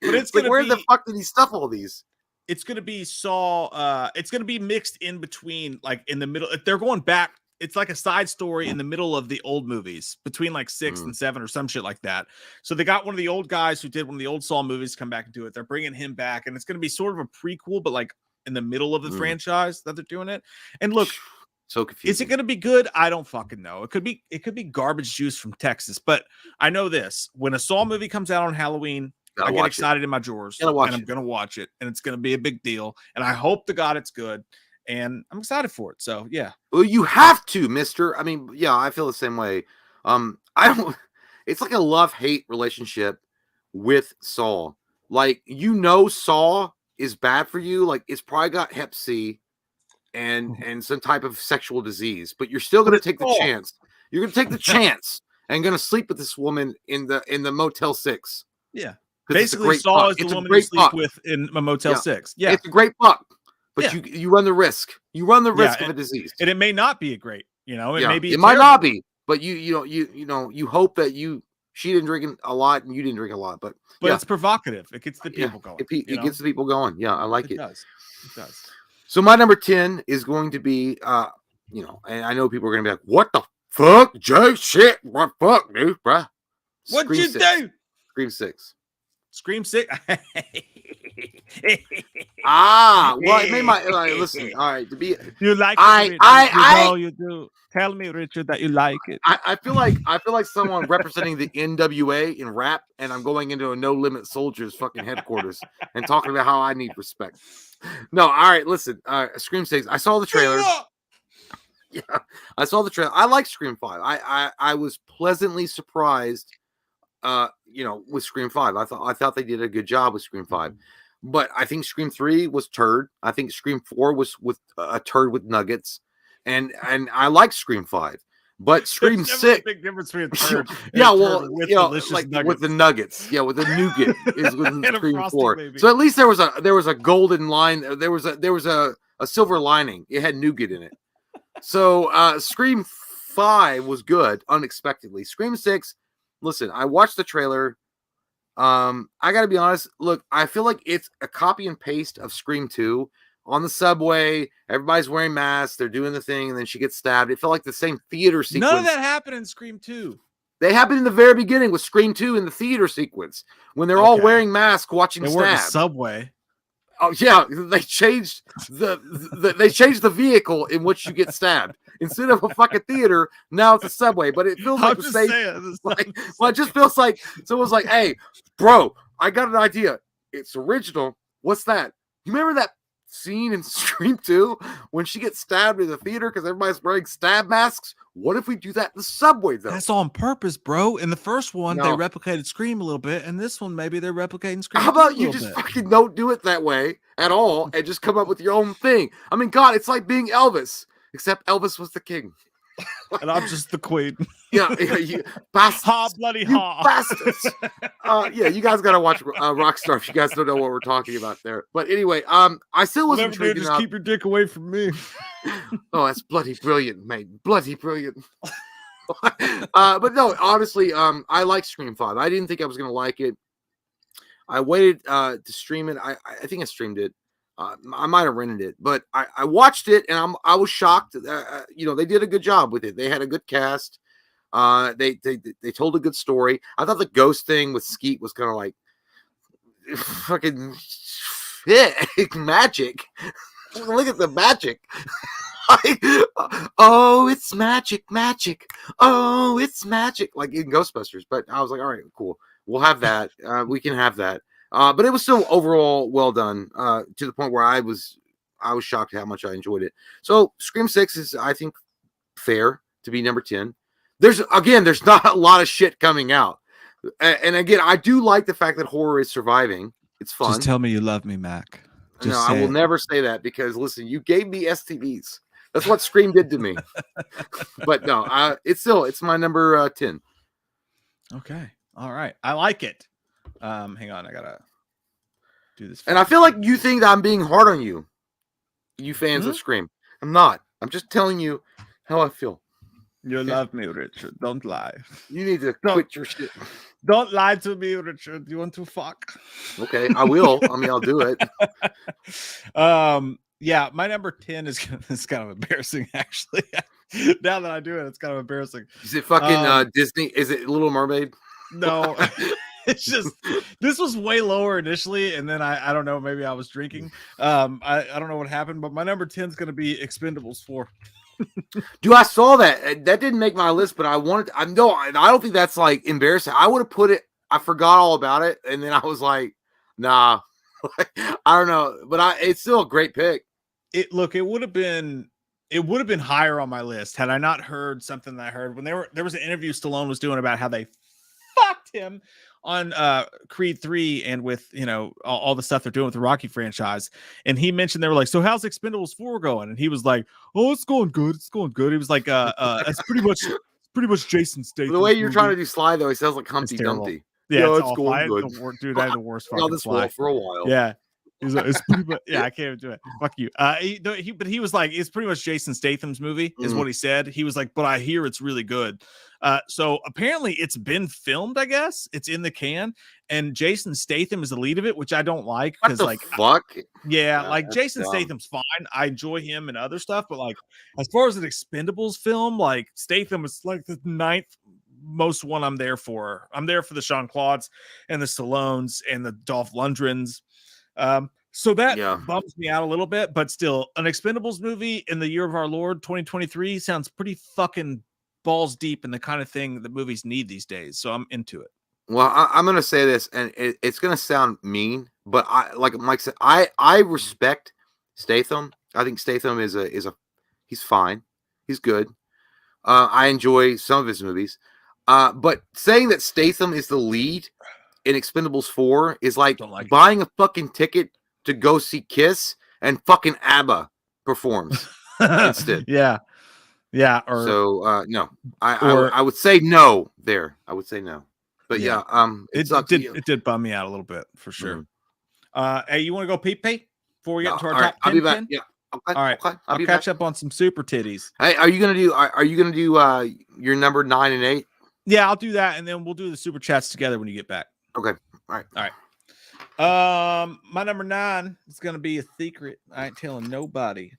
it's like, where the fuck did he stuff all these? It's gonna be Saw. It's gonna be mixed in between, like in the middle. They're going back. It's like a side story in the middle of the old movies, between like 6 and 7 or some shit like that. So they got one of the old guys who did one of the old Saw movies come back and do it. They're bringing him back, and it's gonna be sort of a prequel, but like in the middle of the franchise that they're doing it. And look, so confusing. Is it going to be good? I don't fucking know. It could be garbage juice from Texas, but I know this: when a Saw movie comes out on Halloween, I get excited in my drawers, and I'm going to watch it, and it's going to be a big deal. And I hope to God it's good, and I'm excited for it. So yeah. Well, you have to, Mister. I mean, yeah, I feel the same way. I don't. It's like a love-hate relationship with Saw. Like, Saw is bad for you. Like, it's probably got Hep C and some type of sexual disease, but you're still going to take the chance. You're going to take the chance and going to sleep with this woman in the Motel 6. Yeah. Basically, Saw is the woman you sleep with in a Motel 6. Yeah. It's a great fuck, but you run the risk. You run the risk of a disease. And it may not be a great, it may be. It might not be, but you hope that she didn't drink a lot and you didn't drink a lot, but it's provocative. It gets the people going. It gets the people going. Yeah, I like it. It does. So my number 10 is going to be, and I know people are going to be like, "What the fuck, Jay? Shit, what fuck, dude, bruh? What'd you do?" Scream 6. Scream 6. Well, it made my listen. All right, to be you like it, you do. Tell me, Richard, that you like it. I feel like someone representing the NWA in rap, and I'm going into a No Limit Soldiers fucking headquarters and talking about how I need respect. No, all right, listen. Scream 6. I saw the trailer. Yeah, I saw the trailer. I like Scream 5. I was pleasantly surprised. With Scream 5, I thought they did a good job with Scream 5, but I think Scream 3 was turd. I think Scream 4 was with a turd with nuggets, and I like Scream 5, but Scream 6. Big difference between turd. With the nuggets. Yeah, with the nougat is with Scream 4. Baby. So at least there was a golden line. There was a silver lining. It had nougat in it. So Scream 5 was good unexpectedly. Scream 6. Listen, I watched the trailer. I got to be honest. Look, I feel like it's a copy and paste of Scream 2 on the subway. Everybody's wearing masks. They're doing the thing, and then she gets stabbed. It felt like the same theater sequence. None of that happened in Scream 2. They happened in the very beginning with Scream 2 in the theater sequence when they're all wearing masks watching stab. Subway. Oh yeah, they changed the vehicle in which you get stabbed. Instead of a fucking theater, now it's a subway. But it feels like the same. It just feels like someone's like, "Hey, bro, I got an idea. It's original. What's that? You remember that scene in Scream 2 when she gets stabbed in the theater because everybody's wearing stab masks? What if we do that in the subway, though?" That's on purpose, bro. In the first one, they replicated Scream a little bit, and this one, maybe they're replicating Scream. How about you just fucking don't do it that way at all and just come up with your own thing? I mean, God, it's like being Elvis, except Elvis was the king. And I'm just the queen. Yeah, you bastards. Ha, bloody ha. Bastards. Yeah, you guys got to watch Rockstar if you guys don't know what we're talking about there. But anyway, I still was intrigued. Just keep your dick away from me. Oh, that's bloody brilliant, mate. Bloody brilliant. But no, honestly, I like Scream 5. I didn't think I was going to like it. I waited to stream it. I think I streamed it. I might have rented it, but I watched it and I was shocked. They did a good job with it. They had a good cast. They told a good story. I thought the ghost thing with Skeet was kind of like fucking magic. Look at the magic. Oh, it's magic. Oh, it's magic, like in Ghostbusters. But I was like, all right, cool. We'll have that. We can have that. But it was still overall well done, to the point where I was shocked how much I enjoyed it. So Scream 6 is, I think, fair to be number 10. There's not a lot of shit coming out. And again, I do like the fact that horror is surviving. It's fun. Just tell me you love me, Mac. No, I will never say that because, listen, you gave me STDs. That's what Scream did to me. But no, it's my number 10. Okay. All right. I like it. Hang on. I got to do this. And I feel like you think that I'm being hard on you fans of Scream. I'm not. I'm just telling you how I feel. You love me, Richard. Don't lie. You need to quit your shit. Don't lie to me, Richard. You want to fuck? Okay, I will. I mean, I'll do it. Yeah, my number 10 is kind of embarrassing, actually. Now that I do it, it's kind of embarrassing. Is it fucking Disney? Is it Little Mermaid? No. It's just, this was way lower initially, and then I don't know, maybe I was drinking. I don't know what happened, but my number 10 is going to be Expendables 4. Dude, I saw that. That didn't make my list, but I don't think that's like embarrassing. I would have put it. I forgot all about it, and then I was like, nah. I don't know, but it's still a great pick. It would have been higher on my list had I not heard something that I heard when there was an interview Stallone was doing about how they fucked him on Creed 3 and with all the stuff they're doing with the Rocky franchise, and he mentioned, they were like, so how's Expendables 4 going? And he was like, oh, it's going good. He was like, it's pretty much Jason Statham. The way you're trying to do Sly, though, he sounds like Humpty Dumpty. Yeah, it's going good. Dude, I had the worst fucking Sly for a while. Yeah. He's like, it's pretty much, yeah, I can't even do it. Fuck you. But he was like, it's pretty much Jason Statham's movie, is what he said. He was like, but I hear it's really good. So apparently it's been filmed, I guess. It's in the can, and Jason Statham is the lead of it, which I don't like. What the fuck? Like Jason Statham's fine. I enjoy him and other stuff, but like as far as an Expendables film, like Statham is like the 9th most one I'm there for. I'm there for the Sean Claudes and the Stallones and the Dolph Lundgrens. So that bumps me out a little bit, but still, an Expendables movie in the year of our Lord 2023 sounds pretty fucking balls deep in the kind of thing that movies need these days. So I'm into it. Well, I'm gonna say this, and it's gonna sound mean, but like Mike said, I respect Statham. I think Statham is he's fine, he's good. I enjoy some of his movies, but saying that Statham is the lead in Expendables 4 is like buying a fucking ticket to go see Kiss and fucking ABBA performs instead. Yeah. No, I would say no there. I would say no, but it did bum me out a little bit for sure. Hey, you want to go pee before we get to our top 10? I'll be back. Yeah. Okay, all right. Okay. I'll catch up on some super titties. Hey, are you gonna do your number 9 and 8? Yeah, I'll do that, and then we'll do the super chats together when you get back. Okay. All right. My number 9 is gonna be a secret. I ain't telling nobody.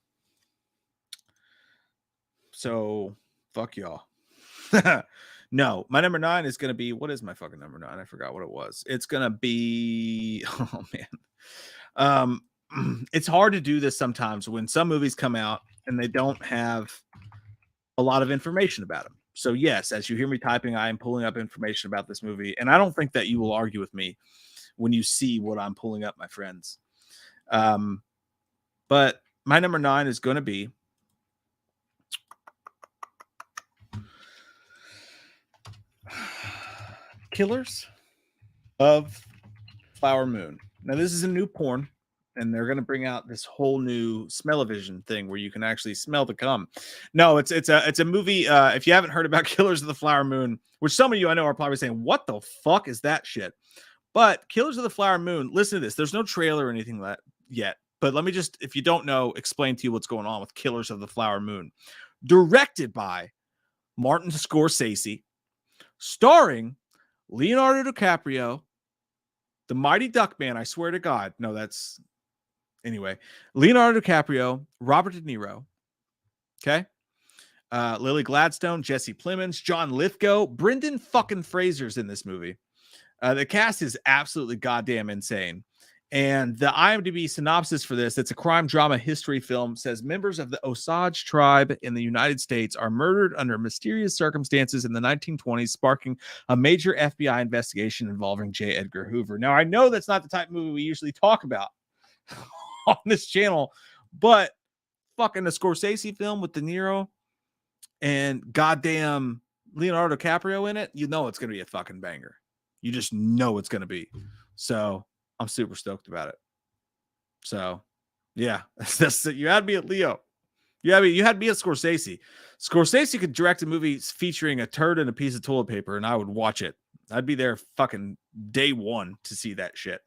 So fuck y'all. No, my number 9 is gonna be, what is my fucking number 9? I forgot what it was. It's gonna be, oh man. it's hard to do this sometimes when some movies come out and they don't have a lot of information about them. So yes, as you hear me typing, I am pulling up information about this movie, and I don't think that you will argue with me when you see what I'm pulling up, my friends. But my number 9 is going to be Killers of Flower Moon. Now, this is a new porn, and they're going to bring out this whole new smell-o-vision thing where you can actually smell the cum. No, it's a movie. If you haven't heard about Killers of the Flower Moon, which some of you I know are probably saying, "What the fuck is that shit?" But Killers of the Flower Moon, listen to this. There's no trailer or anything like that yet. But let me just, if you don't know, explain to you what's going on with Killers of the Flower Moon. Directed by Martin Scorsese, starring Leonardo DiCaprio, the Mighty Duckman, I swear to God. No, that's... Anyway, Leonardo DiCaprio, Robert De Niro, okay? Lily Gladstone, Jesse Plemons, John Lithgow, Brendan fucking Fraser's in this movie. The cast is absolutely goddamn insane. And the IMDb synopsis for this, it's a crime drama history film, says members of the Osage tribe in the United States are murdered under mysterious circumstances in the 1920s, sparking a major FBI investigation involving J. Edgar Hoover. Now, I know that's not the type of movie we usually talk about on this channel, but fucking the Scorsese film with De Niro and goddamn Leonardo DiCaprio in it, you know it's going to be a fucking banger. You just know it's going to be. So I'm super stoked about it. So yeah, you had to be at Leo. You had to be at Scorsese. Scorsese could direct a movie featuring a turd and a piece of toilet paper, and I would watch it. I'd be there fucking day one to see that shit.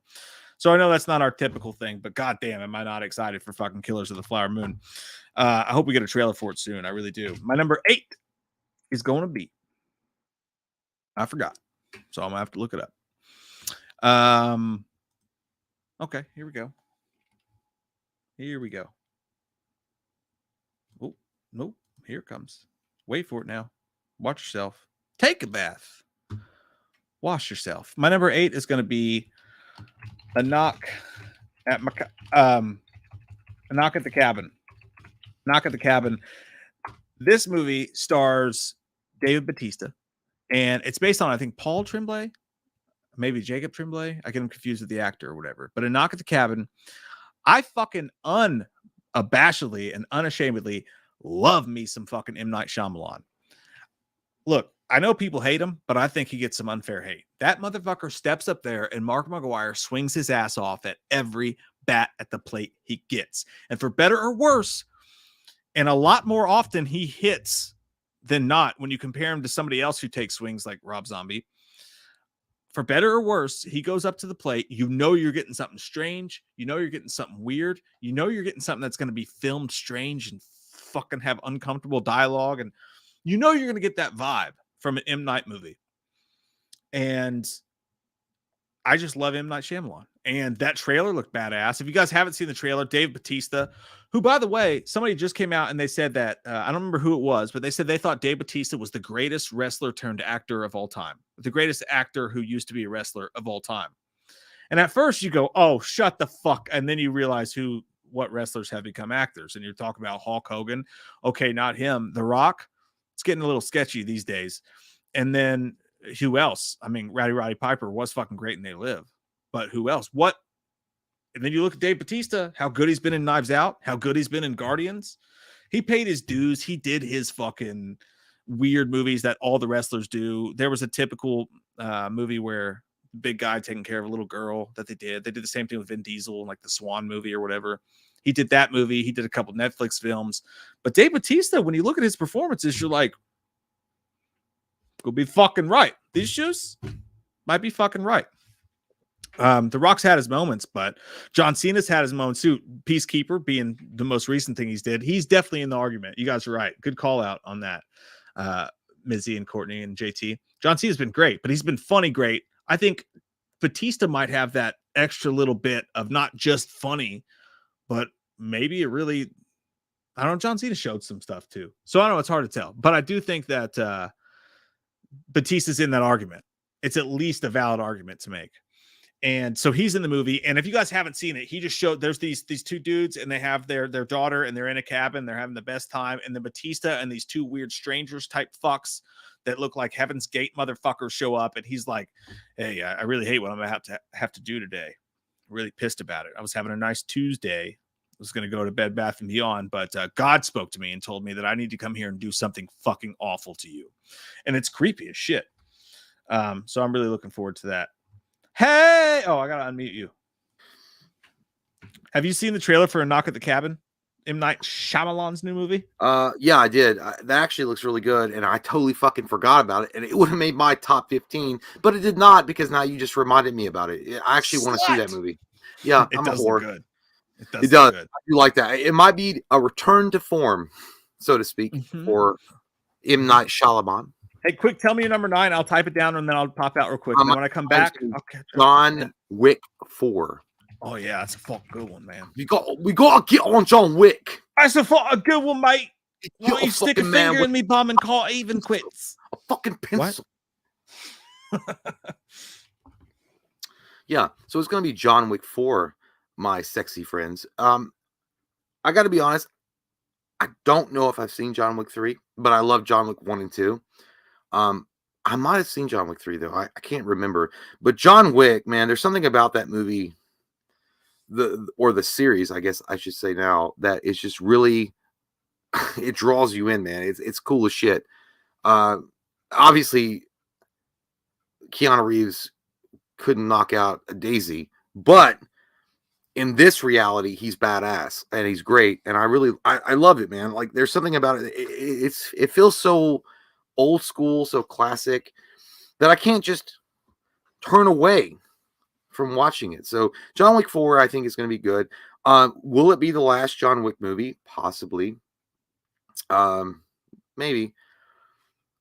So I know that's not our typical thing, but goddamn, am I not excited for fucking Killers of the Flower Moon? I hope we get a trailer for it soon. I really do. My number 8 is going to be... I forgot, so I'm gonna have to look it up. Okay, here we go. Oh, nope. Here it comes. Wait for it now. Watch yourself. Take a bath. Wash yourself. My number 8 is going to be A Knock at the Cabin. Knock at the Cabin. This movie stars David Bautista, and it's based on, I think, Paul Tremblay, maybe Jacob Tremblay. I get him confused with the actor or whatever. But A Knock at the Cabin, I fucking unabashedly and unashamedly love me some fucking M. Night Shyamalan. Look, I know people hate him, but I think he gets some unfair hate. That motherfucker steps up there and Mark McGuire swings his ass off at every bat at the plate he gets. And for better or worse, and a lot more often he hits than not when you compare him to somebody else who takes swings like Rob Zombie. For better or worse, he goes up to the plate. You know you're getting something strange. You know you're getting something weird. You know you're getting something that's going to be filmed strange and fucking have uncomfortable dialogue. And you know you're going to get that vibe from an M. Night movie. And I just love M. Night Shyamalan. And that trailer looked badass. If you guys haven't seen the trailer, Dave Bautista, who, by the way, somebody just came out and they said that, I don't remember who it was, but they said they thought Dave Bautista was the greatest wrestler turned actor of all time. The greatest actor who used to be a wrestler of all time. And at first you go, oh, shut the fuck. And then you realize what wrestlers have become actors. And you're talking about Hulk Hogan. Okay, not him. The Rock. It's getting a little sketchy these days. And then who else? I mean, Roddy Piper was fucking great and They Live. But who else? What? And then you look at Dave Bautista, how good he's been in Knives Out, how good he's been in Guardians. He paid his dues. He did his fucking weird movies that all the wrestlers do. There was a typical movie where big guy taking care of a little girl that they did. They did the same thing with Vin Diesel, like the Swan movie or whatever. He did that movie. He did a couple Netflix films. But Dave Bautista, when you look at his performances, you're like, go be fucking right. These shoes might be fucking right. The Rock's had his moments, but John Cena's had his moments too. Peacekeeper being the most recent thing he's did. He's definitely in the argument. You guys are right. Good call out on that. Mizzy and Courtney and JT. John Cena's been great, but he's been funny great. I think Batista might have that extra little bit of not just funny, but maybe it really, I don't know, John Cena showed some stuff too. So I don't know, it's hard to tell. But I do think that Batista's in that argument. It's at least a valid argument to make. And so he's in the movie. And if you guys haven't seen it, he just showed there's these two dudes and they have their daughter and they're in a cabin. They're having the best time. And then Batista and these two weird strangers type fucks that look like Heaven's Gate motherfuckers show up. And he's like, hey, I really hate what I'm going to have to do today. Really pissed about it. I was having a nice Tuesday. I was going to go to Bed Bath and Beyond, but God spoke to me and told me that I need to come here and do something fucking awful to you. And it's creepy as shit. So I'm really looking forward to that. Hey! Oh, I gotta unmute you. Have you seen the trailer for A Knock at the Cabin? M. Night Shyamalan's new movie? Yeah, I did. That actually looks really good, and I totally fucking forgot about it, and it would have made my top 15, but it did not because now you just reminded me about it. I actually want to see that movie. Yeah, it I'm does a whore. Look good. It does. Good. I do like that. It might be a return to form, so to speak, for M. Night Shyamalan. Hey, quick, tell me your number 9. I'll type it down and then I'll pop out real quick. And then when I come back, John Wick 4. Oh yeah, that's a fucking good one, man. We gotta get on John Wick. That's a good one, mate. Why don't you stick a finger in me bum and call even quits? A fucking pencil. Yeah, so it's gonna be John Wick 4, my sexy friends. I gotta be honest, I don't know if I've seen John Wick 3, but I love John Wick 1 and 2. I might have seen John Wick 3 though. I can't remember. But John Wick, man, there's something about that movie, the series, I guess I should say now, that is just really it draws you in, man. It's cool as shit. Obviously Keanu Reeves couldn't knock out a daisy, but in this reality, he's badass and he's great. And I love it, man. Like there's something about it. It feels so old school, so classic that I can't just turn away from watching it. So John Wick 4, I think is going to be good. Will it be the last John Wick movie? Possibly. Maybe.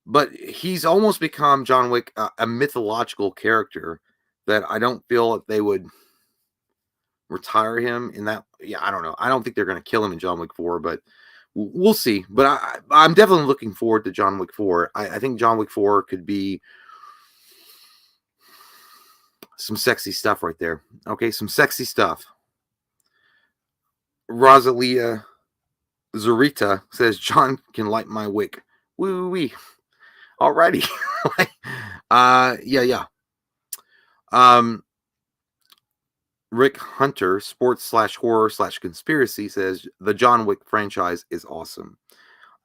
But he's almost become John Wick, a mythological character that I don't feel that they would retire him in that. Yeah, I don't know. I don't think they're going to kill him in John Wick 4, but we'll see. But I'm definitely looking forward to John Wick 4. I think John Wick 4 could be some sexy stuff right there. Okay, some sexy stuff. Rosalia Zurita says, John can light my wick. Woo wee. Alrighty. Yeah. Rick Hunter, sports/horror/conspiracy, says the John Wick franchise is awesome.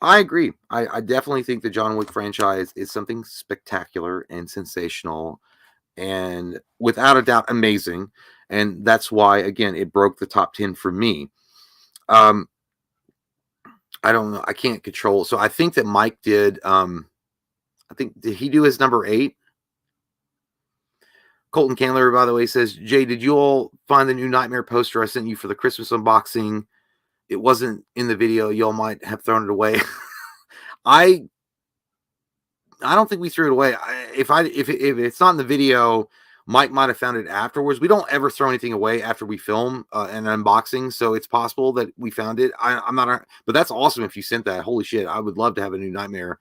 I agree. I definitely think the John Wick franchise is something spectacular and sensational and without a doubt amazing. And that's why, again, it broke the top 10 for me. I don't know. I can't control. So I think that Mike did. Did he do his number 8? Colton Candler, by the way, says, Jay, did you all find the new Nightmare poster I sent you for the Christmas unboxing? It wasn't in the video. Y'all might have thrown it away. I don't think we threw it away. If it's not in the video, Mike might have found it afterwards. We don't ever throw anything away after we film an unboxing, so it's possible that we found it. I'm not, but that's awesome if you sent that. Holy shit, I would love to have a new Nightmare.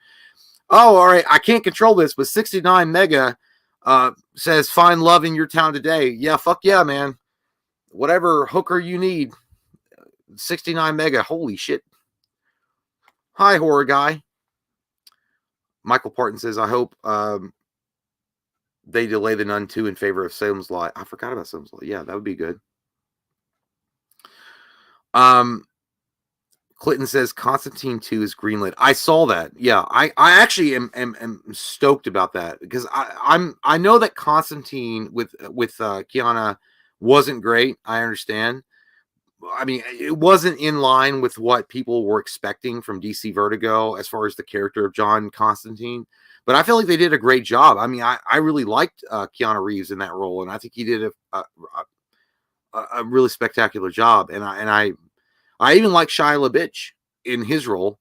Oh, all right. I can't control this, but 69 Mega says, find love in your town today. Yeah, fuck yeah, man. Whatever hooker you need. 69 Mega. Holy shit. Hi, horror guy. Michael Parton says, I hope they delay the Nun 2 in favor of Salem's Lot. I forgot about Salem's Lot. Yeah, that would be good. Clinton says Constantine 2 is greenlit. I saw that. Yeah, I actually am stoked about that because I know that Constantine with Keanu wasn't great. I understand. I mean, it wasn't in line with what people were expecting from DC Vertigo as far as the character of John Constantine. But I feel like they did a great job. I mean, I really liked Keanu Reeves in that role, and I think he did a really spectacular job. And I even like Shia LaBeouf in his role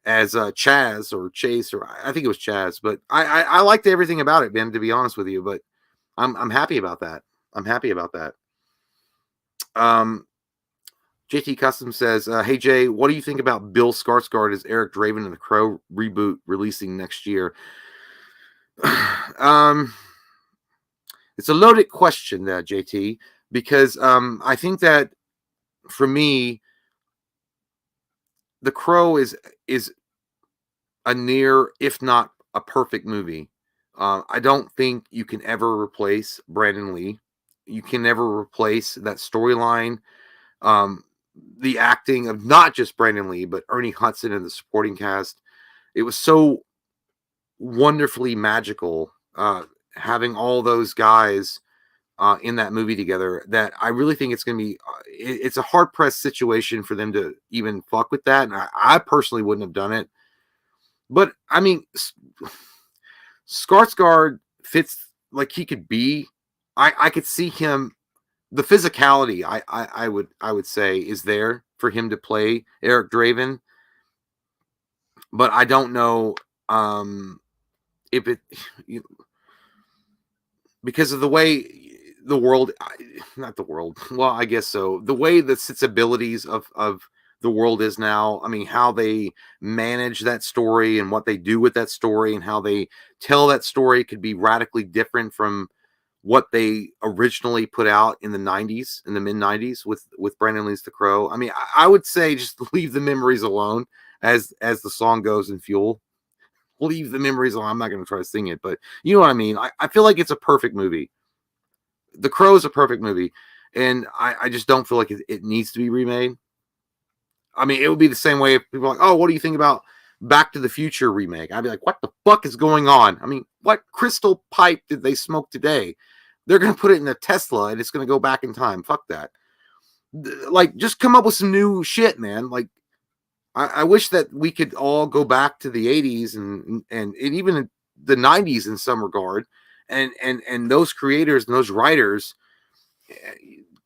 as Chaz or Chase, or I think it was Chaz. But I liked everything about it, man, to be honest with you. But I'm happy about that. I'm happy about that. JT Custom says, hey, Jay, what do you think about Bill Skarsgård as Eric Draven in the Crow reboot releasing next year? It's a loaded question, JT, because I think that for me, The Crow is a near, if not a perfect movie. I don't think you can ever replace Brandon Lee. You can never replace that storyline. The acting of not just Brandon Lee, but Ernie Hudson and the supporting cast. It was so wonderfully magical having all those guys in that movie together that I really think it's going to be, it's a hard pressed situation for them to even fuck with that. And I personally wouldn't have done it. But I mean, Skarsgård fits like he could be. I could see him. The physicality, I would say, is there for him to play Eric Draven. But I don't know if it, because of the way the world, not the world, well, I guess so. The way the sensibilities of the world is now, I mean, how they manage that story and what they do with that story and how they tell that story could be radically different from what they originally put out in the 90s, in the mid 90s with Brandon Lee's The Crow. I mean, I would say just leave the memories alone, as the song goes in Fuel. Leave the memories alone. I'm not going to try to sing it, but you know what I mean? I feel like it's a perfect movie. The Crow is a perfect movie, and I just don't feel like it needs to be remade. I mean, it would be the same way if people are like, oh, what do you think about Back to the Future remake? I'd be like, what the fuck is going on? I mean, what crystal pipe did they smoke today? They're going to put it in a Tesla and it's going to go back in time. Fuck that. Like, just come up with some new shit, man. Like, I wish that we could all go back to the 80s and even the 90s in some regard. And those creators and those writers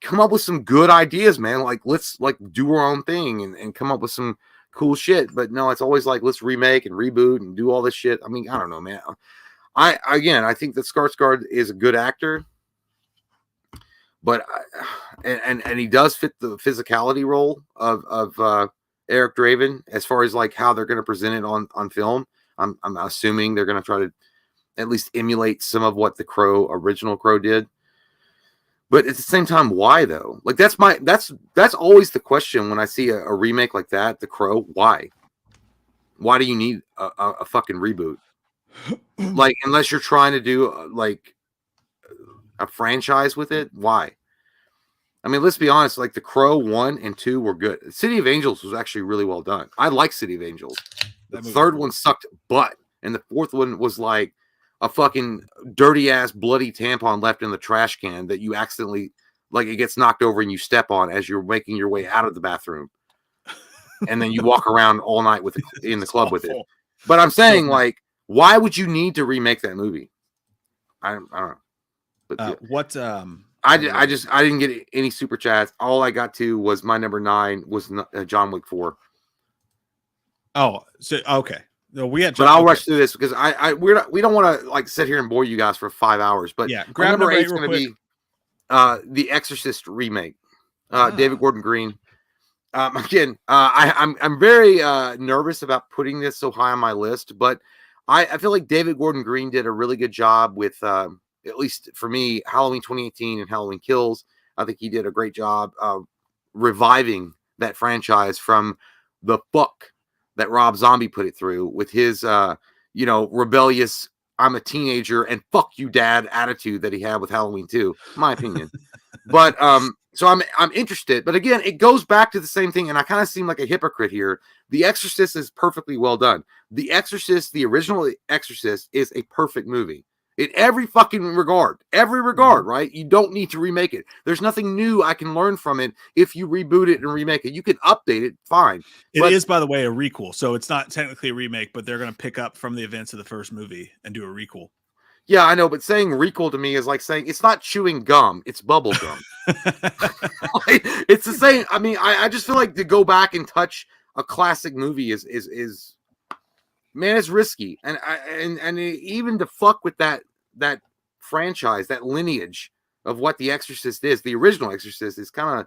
come up with some good ideas, man. Like, let's like do our own thing and come up with some cool shit. But no, it's always like, let's remake and reboot and do all this shit. I mean, I don't know, man. I think that Skarsgård is a good actor, but and he does fit the physicality role of Eric Draven as far as like how they're going to present it on film. I'm assuming they're going to try to at least emulate some of what the original Crow did. But at the same time, why though? Like that's always the question when I see a remake like that, The Crow. Why? Why do you need a fucking reboot? Like, unless you're trying to do like a franchise with it, why? I mean, let's be honest. Like, The Crow 1 and 2 were good. City of Angels was actually really well done. I like City of Angels. The third one sucked butt, and the fourth one was like a fucking dirty ass bloody tampon left in the trash can that you accidentally, like, it gets knocked over and you step on as you're making your way out of the bathroom, and then you walk around all night in the club with it. But I'm saying, like, why would you need to remake that movie? I don't know. But I didn't get any super chats. All I got to was my number 9 was John Wick 4. Oh, so okay. No, but I'll rush through this because we don't want to like sit here and bore you guys for 5 hours. But yeah, grab number 8 is going to be The Exorcist remake. David Gordon Green. Again, I'm very nervous about putting this so high on my list, but I feel like David Gordon Green did a really good job with, at least for me, Halloween 2018 and Halloween Kills. I think he did a great job reviving that franchise from the fuck that Rob Zombie put it through with his, rebellious, I'm a teenager and fuck you, dad attitude that he had with Halloween 2, my opinion. But so I'm interested. But again, it goes back to the same thing, and I kind of seem like a hypocrite here. The Exorcist is perfectly well done. The Exorcist, the original Exorcist, is a perfect movie. In every fucking regard, right? You don't need to remake it. There's nothing new I can learn from it if you reboot it and remake it. You can update it, fine. It is, by the way, a requel, so it's not technically a remake, but they're going to pick up from the events of the first movie and do a requel. Yeah, I know, but saying requel to me is like saying it's not chewing gum, it's bubble gum. It's the same. I mean, I just feel like to go back and touch a classic movie is man, it's risky, and even to fuck with that franchise, that lineage of what the Exorcist is, the original Exorcist is kind of,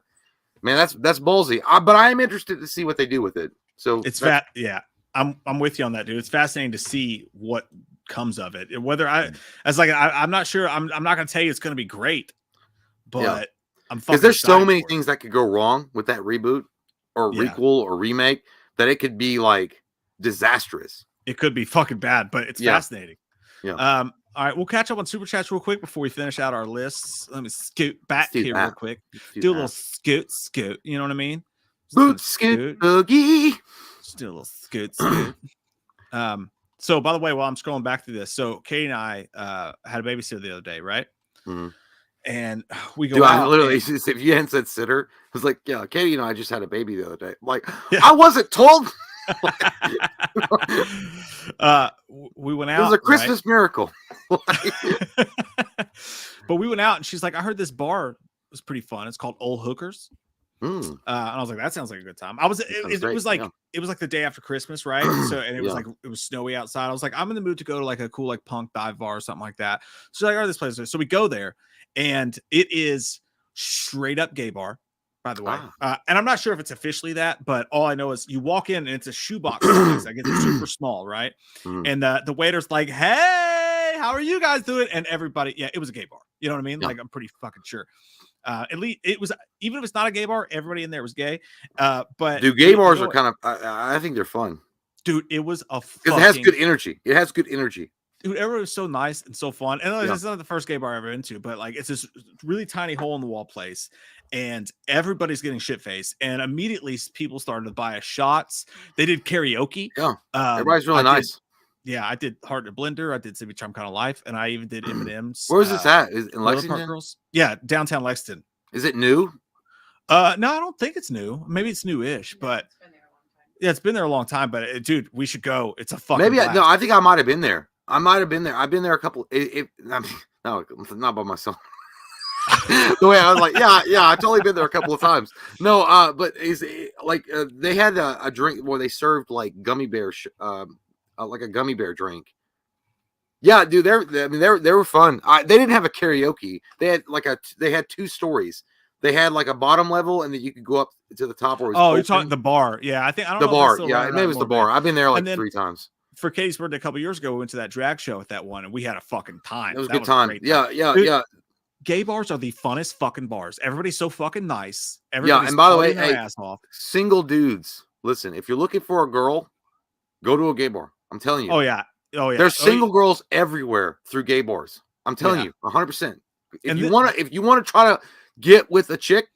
man, that's ballsy. But I am interested to see what they do with it. So it's yeah, I'm with you on that, dude. It's fascinating to see what comes of it. Whether I'm not sure. I'm not going to tell you it's going to be great, but I'm fucking because there's so many for it. things that could go wrong with that reboot or requel or remake that it could be like disastrous. It could be fucking bad, but it's fascinating. Yeah. All right, we'll catch up on super chats real quick before we finish out our lists. Let me scoot back here real quick. Do a little scoot. You know what I mean? Boot scoot boogie. Just do a little scoot. So by the way, while I'm scrolling back through this, so Katie and I had a babysitter the other day, right? Mm-hmm. And we go out. I literally, if you hadn't said sitter, I was like, yeah, Katie and I just had a baby the other day. I'm like, I wasn't told. We went out. It was a Christmas miracle. But we went out and she's like, I heard this bar was pretty fun. It's called Old Hookers. And I was like, that sounds like a good time. It was like the day after Christmas, right? So, and it was like, it was snowy outside. I was like, I'm in the mood to go to like a cool, like punk dive bar or something like that. So like, this place. So we go there and it is straight up gay bar, by the way. And I'm not sure if it's officially that, but all I know is you walk in and it's a shoebox place. I guess it's super small, right? And the waiter's like, hey, how are you guys doing? And everybody, it was a gay bar. You know what I mean? Like, I'm pretty fucking sure. At least it was, even if it's not a gay bar, everybody in there was gay. But dude, gay bars are kind of, I think they're fun. Dude, it was because it has good energy. It has good energy. Dude, everyone was so nice and so fun. And it's not the first gay bar I ever been to, but like it's this really tiny hole in the wall place, and everybody's getting shit faced. And immediately people started to buy us shots. They did karaoke. Yeah, everybody's really nice. I did Heart to Blender. I did Sippy Charm Kind of Life, and I even did Eminem's. Where is this at? Is it in Lexington? Girls? Yeah, downtown Lexington. Is it new? No, I don't think it's new. Maybe it's new-ish, but it's been there a long time. But dude, we should go. It's a fucking blast. I think I might have been there. I've been there a couple. No, not by myself. The way I was like, I've totally been there a couple of times. No, but is like they had a drink where they served like gummy bears, like a gummy bear drink. Yeah, dude, they were fun. They didn't have a karaoke. They had two stories. They had like a bottom level, and then you could go up to the top. Where you're talking the bar? Yeah, I don't the know bar. Yeah, maybe it was the bar. I've been there like 3 times. For Katie's birthday a couple years ago, we went to that drag show at that one, and we had a fucking time. It was a good time. Yeah. Dude, gay bars are the funnest fucking bars. Everybody's so fucking nice. And by the way, ass off. Single dudes, listen, if you're looking for a girl, go to a gay bar. I'm telling you. Oh yeah. There's single girls everywhere through gay bars. I'm telling you, 100%. If you want to try to get with a chick,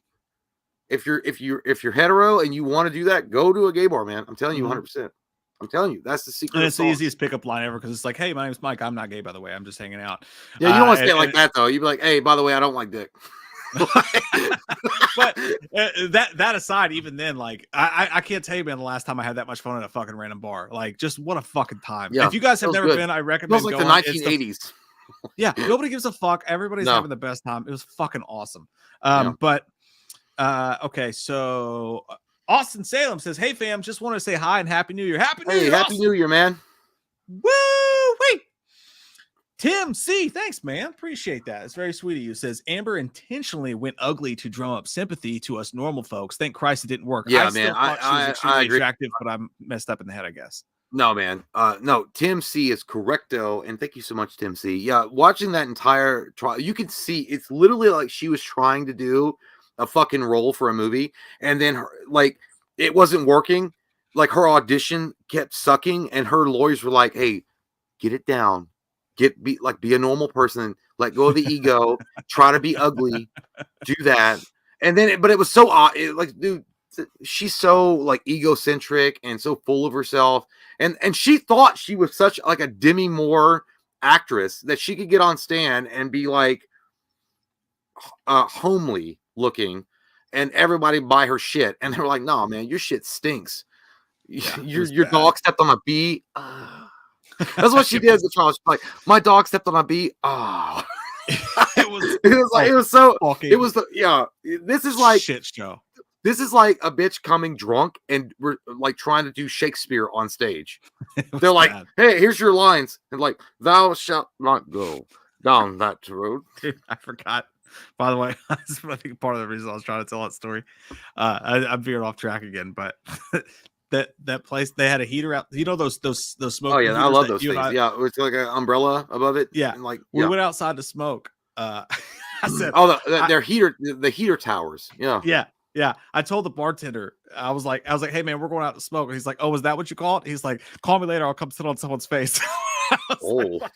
if you're hetero and you want to do that, go to a gay bar, man. I'm telling you, 100%. I'm telling you, that's the secret. And it's the easiest pickup line ever, because it's like, hey, my name's Mike. I'm not gay, by the way. I'm just hanging out. Yeah, you don't want to say it like that, though. You'd be like, hey, by the way, I don't like dick. But that aside, even then, like, I can't tell you, man, the last time I had that much fun at a fucking random bar. Like, just what a fucking time. Yeah, if you guys have never been, I recommend going. It was like the 1980s. Nobody gives a fuck. Everybody's having the best time. It was fucking awesome. But okay, so Austin Salem says, hey fam, just want to say hi and happy new year. Happy New Year, man. Woo-wee! Tim C, thanks, man. Appreciate that. It's very sweet of you. Says Amber intentionally went ugly to drum up sympathy to us normal folks. Thank Christ it didn't work. Yeah, man. I agree. Attractive, but I'm messed up in the head, I guess. No, man. No, Tim C is correcto, and thank you so much, Tim C. Yeah, watching that entire trial, you can see it's literally like she was trying to do a fucking role for a movie, and then it wasn't working. Like her audition kept sucking, and her lawyers were like, "Hey, get it down, be a normal person, let go of the ego, try to be ugly, do that." And then, but it was so odd. Dude, she's so like egocentric and so full of herself, and she thought she was such like a Demi Moore actress that she could get on stand and be like homely looking, and everybody buy her shit, and they were like, "No, man, your shit stinks. Yeah, your dog stepped on a bee." That's what she did as a child. She's like, "My dog stepped on a bee." Oh, This is like shit show. This is like a bitch coming drunk and we're like trying to do Shakespeare on stage. They're like, "Hey, here's your lines," and like, "Thou shalt not go down that road." Dude, I forgot. By the way, that's I think part of the reason I was trying to tell that story. I'm veering off track again, but that place, they had a heater out. You know those smoke. Oh yeah, I love those things. Yeah, it's like an umbrella above it. Yeah, and like we went outside to smoke. I said, "Oh, they're the heater towers." Yeah, yeah. I told the bartender, I was like, hey man, we're going out to smoke. And he's like, oh, is that what you call it? He's like, call me later. I'll come sit on someone's face. Like,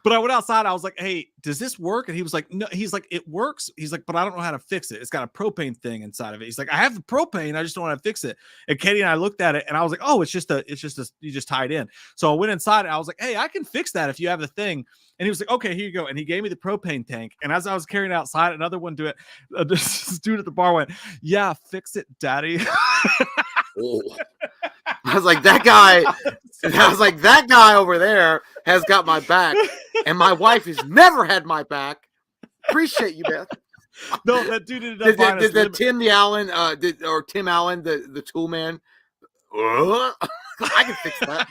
but I went outside. I was like, hey, does this work? And he was like, no. He's like, it works. He's like, but I don't know how to fix it. It's got a propane thing inside of it. He's like, I have the propane. I just don't know how to fix it. And Katie and I looked at it, and I was like, oh, it's just you just tie it in. So I went inside, and I was like, hey, I can fix that if you have the thing. And he was like, okay, here you go. And he gave me the propane tank. And as I was carrying it outside, another one do it. This dude at the bar went, yeah, fix it, daddy. I was like, that guy over there has got my back, and my wife has never had my back. Appreciate you, Beth. No, that dude ended up did Tim Allen, the tool man. I can fix that.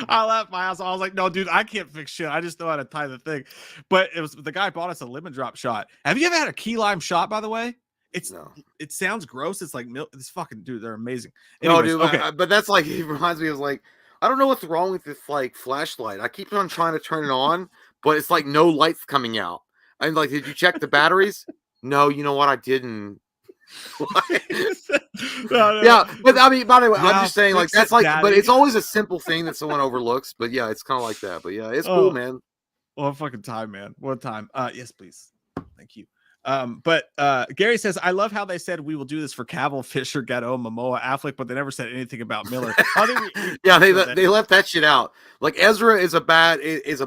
I laughed my ass off. I was like, no, dude, I can't fix shit. I just know how to tie the thing. But it was the guy bought us a lemon drop shot. Have you ever had a key lime shot, by the way? It sounds gross. It's like milk. This fucking dude, they're amazing. Anyways, no, dude, okay. But that's like, it reminds me of like, I don't know what's wrong with this like flashlight. I keep on trying to turn it on, but it's like no lights coming out. I'm like, did you check the batteries? No, you know what? I didn't. No. Yeah, but I mean, by the way, I'm just saying, like, that's like, but it's always a simple thing that someone overlooks. But yeah, it's kind of like that. But yeah, it's cool, man. What fucking time, man. What time? Yes, please. Thank you. But Gary says, I love how they said we will do this for Cavill, Fisher, Gatto, Momoa, Affleck, but they never said anything about Miller. Yeah, they left that shit out. Like, Ezra is a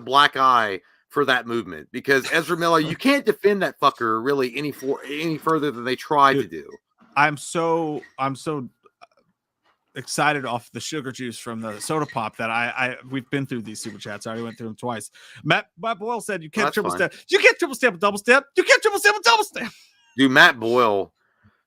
black eye for that movement, because Ezra Miller, you can't defend that fucker really any further than they tried to do. I'm so excited off the sugar juice from the soda pop that we've been through these super chats. I already went through them twice. Matt Boyle said you can't triple step. You can't triple step a double step. You can't triple step a double step. Dude, Matt Boyle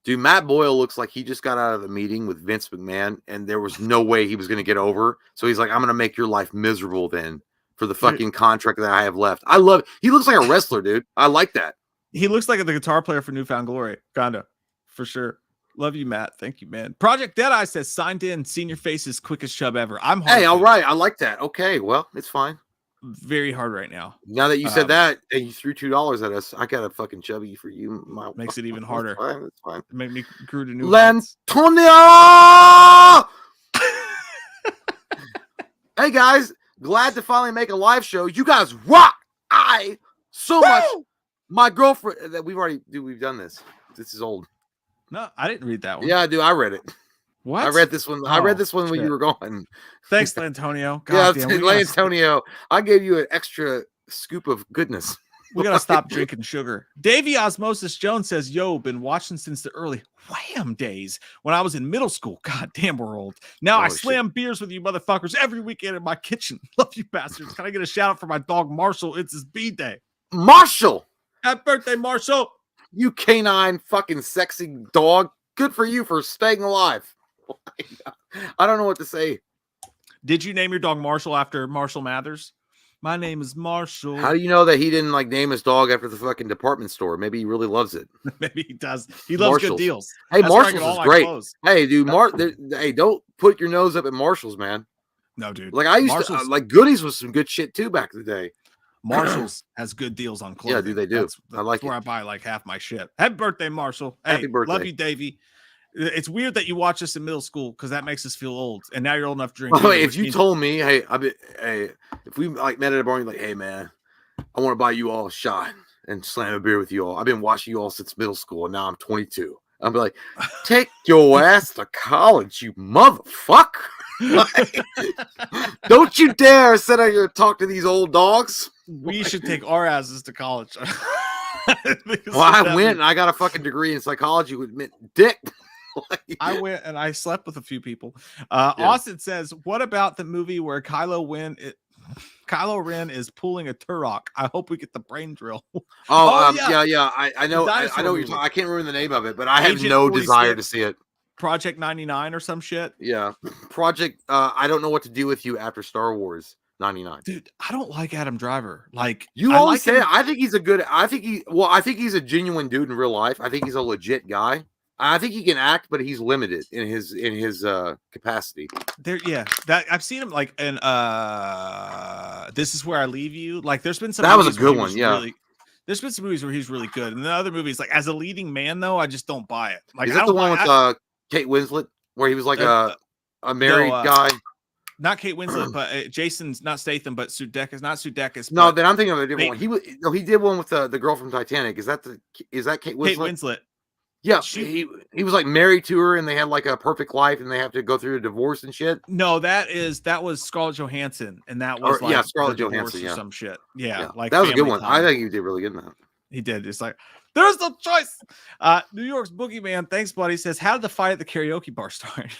looks like he just got out of the meeting with Vince McMahon, and there was no way he was going to get over. So he's like, I'm going to make your life miserable then for the fucking contract that I have left. I love it. He looks like a wrestler, dude. I like that. He looks like the guitar player for Newfound Glory. Kinda. For sure. Love you, Matt. Thank you, man. Project Deadeye says, signed in, senior faces, quickest chub ever. I'm hard. Hey, all right. I like that. Okay, well, it's fine. Very hard right now. Now that you said that, and you threw $2 at us, I got a fucking chubby for you. Makes it even harder. It's fine. Make me grew to new Lantonio! Hey, guys. Glad to finally make a live show. You guys rock! So much. My girlfriend that we've done this. This is old. No, I didn't read that one. Yeah, dude, I read it. What? I read this one. I read this one when you were gone. Thanks, Lantonio. Lantonio. I gave you an extra scoop of goodness. We gotta stop drinking sugar. Davey Osmosis Jones says, yo, been watching since the early Wham days when I was in middle school. God damn, we're old. Now I slam beers with you motherfuckers every weekend in my kitchen. Love you bastards. Can I get a shout out for my dog Marshall? It's his B-day. Marshall! Happy birthday, Marshall! You canine fucking sexy dog. Good for you for staying alive. I don't know what to say. Did you name your dog Marshall after Marshall Mathers? My name is Marshall. How do you know that he didn't like name his dog after the fucking department store? Maybe he really loves it. Maybe he does. He loves Marshalls. Good deals. Hey, that's Marshalls is great. Hey, dude, hey, don't put your nose up at Marshalls, man. No, dude. Like I used to like Goodies was some good shit too back in the day. Marshalls has good deals on clothing. Yeah, dude, they do. That's where I buy like half my shit. Happy birthday, Marshall. Hey, happy birthday. Love you, Davey. It's weird that you watch us in middle school because that makes us feel old. And now you're old enough to drink. If you told me, hey, if we like met at a bar, you're like, hey, man, I want to buy you all a shot and slam a beer with you all. I've been watching you all since middle school, and now I'm 22. I'm like, take your ass to college, you motherfucker. Like, don't you dare sit out here and talk to these old dogs. We should take our asses to college. Well, I went and I got a fucking degree in psychology with dick. I went and I slept with a few people. Austin says, what about the movie where Kylo Ren is pulling a Turok? I hope we get the brain drill. Yeah. I know what you're talking. I can't remember the name of it, but I have no desire to see it. Project 99 or some shit. Yeah. Project I don't know what to do with you after Star Wars 99. Dude, I don't like Adam Driver. Like you always say, I think he's a genuine dude in real life. I think he's a legit guy. I think he can act, but he's limited in his capacity. That I've seen him like in This Is Where I Leave You. Like, there's been some that was a movies good one. Yeah, there's been some movies where he's really good, and the other movies, like as a leading man, though, I just don't buy it. Like, is that the one with Kate Winslet where he was like a married guy? Not Kate Winslet, but Jason's not Statham, but Sudeikis, not Sudeikis. No, then I'm thinking of a different one. He did one with the girl from Titanic. Is that Kate Winslet? Kate Winslet. Yeah, he was like married to her, and they had like a perfect life, and they have to go through a divorce and shit. No, that was Scarlett Johansson, and that was Scarlett Johansson, or some shit. Yeah, like that was a good one. I think he did really good in that. He did. It's like there's no choice. New York's Boogeyman, thanks, buddy. Says, how did the fight at the karaoke bar start?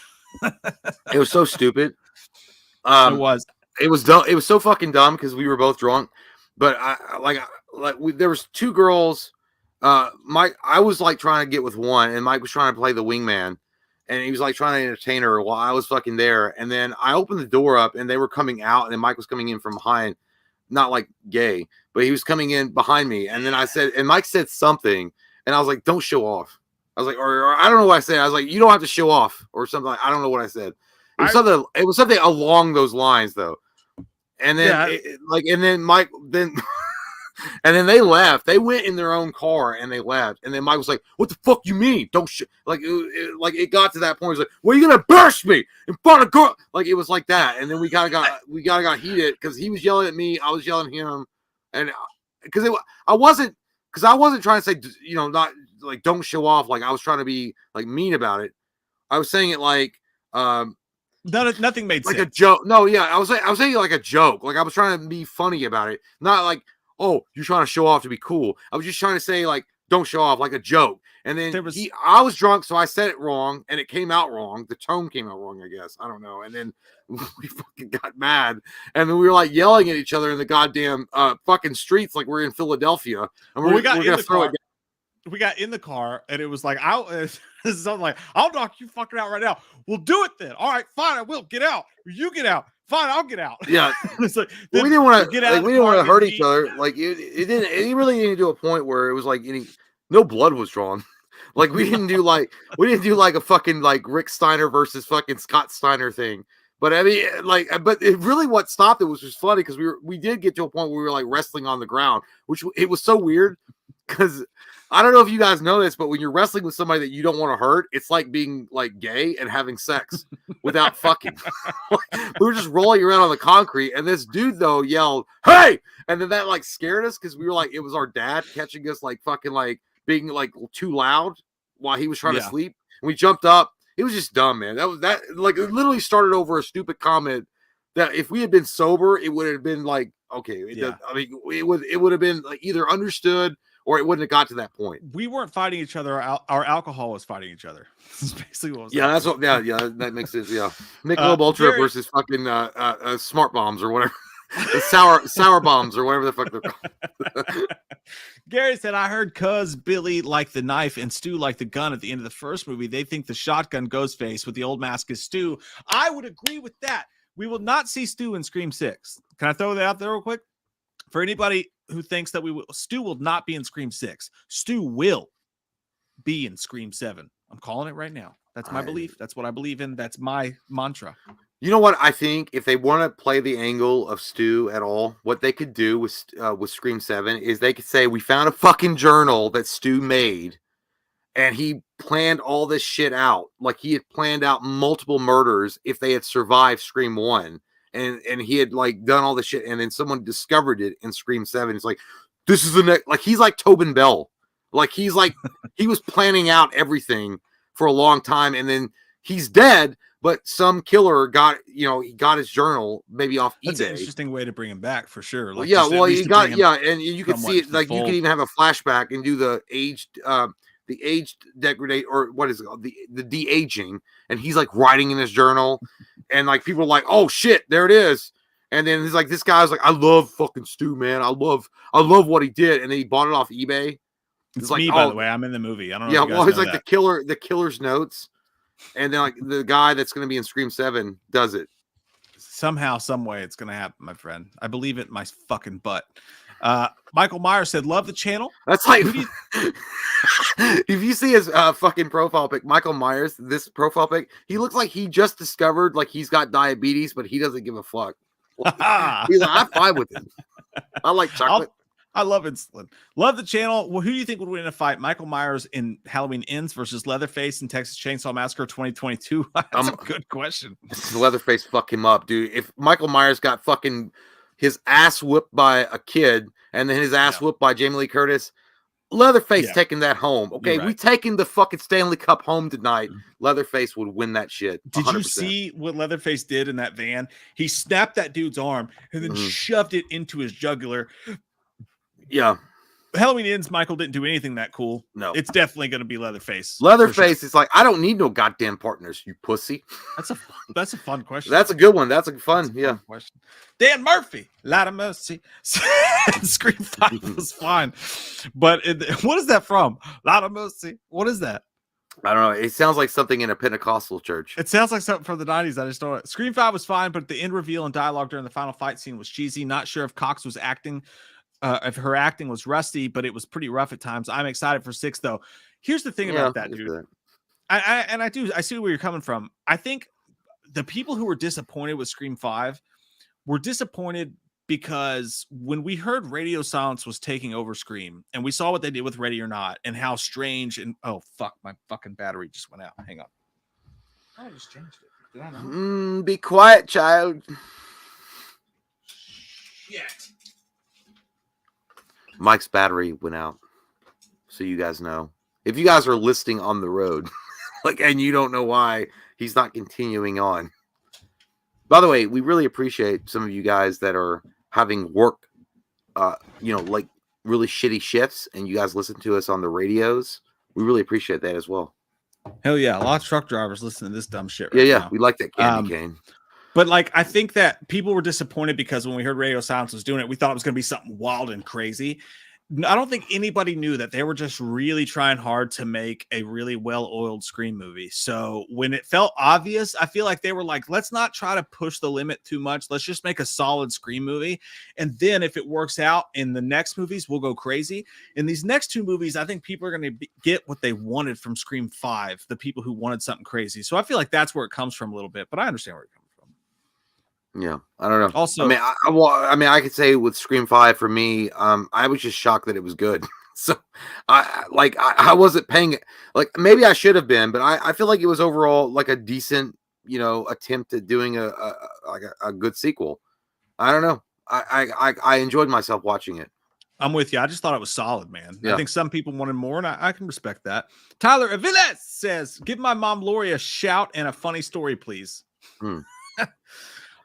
It was so stupid. It was dumb. It was so fucking dumb because we were both drunk. But there was two girls. I was like trying to get with one, and Mike was trying to play the wingman, and he was like trying to entertain her while I was fucking there. And then I opened the door up, and they were coming out, and then Mike was coming in from behind, not like gay, but he was coming in behind me. And then Mike said something, and I was like, "Don't show off." I was like, or I don't know what I said. I was like, "You don't have to show off," or something. I don't know what I said. It was something along those lines, though. And then, and then Mike, and then they left. They went in their own car and they left. And then Mike was like, "What the fuck you mean? Don't it got to that point. He was like, "Well, you're gonna burst me in front of girl." Like it was like that. And then we kind of got heated because he was yelling at me, I was yelling at him, and I wasn't trying to say, not like don't show off. Like I was trying to be like mean about it. I was saying it like nothing made like sense. A joke. No, yeah, I was saying like a joke. Like I was trying to be funny about it, not like, "Oh, you're trying to show off to be cool." I was just trying to say like, "Don't show off," like a joke. And then I was drunk, so I said it wrong, and it came out wrong. The tone came out wrong, I guess. I don't know. And then we fucking got mad, and then we were like yelling at each other in the goddamn fucking streets, like we're in Philadelphia. And we're gonna throw it. We got in the car, and it was like, something like, "I'll knock you fucking out right now." "We'll do it then." "All right, fine, I will. Get out. You get out." "Fine, I'll get out." Yeah. It's like, we didn't want to get out. We didn't want to hurt each other. Like it really didn't do a point where it was like no blood was drawn. Like we didn't do like a fucking like Rick Steiner versus fucking Scott Steiner thing. But I mean, but it really what stopped it was just funny because we did get to a point where we were like wrestling on the ground, which it was so weird because I don't know if you guys know this, but when you're wrestling with somebody that you don't want to hurt, it's like being like gay and having sex without fucking. We were just rolling around on the concrete, and this dude though yelled, "Hey!" And then that like scared us because we were like, it was our dad catching us like fucking like being like too loud while he was trying to sleep. And we jumped up. It was just dumb, man. That like it literally started over a stupid comment that if we had been sober, it would have been like okay. I mean, it would have been like either understood. Or it wouldn't have got to that point. We weren't fighting each other. Our alcohol was fighting each other. That's basically what was happening. That's what. Yeah, that makes sense. Yeah, Michelob Ultra versus fucking Smart Bombs or whatever, sour bombs or whatever the fuck they're called. Gary said, "I heard Cuz Billy liked the knife and Stu liked the gun at the end of the first movie. They think the shotgun Ghostface with the old mask is Stu." I would agree with that. We will not see Stu in Scream 6. Can I throw that out there real quick? For anybody who thinks that Stu will not be in Scream 6. Stu will be in Scream 7. I'm calling it right now. That's my belief. That's what I believe in. That's my mantra. You know what? I think if they want to play the angle of Stu at all, what they could do with Scream 7 is they could say, "We found a fucking journal that Stu made, and he planned all this shit out. Like he had planned out multiple murders if they had survived Scream 1. And he had like done all this shit, and then someone discovered it in Scream 7. It's like, this is the next, like he's like Tobin Bell. Like he's like he was planning out everything for a long time, and then he's dead, but some killer got he got his journal maybe off eBay. That's an interesting way to bring him back for sure. Like, he got and you could see it like you could even have a flashback and do the aged degradate, or what is it called, the de-aging, and he's like writing in his journal, and like people are like, "Oh shit, there it is." And then he's like, this guy's like, "I love fucking Stu, man. I love what he did," and then he bought it off eBay. It's like, me, by the way. I'm in the movie. I don't know. Yeah, well, he's like the killer's notes, and then like the guy that's going to be in Scream 7 does it. Somehow, some way, it's going to happen, my friend. I believe it in my fucking butt. Michael Myers said, "Love the channel." That's like if you see his fucking profile pic, Michael Myers, this profile pic, he looks like he just discovered like he's got diabetes, but he doesn't give a fuck. He's like, I'm fine with it. I like chocolate. I love insulin. Love the channel. Well, who do you think would win in a fight? Michael Myers in Halloween Ends versus Leatherface in Texas Chainsaw Massacre 2022? That's a good question. Leatherface fuck him up, dude. If Michael Myers got fucking his ass whipped by a kid and then his ass whipped by Jamie Lee Curtis, Leatherface taking that home. Okay, we taking the fucking Stanley Cup home tonight. Leatherface would win that shit. 100%. Did you see what Leatherface did in that van? He snapped that dude's arm and then shoved it into his jugular. Yeah. Halloween Ends, Michael didn't do anything that cool. No. It's definitely going to be Leatherface. Leatherface is like, I don't need no goddamn partners, you pussy. That's a fun question. That's a good one. That's a fun question. Dan Murphy, lot of mercy. Scream 5 was fine. But what is that from? Lot of mercy. What is that? I don't know. It sounds like something in a Pentecostal church. It sounds like something from the 90s. I just don't know. Scream 5 was fine, but the end reveal and dialogue during the final fight scene was cheesy. Not sure if Cox was acting. If her acting was rusty, but it was pretty rough at times. I'm excited for 6, though. Here's the thing about that, dude. I see where you're coming from. I think the people who were disappointed with Scream 5 were disappointed because when we heard radio silence was taking over Scream, and we saw what they did with Ready or Not, and how strange and oh fuck, my fucking battery just went out. Hang on. I just changed it. Did I know? Be quiet, child. Shit. Mike's battery went out, so you guys know. If you guys are listening on the road, and you don't know why he's not continuing on. By the way, we really appreciate some of you guys that are having work, like really shitty shifts, and you guys listen to us on the radios. We really appreciate that as well. Hell yeah, a lot of truck drivers listen to this dumb shit. Right now. We like that candy cane. But I think that people were disappointed because when we heard Radio Silence was doing it, we thought it was going to be something wild and crazy. I don't think anybody knew that they were just really trying hard to make a really well-oiled Scream movie. So when it felt obvious, I feel like they were like, let's not try to push the limit too much. Let's just make a solid Scream movie. And then if it works out in the next movies, we'll go crazy. In these next 2 movies, I think people are going to get what they wanted from Scream 5, the people who wanted something crazy. So I feel like that's where it comes from a little bit, but I understand where it comes from. Yeah, I don't know. Also, I could say with Scream 5 for me, I was just shocked that it was good. So I wasn't paying it. Maybe I should have been, but I feel like it was overall like a decent, attempt at doing a good sequel. I don't know. I enjoyed myself watching it. I'm with you. I just thought it was solid, man. Yeah. I think some people wanted more, and I can respect that. Tyler Aviles says, "Give my mom Lori a shout and a funny story, please."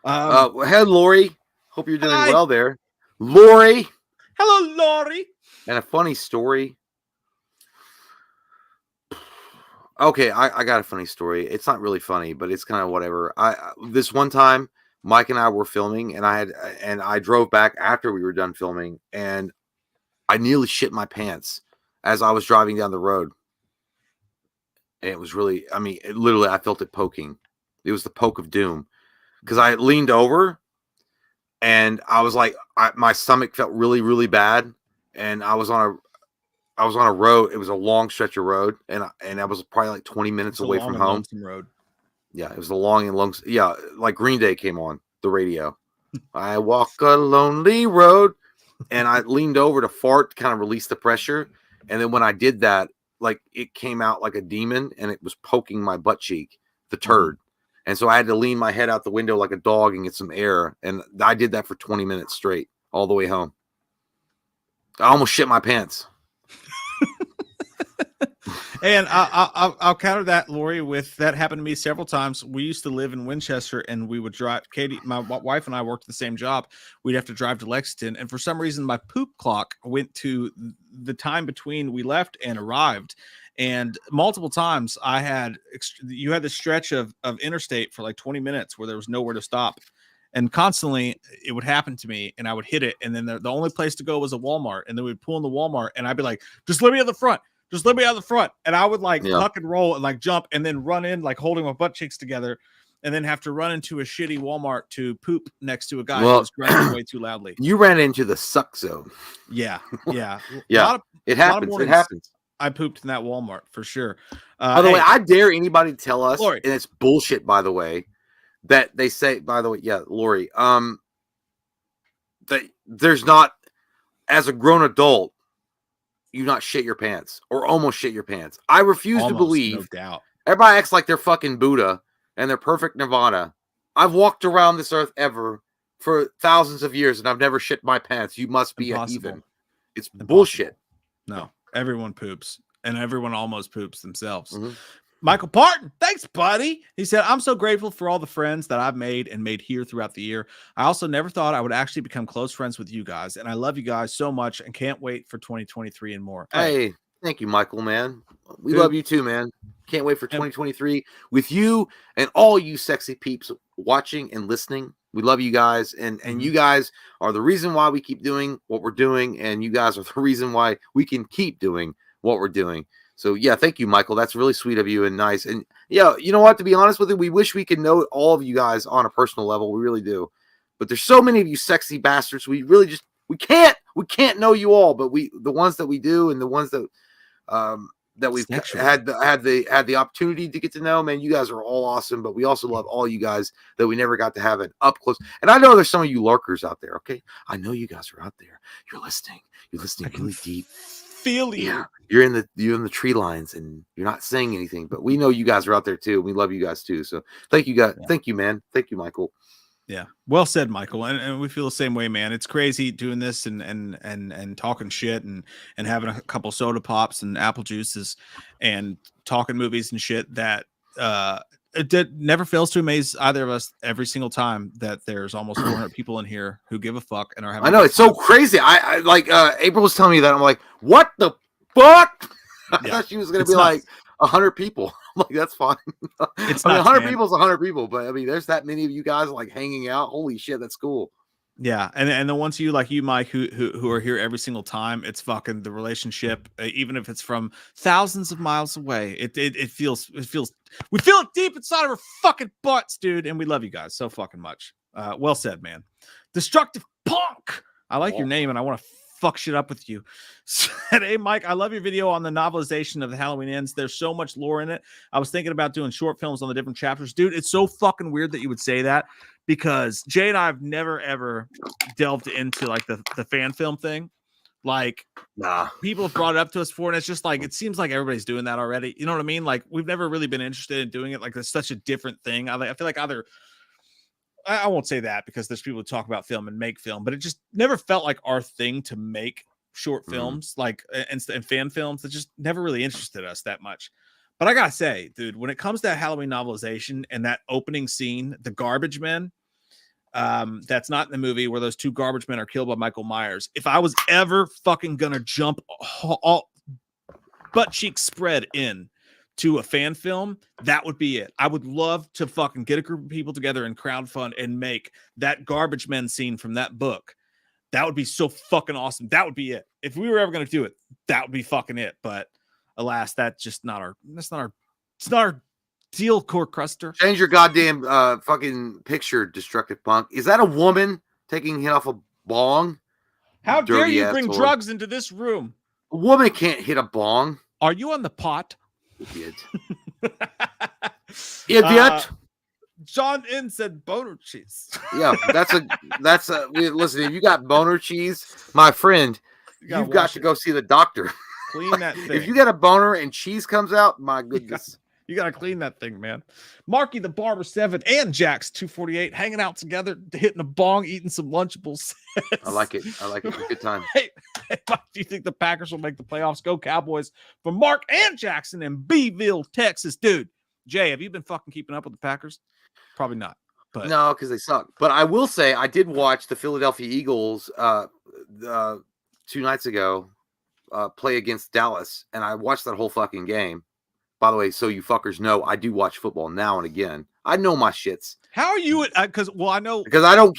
Hey, Lori. Hope you're doing well there. Lori. Hello, Lori. And a funny story. Okay, I got a funny story. It's not really funny, but it's kind of whatever. This one time, Mike and I were filming, and I drove back after we were done filming, and I nearly shit my pants as I was driving down the road. And it was really, literally, I felt it poking. It was the poke of doom. Because I leaned over and I was like, my stomach felt really, really bad. And I was on a road. It was a long stretch of road. And I was probably like 20 minutes away from home. Road. Yeah, it was a long and long. Yeah, like Green Day came on the radio. I walk a lonely road. And I leaned over to fart, kind of release the pressure. And then when I did that, it came out like a demon and it was poking my butt cheek, the turd. And so I had to lean my head out the window like a dog and get some air. And I did that for 20 minutes straight, all the way home. I almost shit my pants. And I'll counter that, Lori, with that happened to me several times. We used to live in Winchester, and we would drive. Katie, my wife, and I worked the same job. We'd have to drive to Lexington. And for some reason, my poop clock went to the time between we left and arrived. And multiple times you had this stretch of interstate for like 20 minutes where there was nowhere to stop. And constantly it would happen to me and I would hit it. And then the only place to go was a Walmart. And then we'd pull in the Walmart and I'd be like, just let me out the front. Just let me out the front. And I would tuck and roll and jump and then run in holding my butt cheeks together. and then have to run into a shitty Walmart to poop next to a guy who's grunting way too loudly. You ran into the suck zone. Yeah. It happens. It happens. I pooped in that Walmart for sure. By the way, I dare anybody to tell us, Lori. and it's bullshit, by the way, that they say, by the way, yeah, Lori, that there's not, as a grown adult, you not shit your pants or almost shit your pants. I refuse to believe. No doubt. Everybody acts like they're fucking Buddha and they're perfect nirvana. I've walked around this earth for thousands of years and I've never shit my pants. You must be a heathen. It's bullshit. No, everyone poops and everyone almost poops themselves. Mm-hmm. Michael Parton, thanks, buddy. He said, I'm so grateful for all the friends that I've made here throughout the year. I also never thought I would actually become close friends with you guys. And I love you guys so much and can't wait for 2023 and more. Hey, thank you, Michael, man. We love you too, man. Can't wait for 2023 with you and all you sexy peeps watching and listening. We love you guys. And you guys are the reason why we keep doing what we're doing. And you guys are the reason why we can keep doing what we're doing. So, yeah, thank you, Michael. That's really sweet of you and nice. And, yeah, you know what? To be honest with you, we wish we could know all of you guys on a personal level. We really do. But there's so many of you sexy bastards. We really just – we can't know you all. But the ones that we do and the ones that we've had the opportunity to get to know, man, you guys are all awesome. But we also love all you guys that we never got to have it up close. And I know there's some of you lurkers out there, okay? I know you guys are out there. You're listening. You're listening really deep. Feel you. Yeah, you're in the tree lines and you're not saying anything, but we know you guys are out there too. We love you guys too. So thank you guys. Yeah. Thank you, man. Thank you, Michael. Yeah. Well said, Michael. And we feel the same way, man. It's crazy doing this and talking shit and having a couple soda pops and apple juices and talking movies and shit that it never fails to amaze either of us every single time that there's almost 400 people in here who give a fuck and are having. I know, it's so crazy. I like April was telling me that. I'm like, what the fuck? I thought she was going to be like 100 people. I'm like, that's fine. It's 100 people is 100 people, but I mean, there's that many of you guys like hanging out. Holy shit, that's cool. Yeah, and the ones you like you, Mike, who are here every single time, it's fucking the relationship, even if it's from thousands of miles away. It feels we feel it deep inside of our fucking butts, dude, and we love you guys so fucking much. Well said, man. Destructive Punk. I like your name, and I want to fuck shit up with you. Said, hey, Mike, I love your video on the novelization of the Halloween Ends. There's so much lore in it. I was thinking about doing short films on the different chapters. Dude, it's so fucking weird that you would say that because Jay and I have never, ever delved into like the fan film thing. Like, people have brought it up to us before, and it's just like, it seems like everybody's doing that already. You know what I mean? Like, we've never really been interested in doing it. Like, it's such a different thing. I feel like I won't say that because there's people who talk about film and make film, but it just never felt like our thing to make short films, like and fan films. That just never really interested us that much. But I gotta say, dude, when it comes to that Halloween novelization and that opening scene, the garbage men, that's not in the movie where those two garbage men are killed by Michael Myers. If I was ever fucking gonna jump all butt cheeks spread in to a fan film, that would be it. I would love to fucking get a group of people together and crowdfund and make that garbage men scene from that book. That would be so fucking awesome. That would be it. If we were ever going to do it, that would be fucking it. But alas, it's not our deal, Core Cruster. Change your goddamn fucking picture, Destructive Punk. Is that a woman taking hit off a bong? How dare you bring drugs into this room? A woman can't hit a bong. Are you on the pot? Idiot. Idiot. John N said boner cheese. Yeah, that's a listen, if you got boner cheese, my friend, you've got to go see the doctor. Clean that thing. If you get a boner and cheese comes out, my goodness. You gotta clean that thing, man. Marky the Barber 7 and Jax 248 hanging out together, hitting a bong, eating some Lunchables. I like it. Good time. Hey, do you think the Packers will make the playoffs? Go Cowboys. For Mark and Jackson in Beeville, Texas. Dude, Jay, have you been fucking keeping up with the Packers? Probably not. But no, because they suck. But I will say I did watch the Philadelphia Eagles 2 nights ago play against Dallas, and I watched that whole fucking game. By the way, so you fuckers know, I do watch football now and again. I know my shits. How are you? Because I know because I don't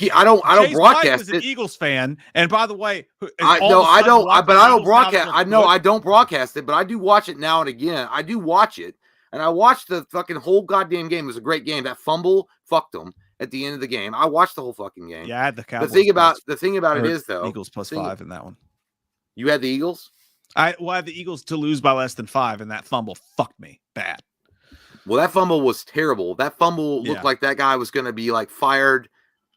broadcast is an Eagles fan, and by the way, I don't broadcast. I know I don't broadcast it, but I do watch it now and again. I do watch it. And I watched the fucking whole goddamn game. It was a great game. That fumble fucked them at the end of the game. I watched the whole fucking game. Yeah, I had the Cowboys. The thing about it is though, Eagles +5 in that one. You had the Eagles? I had the Eagles to lose by less than 5, and that fumble fucked me bad. Well, that fumble was terrible. That fumble looked like that guy was going to be like fired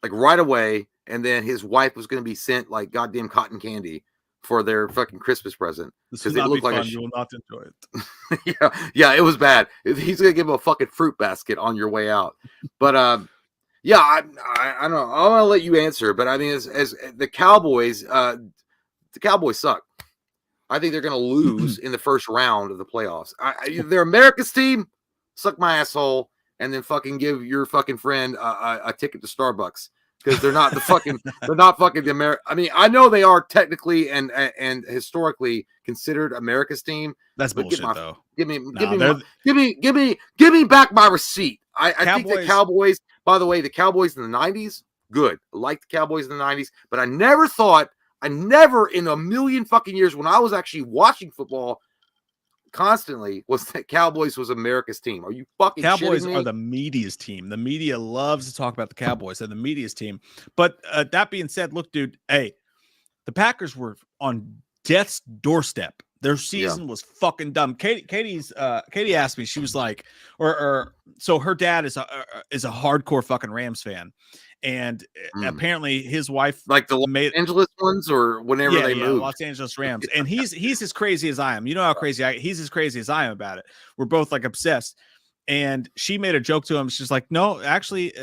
like right away, and then his wife was going to be sent like goddamn cotton candy for their fucking Christmas present. This will not be fun. You will not enjoy it. yeah, it was bad. He's going to give him a fucking fruit basket on your way out. But yeah, I don't know. I'm gonna let you answer, but I mean, as the Cowboys suck. I think they're gonna lose in the first round of the playoffs. They're America's team. Suck my asshole, and then fucking give your fucking friend a ticket to Starbucks because they're not the America. I mean, I know they are technically and historically considered America's team. That's bullshit, though. Give me back my receipt. I think the Cowboys. By the way, the Cowboys in the 90s, good. I like the Cowboys in the 90s, but I never in a million fucking years when I was actually watching football constantly was that Cowboys was America's team. Are you fucking Cowboys shitting me? Are the media's team. The media loves to talk about the Cowboys. They're the media's team. But that being said, look, dude, hey, the Packers were on death's doorstep. Their season was fucking dumb. Katie asked me, she was like, so her dad is a hardcore fucking Rams fan. And apparently his wife like the Los Angeles ones or whenever they moved. Los Angeles Rams. And he's as crazy as I am. You know how crazy he's as crazy as I am about it. We're both like obsessed. And she made a joke to him. She's like, no, actually,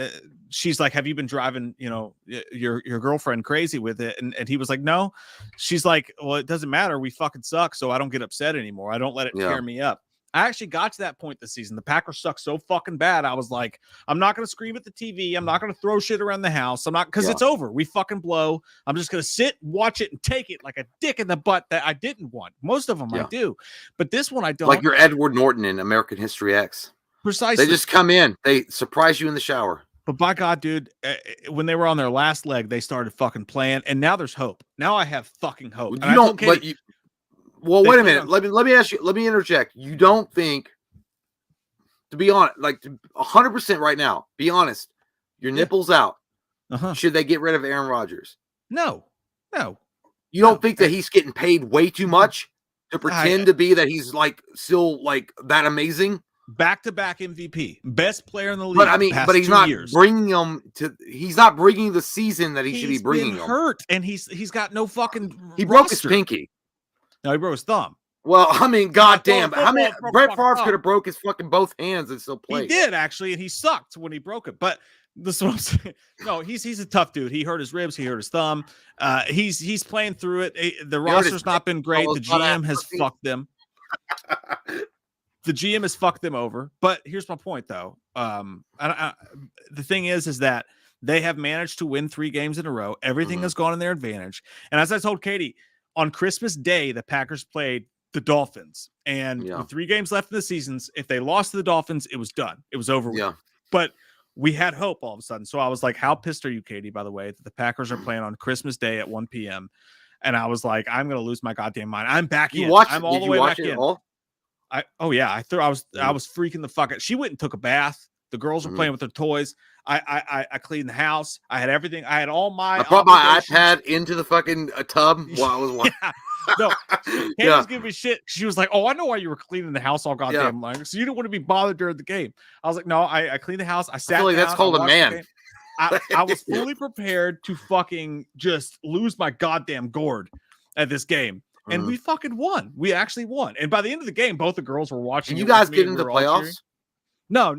she's like, have you been driving, your girlfriend crazy with it? And he was like, no. She's like, well, it doesn't matter. We fucking suck. So I don't get upset anymore. I don't let it tear me up. I actually got to that point this season. The Packers suck so fucking bad. I was like, I'm not going to scream at the TV. I'm not going to throw shit around the house. I'm not, because it's over. We fucking blow. I'm just going to sit, watch it, and take it like a dick in the butt that I didn't want. Most of them I do. But this one I don't. Like you're Edward Norton in American History X. Precisely. They just come in. They surprise you in the shower. But by God, dude, when they were on their last leg, they started fucking playing. And now there's hope. Now I have fucking hope. You don't, but you. Well, wait a minute. Let me ask you. Let me interject. You don't think, to be honest, like 100% right now, be honest, your nipples out. Should they get rid of Aaron Rodgers? No. You don't think that he's getting paid way too much to pretend to be that he's like still like that amazing? Back-to-back MVP, best player in the league. But I mean, but he's not bringing them to. He's not bringing the season that he should be bringing. He's hurt, and he's got no fucking. He broke his pinky. No, he broke his thumb. Well, I mean, goddamn. How many Brett Favre could have broke his fucking both hands and still played? He did actually, and he sucked when he broke it. But this is what I'm saying. No, he's a tough dude. He hurt his ribs. He hurt his thumb. He's playing through it. The roster's not been great. The GM has fucked them. The GM has fucked them over. But here's my point, though. The thing is that they have managed to win 3 games in a row. Everything has gone in their advantage. And as I told Katie, on Christmas Day, the Packers played the Dolphins. And with 3 games left in the seasons, if they lost to the Dolphins, it was done. It was over. Yeah. But we had hope all of a sudden. So I was like, how pissed are you, Katie, by the way, that the Packers are playing on Christmas Day at 1 p.m.? And I was like, I'm going to lose my goddamn mind. I'm back in. I'm all the way back in. I was freaking the fuck out. She went and took a bath. The girls were playing with their toys. I cleaned the house. I had everything. I had all my. I brought my iPad into the fucking tub while I was watching. No, Kate was giving me shit. She was like, "Oh, I know why you were cleaning the house all goddamn long. So you didn't want to be bothered during the game." I was like, "No, I cleaned the house. I sat down. That's called a man." I was fully prepared to fucking just lose my goddamn gourd at this game. And we fucking won. We actually won. And by the end of the game, both the girls were watching. Can you guys get into the playoffs? No.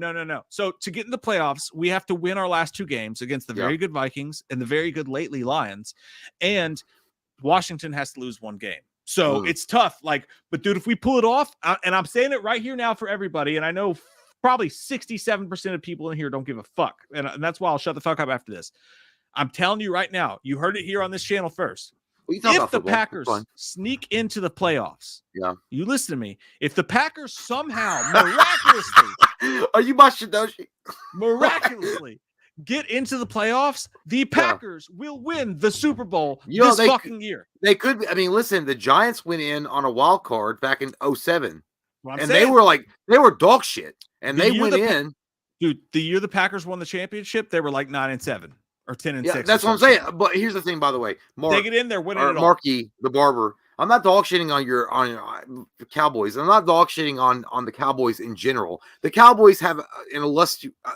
So to get in the playoffs, we have to win our last 2 games against the very good Vikings and the very good lately Lions. And Washington has to lose 1 game. So it's tough. But dude, if we pull it off, and I'm saying it right here now for everybody, and I know probably 67% of people in here don't give a fuck. And that's why I'll shut the fuck up after this. I'm telling you right now, you heard it here on this channel first. If the Packers sneak into the playoffs, you listen to me. If the Packers somehow miraculously, are you my Shidoshi? Miraculously get into the playoffs, the Packers will win the Super Bowl this fucking year. They could. I mean, listen, the Giants went in on a wild card back in 2007. And they were dog shit. And they went in. Dude, the year the Packers won the championship, they were like 9-7 or 10-6. That's what I'm saying. But here's the thing, by the way, they get in there winning it all. Marky, the barber. I'm not dog shitting on your Cowboys. I'm not dog shitting on the Cowboys in general. The Cowboys have an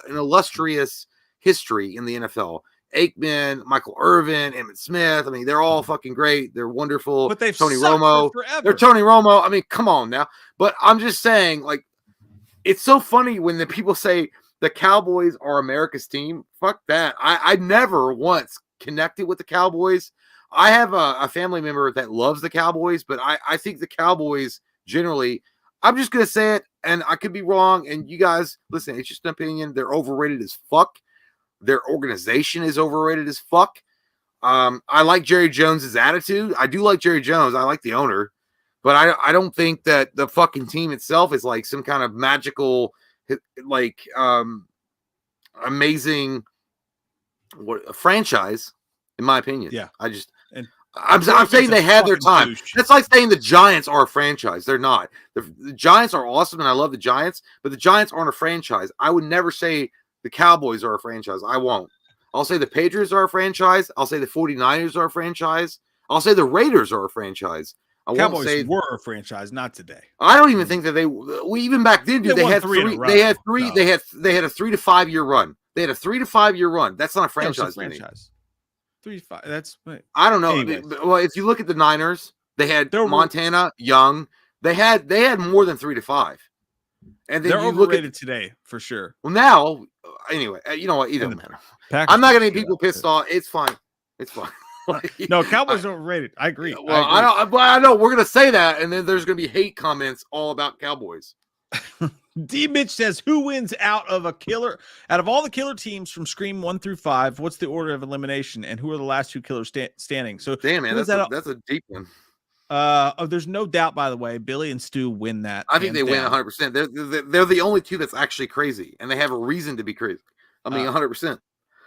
illustrious history in the NFL. Aikman, Michael Irvin, Emmitt Smith. I mean, they're all fucking great. They're wonderful. But they've Tony Romo. They're Tony Romo. I mean, come on now. But I'm just saying, like, it's so funny when the people say the Cowboys are America's team. Fuck that. I never once connected with the Cowboys. I have a family member that loves the Cowboys, but I think the Cowboys generally, I'm just going to say it, and I could be wrong. And you guys, listen, it's just an opinion. They're overrated as fuck. Their organization is overrated as fuck. I like Jerry Jones's attitude. I do like Jerry Jones. I like the owner. But I don't think that the fucking team itself is like some kind of magical, like, amazing a franchise, in my opinion. Yeah. I'm saying they had their time. Douche. That's like saying the Giants are a franchise. They're not. The Giants are awesome, and I love the Giants, but the Giants aren't a franchise. I would never say the Cowboys are a franchise. I won't. I'll say the Patriots are a franchise. I'll say the 49ers are a franchise. I'll say the Raiders are a franchise. Cowboys were a franchise, not today. I don't even think that even back then, dude, they had a 3 to 5 year run. They had a 3 to 5 year run. That's not a franchise. 3 to 5. That's I don't know. Well, if you look at the Niners, they had Montana, Young. They had more than 3 to 5. And then they're overrated today for sure. Well, now anyway, you know what? Either matter. I'm not gonna get people pissed off. It's fine. It's fine. No, Cowboys are overrated. I agree. Well, I know we're gonna say that, and then there's gonna be hate comments all about Cowboys. D. Mitch says, "Who wins out of all the killer teams from Scream 1 through 5? What's the order of elimination, and who are the last 2 killers standing?" So, damn man, that's a deep one. There's no doubt. By the way, Billy and Stu win that. I think they win 100%. They're the only 2 that's actually crazy, and they have a reason to be crazy. I mean, 100%.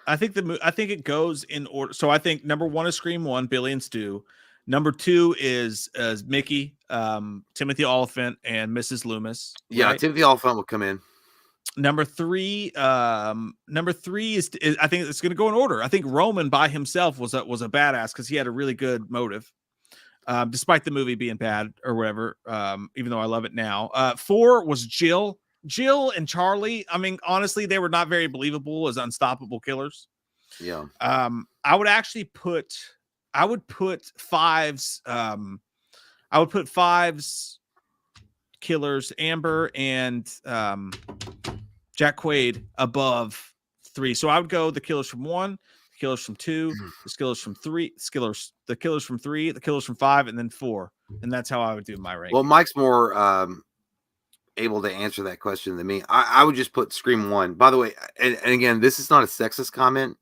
I think it goes in order. So I think number 1 is Scream 1, Billy and Stu. Number 2 is Mickey, Timothy Olyphant, and Mrs. Loomis. Yeah, right? Timothy Olyphant will come in. Number 3 is I think it's going to go in order. I think Roman by himself was a badass because he had a really good motive, despite the movie being bad or whatever. Even though I love it now. 4 was Jill and Charlie. I mean, honestly, they were not very believable as unstoppable killers. Yeah. I would put 5's. I would put 5's killers, Amber and Jack Quaid, above 3. So I would go the killers from 1, the killers from 2, the killers from 3, the killers from 3, the killers from 5, and then 4. And that's how I would do my ranking. Well, Mike's more able to answer that question than me. I would just put Scream 1. By the way, and again, this is not a sexist comment.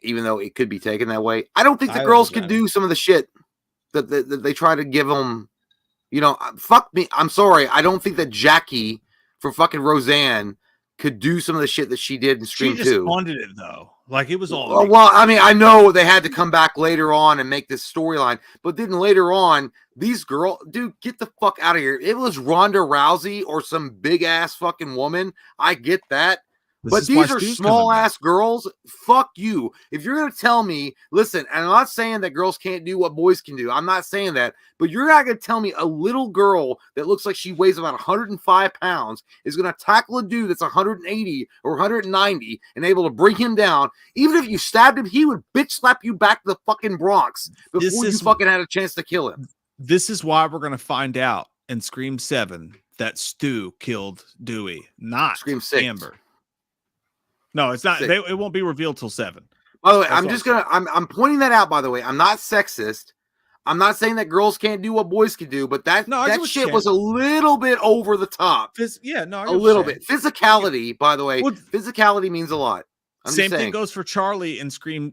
Even though it could be taken that way, I don't think the girls could do some of the shit that they try to give them. You know, fuck me. I'm sorry. I don't think that Jackie from fucking Roseanne could do some of the shit that she did in Scream 2. She just funded it though. Like it was all. Well, I mean, I know they had to come back later on and make this storyline, but then later on, these girls, dude, get the fuck out of here. It was Ronda Rousey or some big ass fucking woman. I get that. But these are small ass girls. Fuck you. If you're going to tell me, listen, and I'm not saying that girls can't do what boys can do. I'm not saying that. But you're not going to tell me a little girl that looks like she weighs about 105 pounds is going to tackle a dude that's 180 or 190 and able to bring him down. Even if you stabbed him, he would bitch slap you back to the fucking Bronx before you fucking had a chance to kill him. This is why we're going to find out in Scream 7 that Stu killed Dewey, not Scream 6. Amber. No, it's not. It won't be revealed till 7. By the way, I'm pointing that out. By the way, I'm not sexist. I'm not saying that girls can't do what boys can do, but that shit was a little bit over the top. A little bit. Physicality, by the way, physicality means a lot. Same thing goes for Charlie in Scream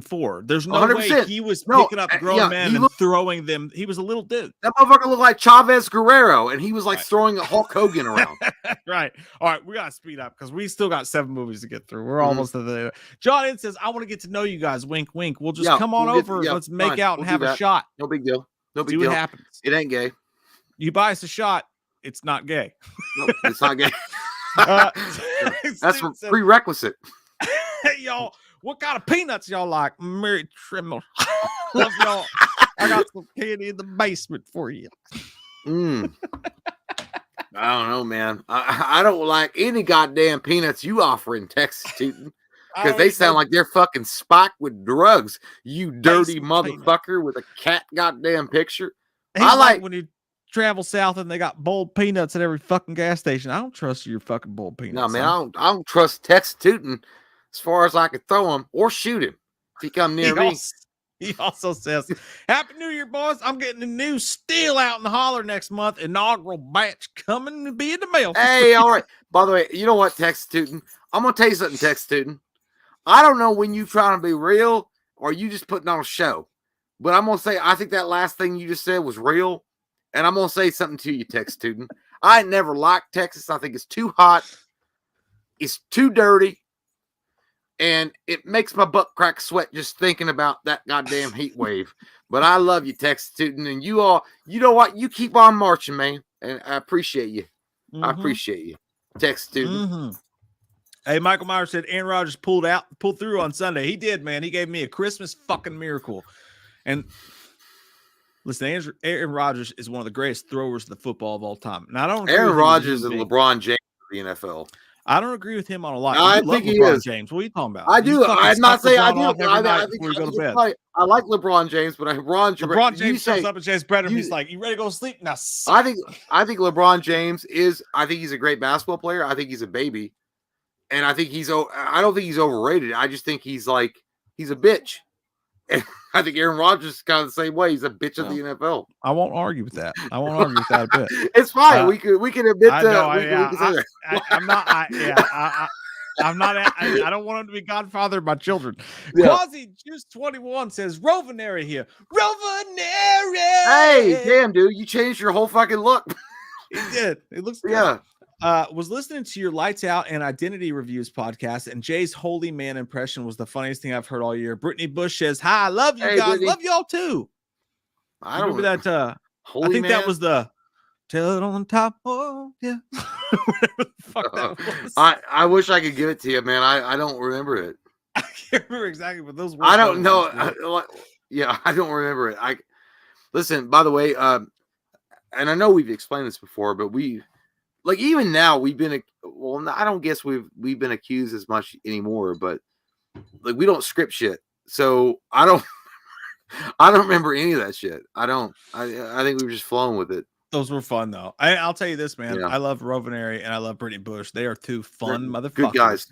4. There's no 100%. Way he was picking up grown men and throwing them. He was a little dude. That motherfucker looked like Chavez Guerrero, and he was like throwing a Hulk Hogan around. Right. All right, we gotta speed up because we still got 7 movies to get through. We're almost at the. John N says, "I want to get to know you guys." Wink, wink. We'll just come on over. Let's make out and have a shot. No big deal. No big deal. See what happens. It ain't gay. You buy us a shot. it's not gay. No, it's not gay. That's a said, prerequisite. Hey, y'all, what kind of peanuts y'all like? Mary Trimble. Love y'all. I got some candy in the basement for you. I don't know, man. I don't like any goddamn peanuts you offer in Texas, Tootin. Because they sound like they're fucking spiked with drugs. You dirty motherfucker peanut. With a cat goddamn picture. I like when you travel south and they got boiled peanuts at every fucking gas station. I don't trust your fucking boiled peanuts. No, man, I don't trust Texas Tootin as far as I could throw him or shoot him if he come near me. He also says, Happy New Year, boys. I'm getting a new steel out in the holler next month. Inaugural batch coming to be in the mail. Hey, all right. By the way, you know what, Texas Tootin? I'm going to tell you something, Texas Tootin. I don't know when you trying to be real or you just putting on a show. But I'm going to say, I think that last thing you just said was real. And I'm going to say something to you, Texas Tootin. I never liked Texas. I think it's too hot. It's too dirty. And it makes my butt crack sweat just thinking about that goddamn heat wave. But I love you, Texas Tootin. And you all, you know what? You keep on marching, man. And I appreciate you. I appreciate you, Texas Tootin. Hey, Michael Myers said Aaron Rodgers pulled through on Sunday. He did, man. He gave me a Christmas fucking miracle. And listen, Aaron Rodgers is one of the greatest throwers of the football of all time. Now, I don't. Aaron Rodgers and LeBron James of the NFL. I don't agree with him on a lot. No, I think he is. James. What are you talking about? I do. I'm not saying I do. I like LeBron James, but LeBron James shows up at James Brennan. He's like, "You ready to go to sleep now?" I think LeBron James is. I think he's a great basketball player. I think he's a baby, and I think I don't think he's overrated. I just think he's a bitch. And I think Aaron Rodgers is kind of the same way. He's a bitch of the NFL. I won't argue with that. I won't argue with that a bit. It's fine. We can admit that. I'm not. I don't want him to be godfather of my children. Yeah. Quasi Juice 21 says Rovenary here. Rovenary. Hey, damn, dude, you changed your whole fucking look. It did. It looks good. Yeah. Was listening to your Lights Out and Identity Reviews podcast, and Jay's Holy Man impression was the funniest thing I've heard all year. Brittany Bush says, "Hi, I love you guys. Brittany. Love y'all too." I don't remember that. I think that was the "Tell It on Top." Oh, yeah. Whatever the fuck that was. I wish I could give it to you, man. I don't remember it. I can't remember exactly, but those. I don't know. I don't remember it. Listen. By the way, and I know we've explained this before, but even now we've been I don't guess we've been accused as much anymore, but we don't script shit. So I don't remember any of that shit. I think we were just flowing with it. Those were fun though. I'll tell you this, man. Yeah. I love Rovenary and I love Brittany Bush. They are two fun motherfuckers. Good guys.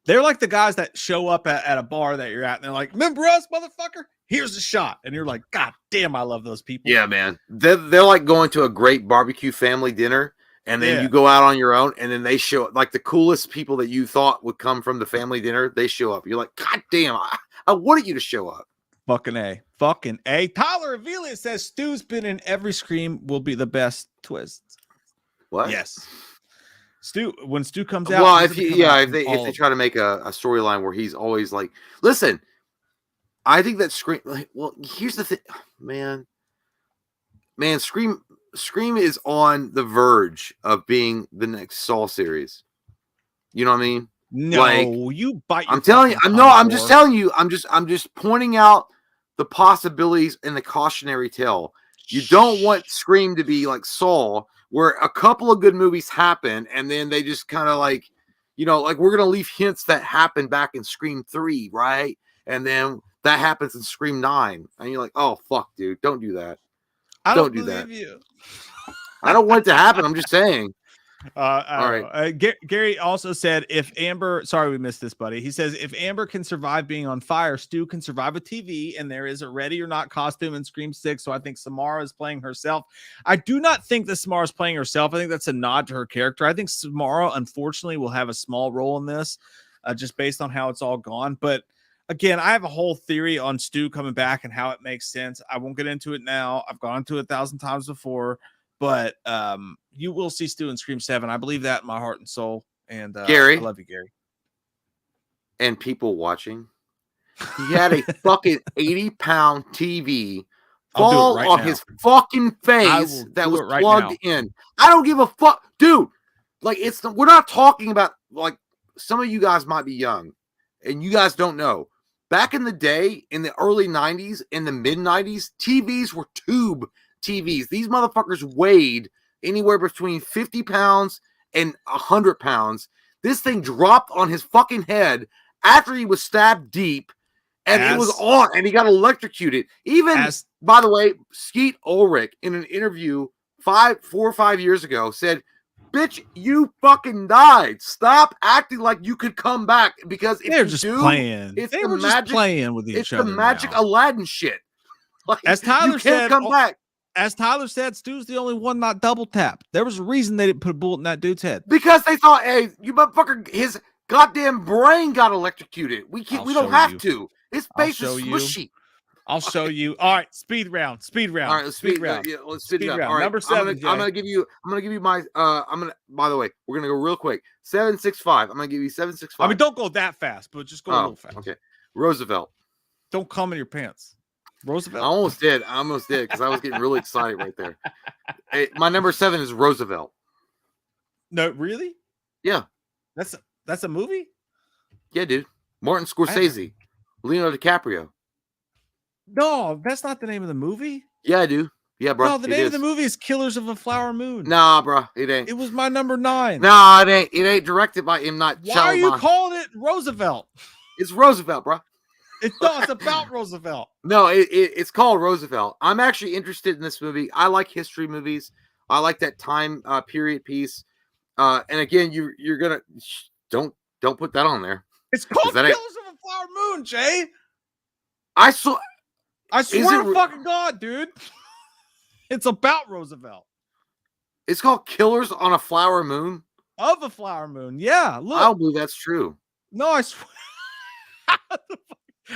They're like the guys that show up at a bar that you're at and they're like, "Remember us, motherfucker? Here's a shot." And you're like, "God damn, I love those people." Yeah, man. They're like going to a great barbecue family dinner. And then you go out on your own, and then they show up. Like the coolest people that you thought would come from the family dinner, they show up. You're like, God damn, I wanted you to show up. Fucking A. Tyler Avila says Stu's been in every Scream will be the best twist. What? Yes. When Stu comes out. Well, if they try to make a storyline where he's always like, listen, I think that Scream. Here's the thing, man. Scream is on the verge of being the next Saw series. You know what I mean? No, you bite. I'm telling you. I'm just telling you. I'm just pointing out the possibilities and the cautionary tale. You don't want Scream to be like Saw, where a couple of good movies happen and then they just kind of we're gonna leave hints that happened back in Scream 3, right? And then that happens in Scream 9, and you're like, oh fuck, dude, don't do that. Don't do that. You. I don't want it to happen. I'm just saying. All right. Gary also said, if Amber, sorry we missed this, buddy. He says, if Amber can survive being on fire, Stu can survive with TV, and there is a Ready or Not costume in Scream 6. So I think Samara is playing herself. I do not think that Samara is playing herself. I think that's a nod to her character. I think Samara, unfortunately, will have a small role in this, just based on how it's all gone. But again, I have a whole theory on Stu coming back and how it makes sense. I won't get into it now. I've gone into it 1,000 times before. But you will see Stu in Scream 7. I believe that in my heart and soul. And Gary, I love you, Gary. And people watching, he had a fucking 80-pound TV fall on his fucking face that was plugged in. I don't give a fuck, dude. Like, we're not talking about, like, some of you guys might be young and you guys don't know. Back in the day, in the early 90s, in the mid 90s, TVs were tube TVs. These motherfuckers weighed anywhere between 50 pounds and 100 pounds. This thing dropped on his fucking head after he was stabbed deep, and it was on, and he got electrocuted. By the way, Skeet Ulrich, in an interview 4 or 5 years ago, said, "Bitch, you fucking died. Stop acting like you could come back, because if they're just playing. It's the magic playing with each other. It's the magic Aladdin shit. Like, as Tyler said, come back. As Tyler said, Stu's the only one not double tapped. There was a reason they didn't put a bullet in that dude's head. Because they thought, hey, you motherfucker, his goddamn brain got electrocuted. We don't have to. His face is smushy. I'll show you. All right, speed round. All right, let's speed round. Yeah, let's speed round. All right, number 7. I'm gonna give you my. By the way, we're gonna go real quick. 765. I'm gonna give you 765. I mean, don't go that fast, but just go a little fast. Okay. Roosevelt. Don't come in your pants. Roosevelt. I almost did because I was getting really excited right there. Hey, my number 7 is Roosevelt. No, really? Yeah. That's a movie? Yeah, dude. Martin Scorsese, Leonardo DiCaprio. No, that's not the name of the movie. Yeah, I do. Yeah, bro. No, the name of the movie is Killers of a Flower Moon. Nah, bro, it ain't. It was my number 9. Nah, it ain't. It ain't directed by M. Night Shyamalan. Why are you calling it Roosevelt? It's Roosevelt, bro. It's about Roosevelt. No, it's called Roosevelt. I'm actually interested in this movie. I like history movies. I like that time period piece. And again, you're gonna don't put that on there. It's called Killers of a Flower Moon, Jay. I swear to fucking God, dude. It's about Roosevelt. It's called Killers on a Flower Moon. Of a Flower Moon, yeah. Look, I don't believe that's true. No, I swear.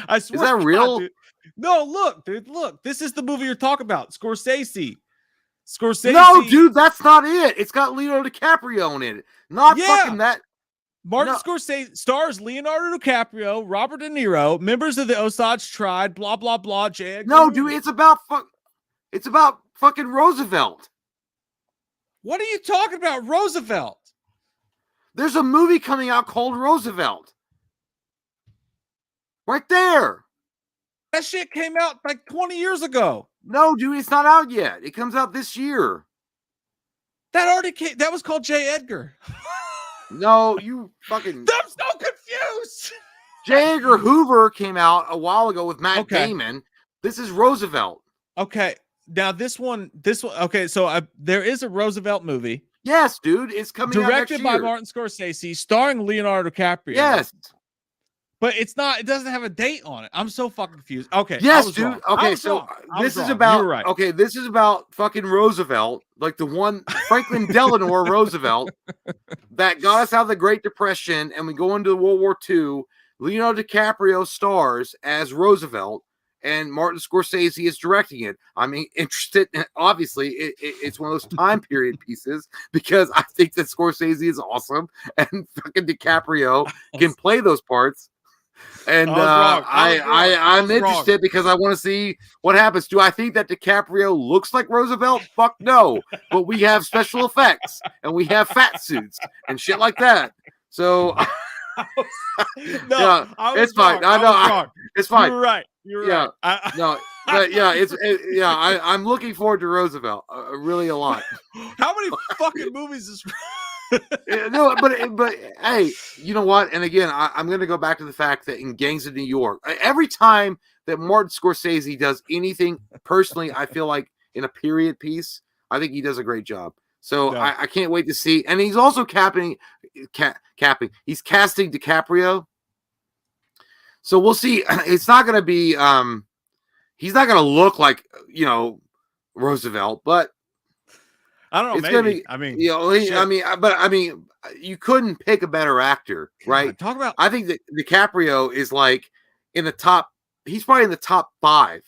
I swear. Is that real? Dude. No, look, dude. Look, this is the movie you're talking about. Scorsese. No, dude, that's not it. It's got Leonardo DiCaprio in it. Not fucking that. Martin Scorsese stars Leonardo DiCaprio, Robert De Niro, members of the Osage tribe, blah blah blah. No, dude, it's about fucking Roosevelt. What are you talking about, Roosevelt? There's a movie coming out called Roosevelt. Right there. That shit came out like 20 years ago. No, dude, it's not out yet. It comes out this year. That already came. That was called J. Edgar. No, you fucking. I'm so confused. J. Edgar Hoover came out a while ago with Matt Damon. This is Roosevelt. Okay. Now this one. Okay, so there is a Roosevelt movie. Yes, dude. It's coming out next year. Directed by Martin Scorsese, starring Leonardo DiCaprio. Yes. But it's not. It doesn't have a date on it. I'm so fucking confused. Okay. Yes, dude. Wrong. Okay, so this is about. Right. Okay, this is about fucking Roosevelt, like the one Franklin Delano Roosevelt that got us out of the Great Depression, and we go into World War II. Leonardo DiCaprio stars as Roosevelt, and Martin Scorsese is directing it. I'm interested. Obviously, it's one of those time period pieces because I think that Scorsese is awesome, and fucking DiCaprio can play those parts. And I'm interested because I want to see what happens. Do I think that DiCaprio looks like Roosevelt? Fuck no. But we have special effects and we have fat suits and shit like that. So no, it's fine. I know. It's fine. You're right. You're right. No, but yeah, I'm looking forward to Roosevelt really a lot. How many fucking movies is? No, but hey, you know what? And again, I'm going to go back to the fact that in Gangs of New York, every time that Martin Scorsese does anything, personally, I feel like in a period piece, I think he does a great job. So yeah. I can't wait to see. And he's also capping. He's casting DiCaprio. So we'll see. It's not going to be. He's not going to look like Roosevelt, but. I don't know. It's maybe. I mean, you couldn't pick a better actor, right? Talk about. I think that DiCaprio is like in the top. He's probably in the top 5.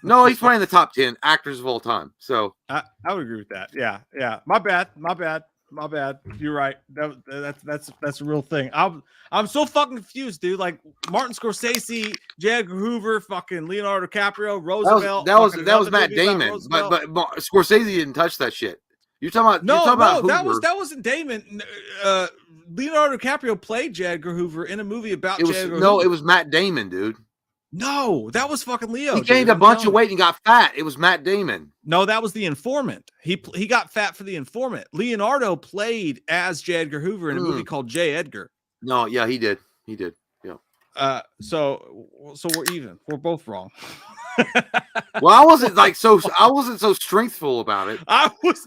No, he's probably in the top 10 actors of all time. So I would agree with that. Yeah. My bad. My bad. You're right. That's a real thing. I'm so fucking confused, dude. Like Martin Scorsese, J. Edgar Hoover, fucking Leonardo DiCaprio, Roosevelt. That was Matt Damon, but Scorsese didn't touch that shit. You're talking about Hoover. that wasn't Damon. Leonardo DiCaprio played J. Edgar Hoover in a movie about J. Edgar Hoover. It was Matt Damon, dude. No, that was fucking Leo. He gained a bunch of weight and got fat. It was Matt Damon. No, that was The Informant. He got fat for The Informant. Leonardo played as J. Edgar Hoover in a movie called J. Edgar. No, yeah, he did. He did. Yeah. So we're even. We're both wrong. Well, I wasn't so strengthful about it. I was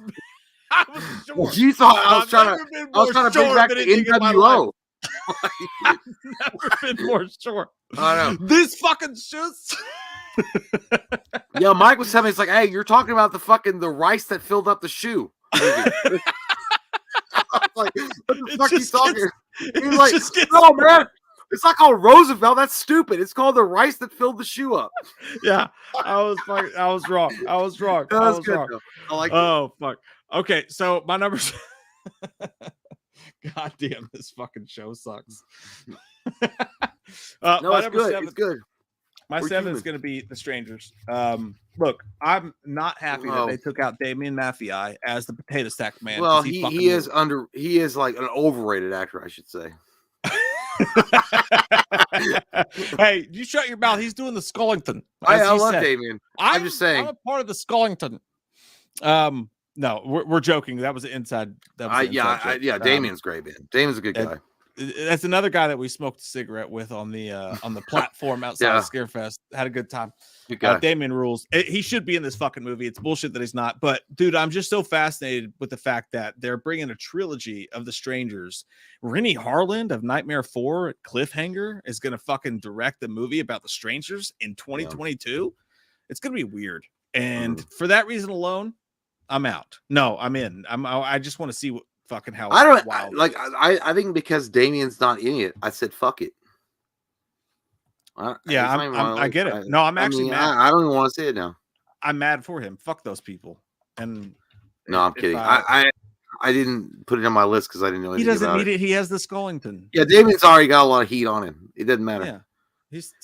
sure. You thought I was trying to bring back the NWO. I've never been more sure. I know. This fucking shit. Yeah, Mike was telling me, it's like, hey, you're talking about the rice that filled up the shoe. I was like, what the fuck are you talking? He's like, no, man. It's not called Roosevelt. That's stupid. It's called the rice that filled the shoe up. Yeah, I was wrong. I was wrong. I like oh, fuck. Okay, so my numbers. God damn, this fucking show sucks. No, it's good. It's good. My 7 is going to be The Strangers. Look, I'm not happy that they took out Damien Maffei as the potato sack man. Well, he is like an overrated actor, I should say. Hey, you shut your mouth. He's doing the Skullington. I love Damien. I'm just saying. I'm a part of the Skullington. No, we're joking. That was an inside. Damien's great, man. Damien's a good guy. That's another guy that we smoked a cigarette with on the platform outside of Scarefest. Had a good time. Damien rules. He should be in this fucking movie. It's bullshit that he's not. But dude, I'm just so fascinated with the fact that they're bringing a trilogy of The Strangers. Rennie Harland of Nightmare 4 Cliffhanger is going to fucking direct the movie about The Strangers in 2022. Yeah. It's going to be weird. And for that reason alone, I'm out. No, I'm in. I just want to see what fucking how. I think because Damien's not in it, I said fuck it. I get it. No, I'm actually mad. I don't even want to say it now. I'm mad for him. Fuck those people. And no, I'm kidding. I didn't put it on my list because I didn't know he doesn't need it. He has the Skullington. Yeah, Damien's already got a lot of heat on him. It doesn't matter. Yeah.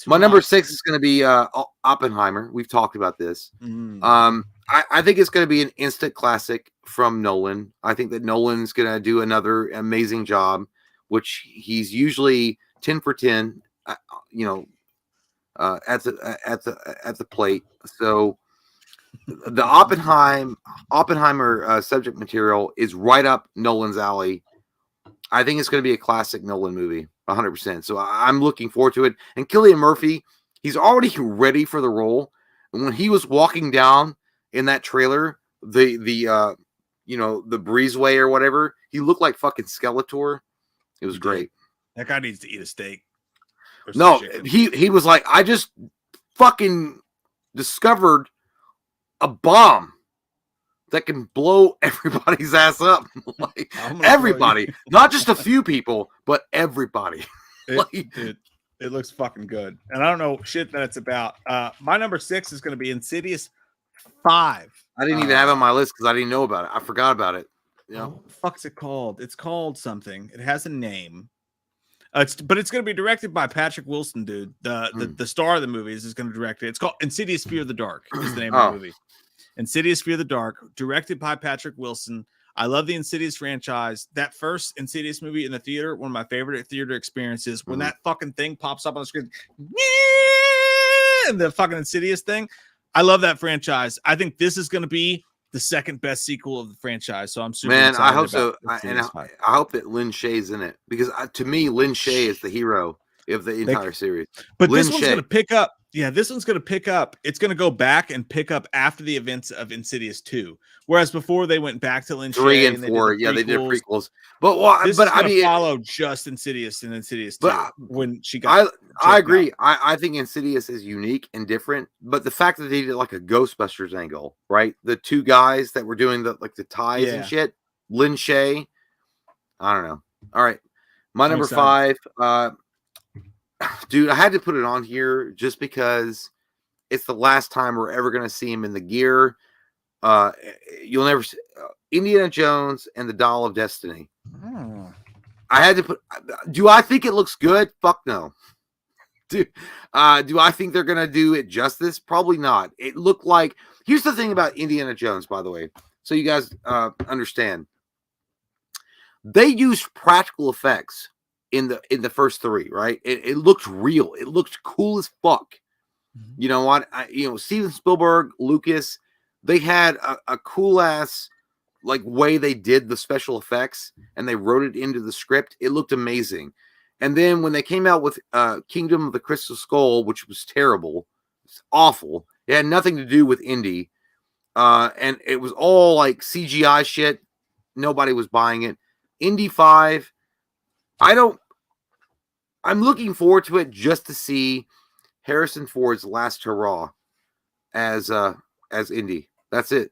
My number 6 is going to be Oppenheimer. We've talked about this. I think it's going to be an instant classic from Nolan. I think that Nolan's going to do another amazing job, which he's usually 10 for 10, at the plate. So the Oppenheimer subject material is right up Nolan's alley. I think it's going to be a classic Nolan movie, 100%. So I'm looking forward to it. And Cillian Murphy, he's already ready for the role. And when he was walking down in that trailer, the breezeway or whatever, he looked like fucking Skeletor. It was great. That guy needs to eat a steak. No, he was like, I just fucking discovered a bomb that can blow everybody's ass up. Like everybody, not just a few people, but everybody. Dude, it looks fucking good. And I don't know shit that it's about. My number 6 is going to be Insidious 5. I didn't even have it on my list because I didn't know about it. I forgot about it. What the fuck's it called? It's called something. It has a name. But it's going to be directed by Patrick Wilson, dude. The star of the movie is going to direct it. It's called Insidious Fear the Dark is the name of the movie. Insidious Fear the Dark, directed by Patrick Wilson. I love the Insidious franchise. That first Insidious movie in the theater, one of my favorite theater experiences. When that fucking thing pops up on the screen, and the fucking Insidious thing, I love that franchise. I think this is going to be the second best sequel of the franchise. So I'm super excited. I hope so. I hope that Lin Shaye's in it because to me, Lin Shaye is the hero of the entire series. But this one's going to pick up. Yeah, this one's going to pick up. It's going to go back and pick up after the events of Insidious 2. Whereas before they went back to Lin Shaye 3 and 4. They did prequels. But follow just Insidious and Insidious 2 when she got. I agree. I think Insidious is unique and different. But the fact that they did like a Ghostbusters angle, right? The two guys that were doing the ties and shit. Lin Shaye. I don't know. All right, my number 5. Dude, I had to put it on here just because it's the last time we're ever going to see him in the gear. You'll never see, Indiana Jones and the Dial of Destiny. Oh. I had to put. Do I think it looks good? Fuck no. Do I think they're gonna do it justice? Probably not. It looked like. Here's the thing about Indiana Jones, by the way, so you guys understand. They used practical effects in the first three, right? It looked real. It looked cool as fuck. Mm-hmm. You know what? Steven Spielberg, Lucas, they had a cool ass like way they did the special effects, and they wrote it into the script. It looked amazing. And then when they came out with Kingdom of the Crystal Skull, which was terrible, it's awful. It had nothing to do with Indy, and it was all like CGI shit. Nobody was buying it. Indy 5, I'm looking forward to it just to see Harrison Ford's last hurrah as Indy. That's it.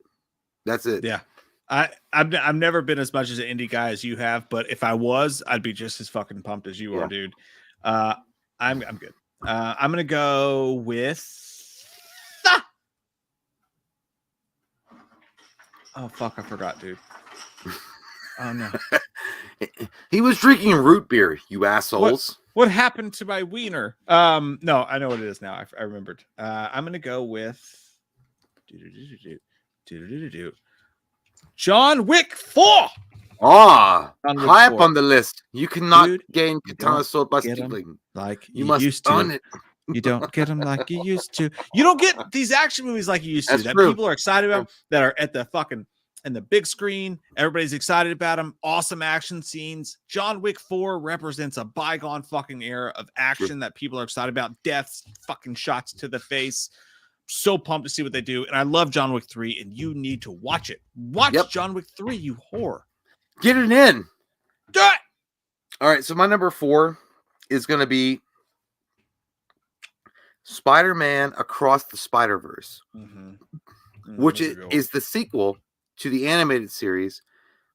Yeah. I've never been as much as an indie guy as you have, but if I was, I'd be just as fucking pumped as you are, dude. I'm good. I'm gonna go with. Oh fuck! I forgot, dude. Oh no. He was drinking root beer, you assholes. What happened to my wiener? No, I know what it is now. I remembered. I'm gonna go with. John Wick 4. High up on the list. You cannot gain Katana Sword by stealing. Like you must own it. You don't get them like you used to. You don't get these action movies like you used to. That's that true. People are excited about, that are at the fucking and the big screen. Everybody's excited about them. Awesome action scenes. John Wick 4 represents a bygone fucking era of action that people are excited about. Deaths, fucking shots to the face. So pumped to see what they do. And I love John Wick 3, and you need to watch it. Watch John Wick 3, you whore. Get it in. Do it. All right, so my number 4 is going to be Spider-Man Across the Spider-Verse, which is the sequel to the animated series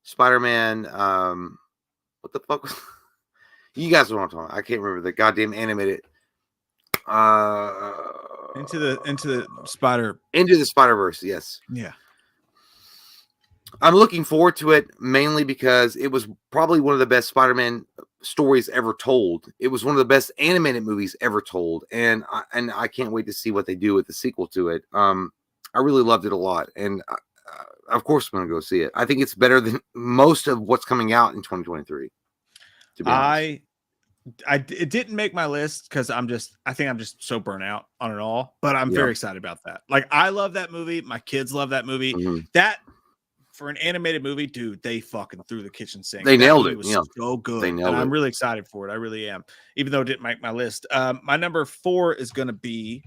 Spider-Man. What the fuck was you guys know what I'm talking about? I can't remember the goddamn animated. Into the Spider-Verse, yes. Yeah. I'm looking forward to it mainly because it was probably one of the best Spider-Man stories ever told. It was one of the best animated movies ever told, and I can't wait to see what they do with the sequel to it. I really loved it a lot, and of course I'm going to go see it. I think it's better than most of what's coming out in 2023. To be honest. It didn't make my list because I think I'm just so burnt out on it all, but I'm very excited about that. Like, I love that movie. My kids love that movie. That, for an animated movie, dude, they fucking threw the kitchen sink. They nailed it. It was so good. And I'm really excited for it. I really am. Even though it didn't make my list. My number 4 is going to be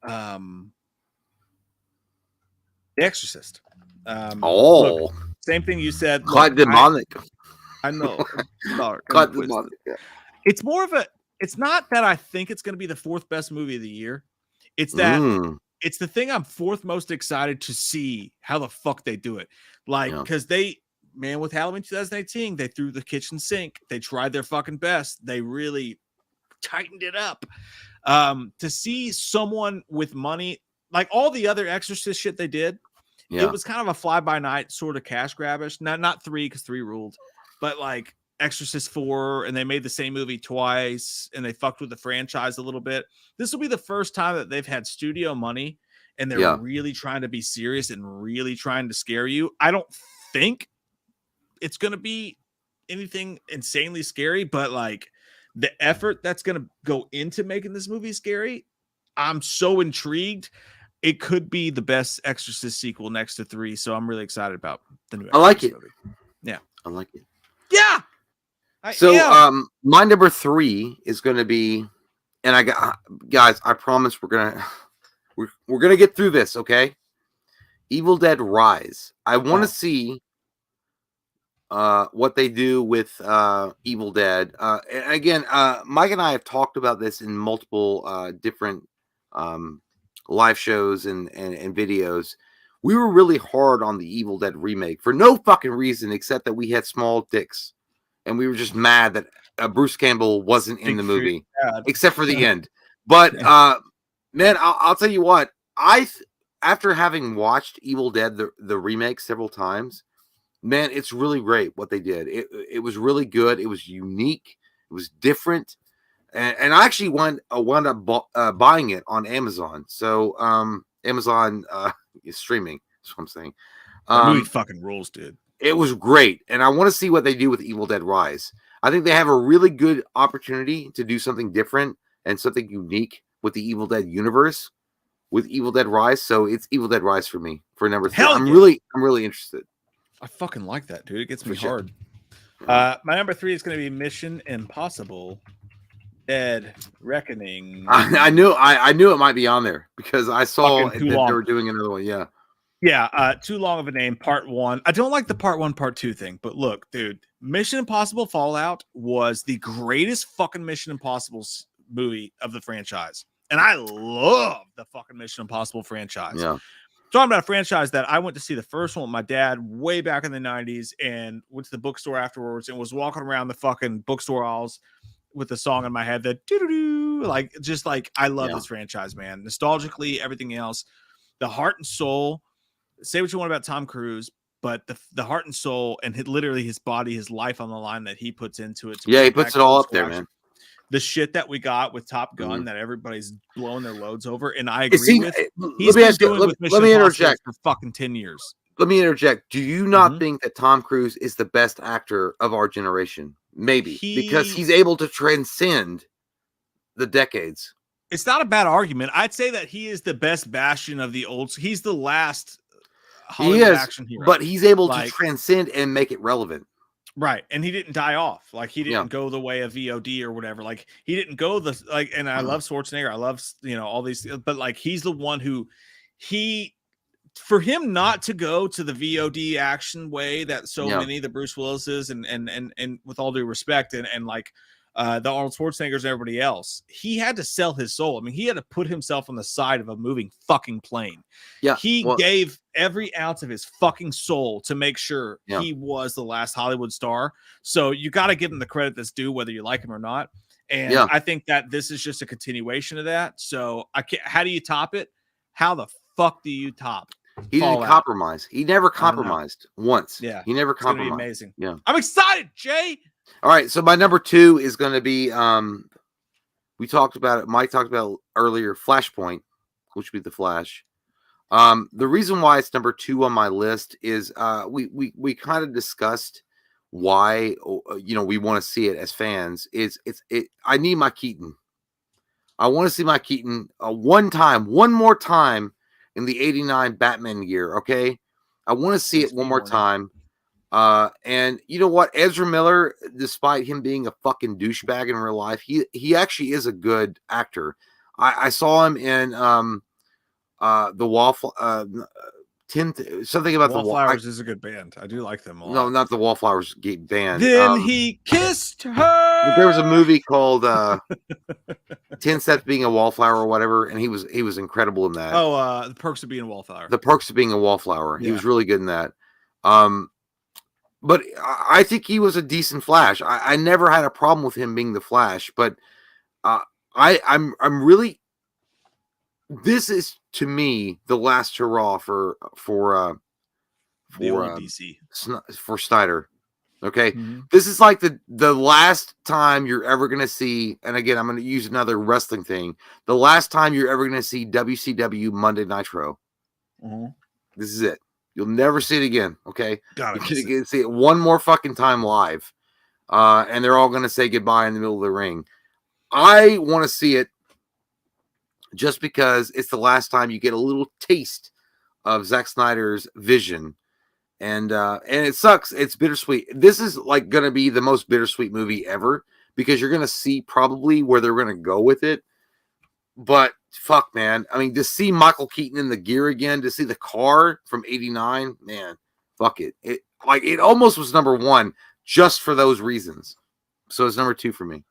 The Exorcist. Look, same thing you said. Quite demonic. I know. Quite demonic. It's more of a. It's not that I think it's going to be the 4th best movie of the year. It's that. It's the thing I'm 4th most excited to see how the fuck they do it. Like, because with Halloween 2018, they threw the kitchen sink. They tried their fucking best. They really tightened it up. To see someone with money, like all the other Exorcist shit they did, it was kind of a fly-by-night sort of cash grabbish. Not 3, because 3 ruled, but like Exorcist 4, and they made the same movie twice, and they fucked with the franchise a little bit. This will be the first time that they've had studio money, and they're really trying to be serious and really trying to scare you. I don't think it's going to be anything insanely scary, but like the effort that's going to go into making this movie scary, I'm so intrigued. It could be the best Exorcist sequel next to 3, so I'm really excited about the new Exorcist movie. Yeah. I like it. Yeah. My number 3 is going to be, and guys, I promise we're gonna get through this, okay? Evil Dead Rise. I want to see what they do with Evil Dead. And again, Mike and I have talked about this in multiple different live shows and videos. We were really hard on the Evil Dead remake for no fucking reason except that we had small dicks, and we were just mad that Bruce Campbell wasn't in the movie, except for the end. But man, I'll tell you what, after having watched Evil Dead the remake several times, man, it's really great what they did. It was really good. It was unique. It was different, and I actually wound up buying it on Amazon. So Amazon is streaming. That's what I'm saying. The movie fucking rules, dude. It was great, and I want to see what they do with Evil Dead Rise. I think they have a really good opportunity to do something different and something unique with the Evil Dead universe with Evil Dead Rise. So it's Evil Dead Rise for me for number 3. I'm really interested. I fucking like that, dude. It gets me hard. My number 3 is going to be Mission Impossible: Dead Reckoning. I knew it might be on there because I saw that they were doing another one. Yeah. Yeah, too long of a name, part 1. I don't like the part 1, part 2 thing, but look, dude, Mission Impossible Fallout was the greatest fucking Mission Impossible movie of the franchise. And I love the fucking Mission Impossible franchise. Yeah. Talking about a franchise that I went to see the first one with my dad way back in the 90s and went to the bookstore afterwards and was walking around the fucking bookstore aisles with the song in my head that doo-doo-doo, like I love this franchise, man. Nostalgically, everything else, the heart and soul. Say what you want about Tom Cruise, but the heart and soul and literally his body, his life on the line that he puts into it. Yeah, he puts it all up there, man. The shit that we got with Top Gun that everybody's blowing their loads over, and I agree with. Let me interject for fucking 10 years. Let me interject. Do you not think that Tom Cruise is the best actor of our generation? Maybe because he's able to transcend the decades. It's not a bad argument. I'd say that he is the best bastion of the old. He's the last Hollywood action hero, but he's able to transcend and make it relevant. Right. And he didn't die off. Like he didn't go the way of VOD or whatever. Like he didn't go and I love Schwarzenegger. I love, all these, but like, he's the one who for him not to go to the VOD action way that so many, the Bruce Willis's and with all due respect and like, the Arnold Schwarzeneggers and everybody else, he had to sell his soul. I mean, he had to put himself on the side of a moving fucking plane. Yeah. He gave every ounce of his fucking soul to make sure he was the last Hollywood star. So you got to give him the credit that's due, whether you like him or not. And I think that this is just a continuation of that. So how do you top it? How the fuck do you top? He didn't compromise. He never compromised once. Yeah. He never compromised. It's gonna be amazing. Yeah. I'm excited, Jay. All right, so my number 2 is going to be we talked about it. Mike talked about it earlier. Flashpoint, which would be the Flash. The reason why it's number 2 on my list is we kind of discussed why we want to see it as fans. I need my Keaton. I want to see my Keaton one more time in the '89 Batman year. Okay, I want to see it one more time. And you know what? Ezra Miller, despite him being a fucking douchebag in real life, he actually is a good actor. I saw him in the something about Wallflowers is a good band. I do like them a lot. No, not the Wallflowers band. Then he kissed her. There was a movie called 10 Steps Being a Wallflower or whatever, and he was incredible in that. Oh, The Perks of Being a Wallflower. The Perks of Being a Wallflower. Yeah. He was really good in that. But I think he was a decent Flash. I never had a problem with him being the Flash, but I'm really. This is to me the last hurrah for DC for Snyder. Okay, This is like the last time you're ever gonna see. And again, I'm gonna use another wrestling thing. The last time you're ever gonna see WCW Monday Nitro. This is it. You'll never see it again, okay? You're going to see it one more fucking time live. And they're all going to say goodbye in the middle of the ring. I want to see it just because it's the last time you get a little taste of Zack Snyder's vision. And it sucks. It's bittersweet. This is like going to be the most bittersweet movie ever because you're going to see probably where they're going to go with it. But fuck, man. I mean, to see Michael Keaton in the gear again, to see the car from '89, man, fuck it. It almost was number 1 just for those reasons. So it's number 2 for me.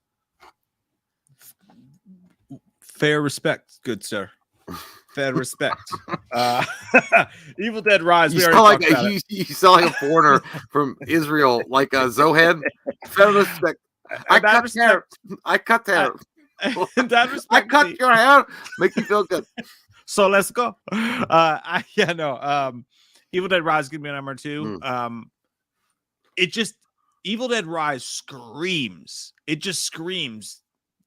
Fair respect, good sir. Fair respect. Evil Dead Rise. You sound like a foreigner from Israel, like Zohed. Fair respect. I cut hair. I cut hair. In that respect, I cut your hair. Make you feel good. So let's go. Evil Dead Rise is gonna be number 2. Evil Dead Rise screams. It just screams.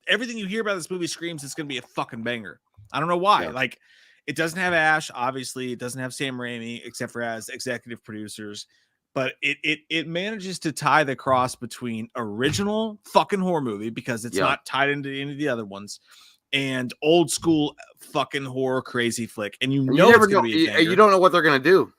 Everything you hear about this movie screams it's gonna be a fucking banger. I don't know why. Yeah. Like, it doesn't have Ash, obviously. It doesn't have Sam Raimi, except for as executive producers. But it manages to tie the cross between original fucking horror movie, because it's not tied into any of the other ones, and old school fucking horror crazy flick. And you know it's gonna be a banger. You don't know what they're gonna do.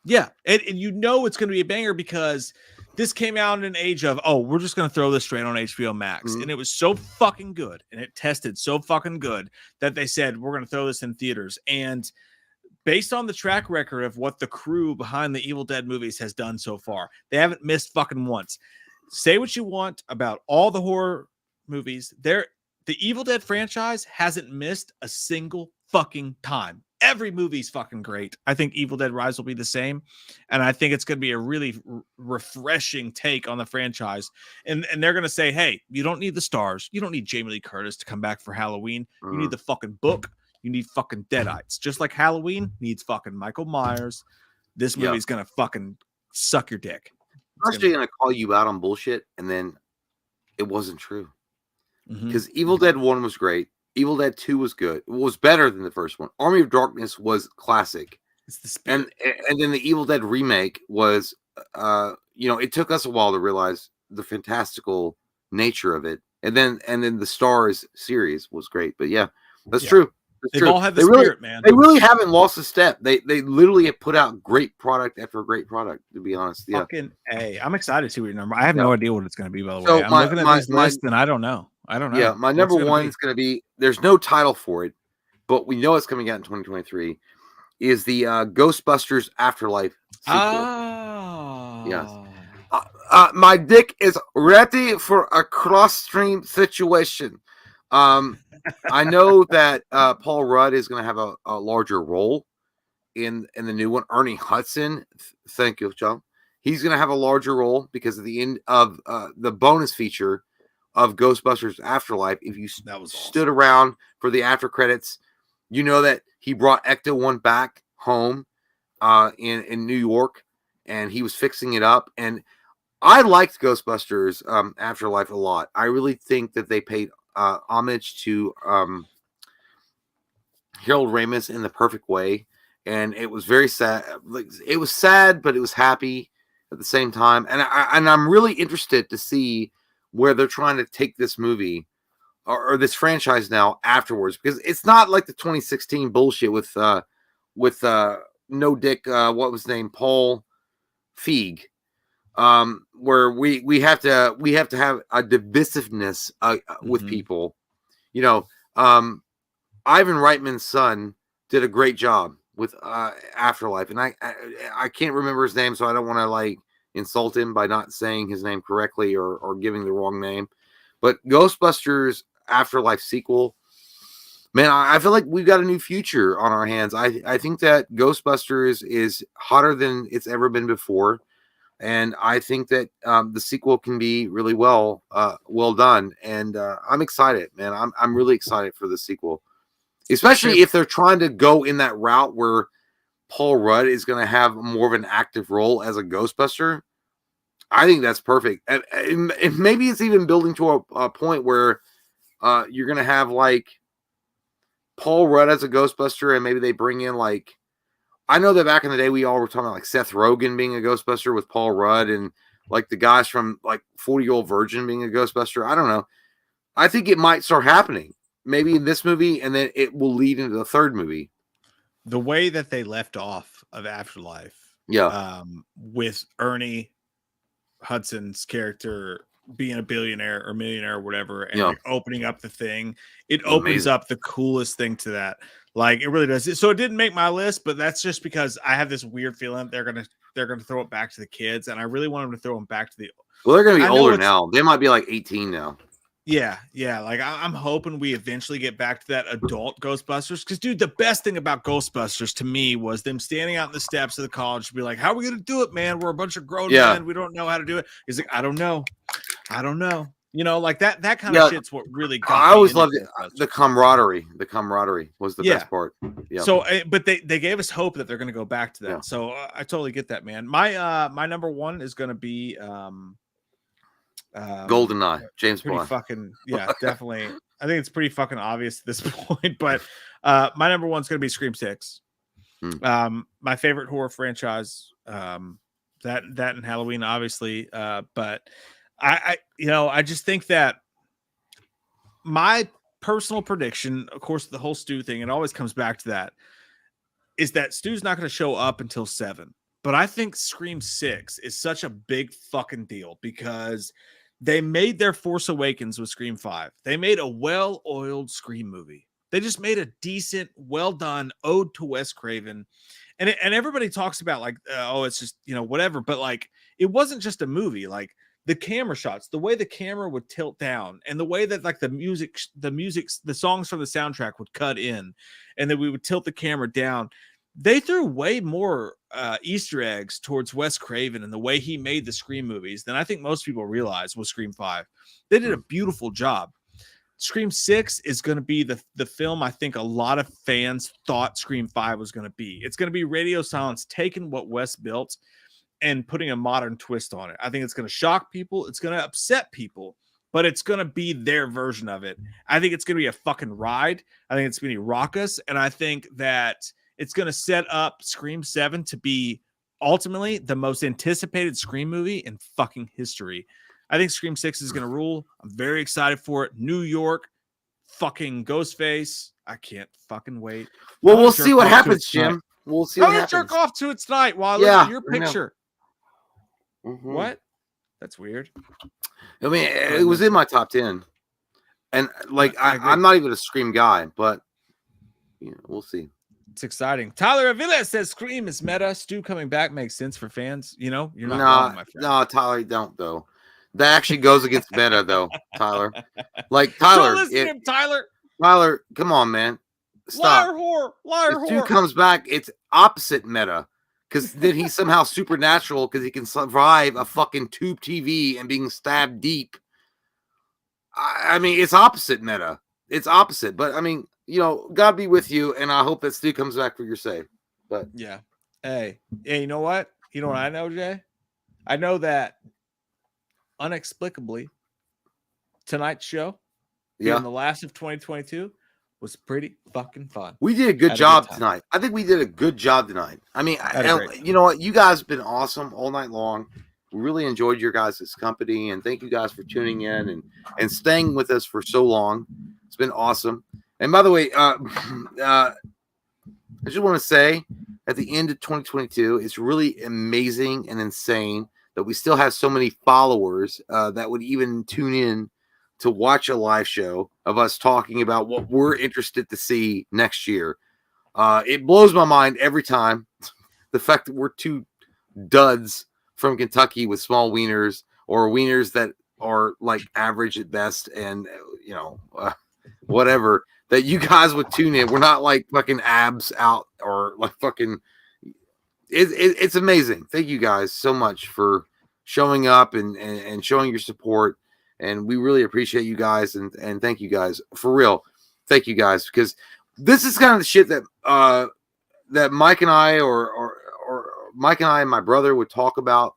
Yeah, and you know it's gonna be a banger because this came out in an age of, we're just going to throw this straight on HBO Max. And it was so fucking good, and it tested so fucking good that they said, we're going to throw this in theaters. And based on the track record of what the crew behind the Evil Dead movies has done so far, they haven't missed fucking once. Say what you want about all the horror movies. The Evil Dead franchise hasn't missed a single fucking time. Every movie's fucking great. I think Evil Dead Rise will be the same. And I think it's going to be a really refreshing take on the franchise. And they're going to say, hey, you don't need the stars. You don't need Jamie Lee Curtis to come back for Halloween. You need the fucking book. You need fucking Deadites. Just like Halloween needs fucking Michael Myers. This movie's going to fucking suck your dick. I'm actually going to call you out on bullshit. And then it wasn't true. Because Evil Dead 1 was great. Evil Dead 2 was good. It was better than the first one. Army of Darkness was classic. It's the spirit. And then the Evil Dead remake was, it took us a while to realize the fantastical nature of it. And then the Stars series was great. But yeah, that's true. They've all had the spirit, man. They really haven't lost a step. They literally have put out great product after great product, to be honest. Yeah. Fucking A. I'm excited to see what your number. I have no idea what it's going to be, by the way. So I'm looking at this list and I don't know. Yeah, my number one is going to be, there's no title for it, but we know it's coming out in 2023, is the Ghostbusters Afterlife sequel. Oh. Yes. My dick is ready for a cross-stream situation. I know that Paul Rudd is going to have a larger role in the new one. Ernie Hudson, thank you, John. He's going to have a larger role because at the end of the bonus feature of Ghostbusters Afterlife, if you stood around for the after credits, you know that he brought Ecto-1 back home in New York, and he was fixing it up. And I liked Ghostbusters Afterlife a lot. I really think that they paid homage to Harold Ramis in the perfect way, and it was very sad. Like, it was sad, but it was happy at the same time. And I'm really interested to see where they're trying to take this movie or this franchise now afterwards, because it's not like the 2016 bullshit with no dick. What was his name? Paul Feig. Where we have to have a divisiveness with people. Ivan Reitman's son did a great job with Afterlife, and I can't remember his name, so I don't want to insult him by not saying his name correctly or giving the wrong name. But Ghostbusters Afterlife sequel, man, I feel like we've got a new future on our hands. I think that Ghostbusters is hotter than it's ever been before. And I think that the sequel can be really well done. And I'm excited, man. I'm really excited for the sequel, especially if they're trying to go in that route where Paul Rudd is going to have more of an active role as a Ghostbuster. I think that's perfect. And maybe it's even building to a point where you're going to have Paul Rudd as a Ghostbuster, and maybe they bring in I know that back in the day, we all were talking about Seth Rogen being a Ghostbuster with Paul Rudd, and the guys from 40-Year-Old Virgin being a Ghostbuster. I don't know. I think it might start happening maybe in this movie, and then it will lead into the third movie. The way that they left off of Afterlife, with Ernie Hudson's character being a billionaire or millionaire or whatever, and opening up the thing, it opens up the coolest thing to that. It really does. So it didn't make my list, but that's just because I have this weird feeling they're gonna throw it back to the kids, and I really want them to throw them back to the. Well, they're gonna be older now. They might be 18 now. Yeah. I'm hoping we eventually get back to that adult Ghostbusters. Because, dude, the best thing about Ghostbusters to me was them standing out in the steps of the college and be like, "How are we gonna do it, man? We're a bunch of grown men. We don't know how to do it." He's like, "I don't know. You know, like that kind of shit's what really got I me always into loved it. The camaraderie. The camaraderie was the best part. Yeah. So, but they gave us hope that they're going to go back to that. Yeah. So I totally get that, man. My number one is going to be GoldenEye, James Bond. Fucking definitely. I think it's pretty fucking obvious at this point. But my number one is going to be Scream 6. My favorite horror franchise. That and Halloween, obviously. But I just think that my personal prediction, of course, the whole Stu thing, it always comes back to that, is that Stu's not going to show up until 7. But I think Scream 6 is such a big fucking deal because they made their Force Awakens with Scream 5. They made a well-oiled Scream movie. They just made a decent, well-done ode to Wes Craven. And everybody talks about like, it's just, whatever. But like, it wasn't just a movie. Like, the camera shots, the way the camera would tilt down, and the way that like the songs from the soundtrack would cut in, and then we would tilt the camera down. They threw way more Easter eggs towards Wes Craven and the way he made the Scream movies than I think most people realize with Scream 5. They did a beautiful job. Scream 6 is going to be the film I think a lot of fans thought Scream 5 was going to be. It's going to be Radio Silence taking what Wes built and putting a modern twist on it. I think it's going to shock people. It's going to upset people, but it's going to be their version of it. I think it's going to be a fucking ride. I think it's going to be raucous. And I think that it's going to set up Scream 7 to be ultimately the most anticipated Scream movie in fucking history. I think Scream 6 is going to rule. I'm very excited for it. New York, fucking Ghostface. I can't fucking wait. Well, we'll see what happens, Jim. We'll see what happens. I'm going to jerk off to it tonight while I look at your picture. Mm-hmm. What? That's weird. I mean, it was in my top 10. And like, I'm not even a Scream guy, but we'll see. It's exciting. Tyler Avila says Scream is meta. Stu coming back makes sense for fans. You're not wrong, my friend. No, Tyler, don't though. That actually goes against meta though, Tyler. Like Tyler, don't listen to him, Tyler. Tyler, come on, man. Stop. Liar whore. Stu comes back, it's opposite meta. Because then he's somehow supernatural because he can survive a fucking tube TV and being stabbed deep. I mean, it's opposite meta. It's opposite. But I mean, God be with you. And I hope that Stu comes back for your sake. But yeah. Hey, you know what? You know what I know, Jay? I know that inexplicably tonight's show, in the last of 2022, was pretty fucking fun. We did a good job tonight. I think we did a good job tonight. I mean, you know what? You guys have been awesome all night long. We really enjoyed your guys' company, and thank you guys for tuning in and staying with us for so long. It's been awesome. And by the way, I just want to say at the end of 2022, it's really amazing and insane that we still have so many followers that would even tune in to watch a live show of us talking about what we're interested to see next year. It blows my mind every time. The fact that we're two duds from Kentucky with small wieners or wieners that are like average at best and, whatever, that you guys would tune in. We're not like fucking abs out or like fucking, it's amazing. Thank you guys so much for showing up and showing your support. And we really appreciate you guys and thank you guys for real. Thank you guys, because this is kind of the shit that that Mike and I or Mike and I and my brother would talk about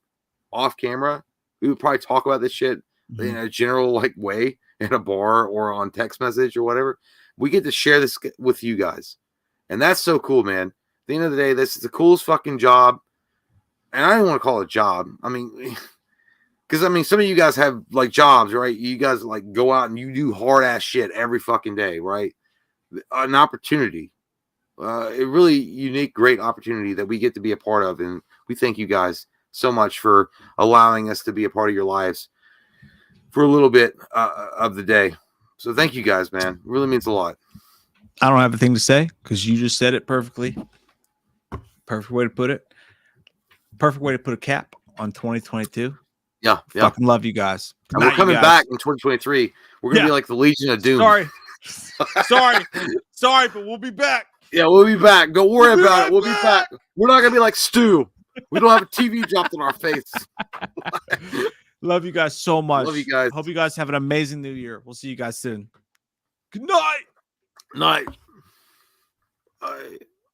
off camera. We would probably talk about this shit in a general like way in a bar or on text message or whatever. We get to share this with you guys. And that's so cool, man. At the end of the day, this is the coolest fucking job. And I don't want to call it a job. I mean, because, I mean, some of you guys have, like, jobs, right? You guys, like, go out and you do hard-ass shit every fucking day, right? An opportunity. A really unique, great opportunity that we get to be a part of. And we thank you guys so much for allowing us to be a part of your lives for a little bit of the day. So thank you guys, man. It really means a lot. I don't have a thing to say because you just said it perfectly. Perfect way to put it. Perfect way to put a cap on 2022. Yeah. Fucking love you guys. And we're coming back in 2023. We're gonna be like the Legion of Doom. Sorry, but we'll be back. Yeah, we'll be back. Don't worry about it. We'll be back. We're not gonna be like Stu. We don't have a TV dropped in our face. Love you guys so much. Love you guys. Hope you guys have an amazing new year. We'll see you guys soon. Good night. Night. Bye.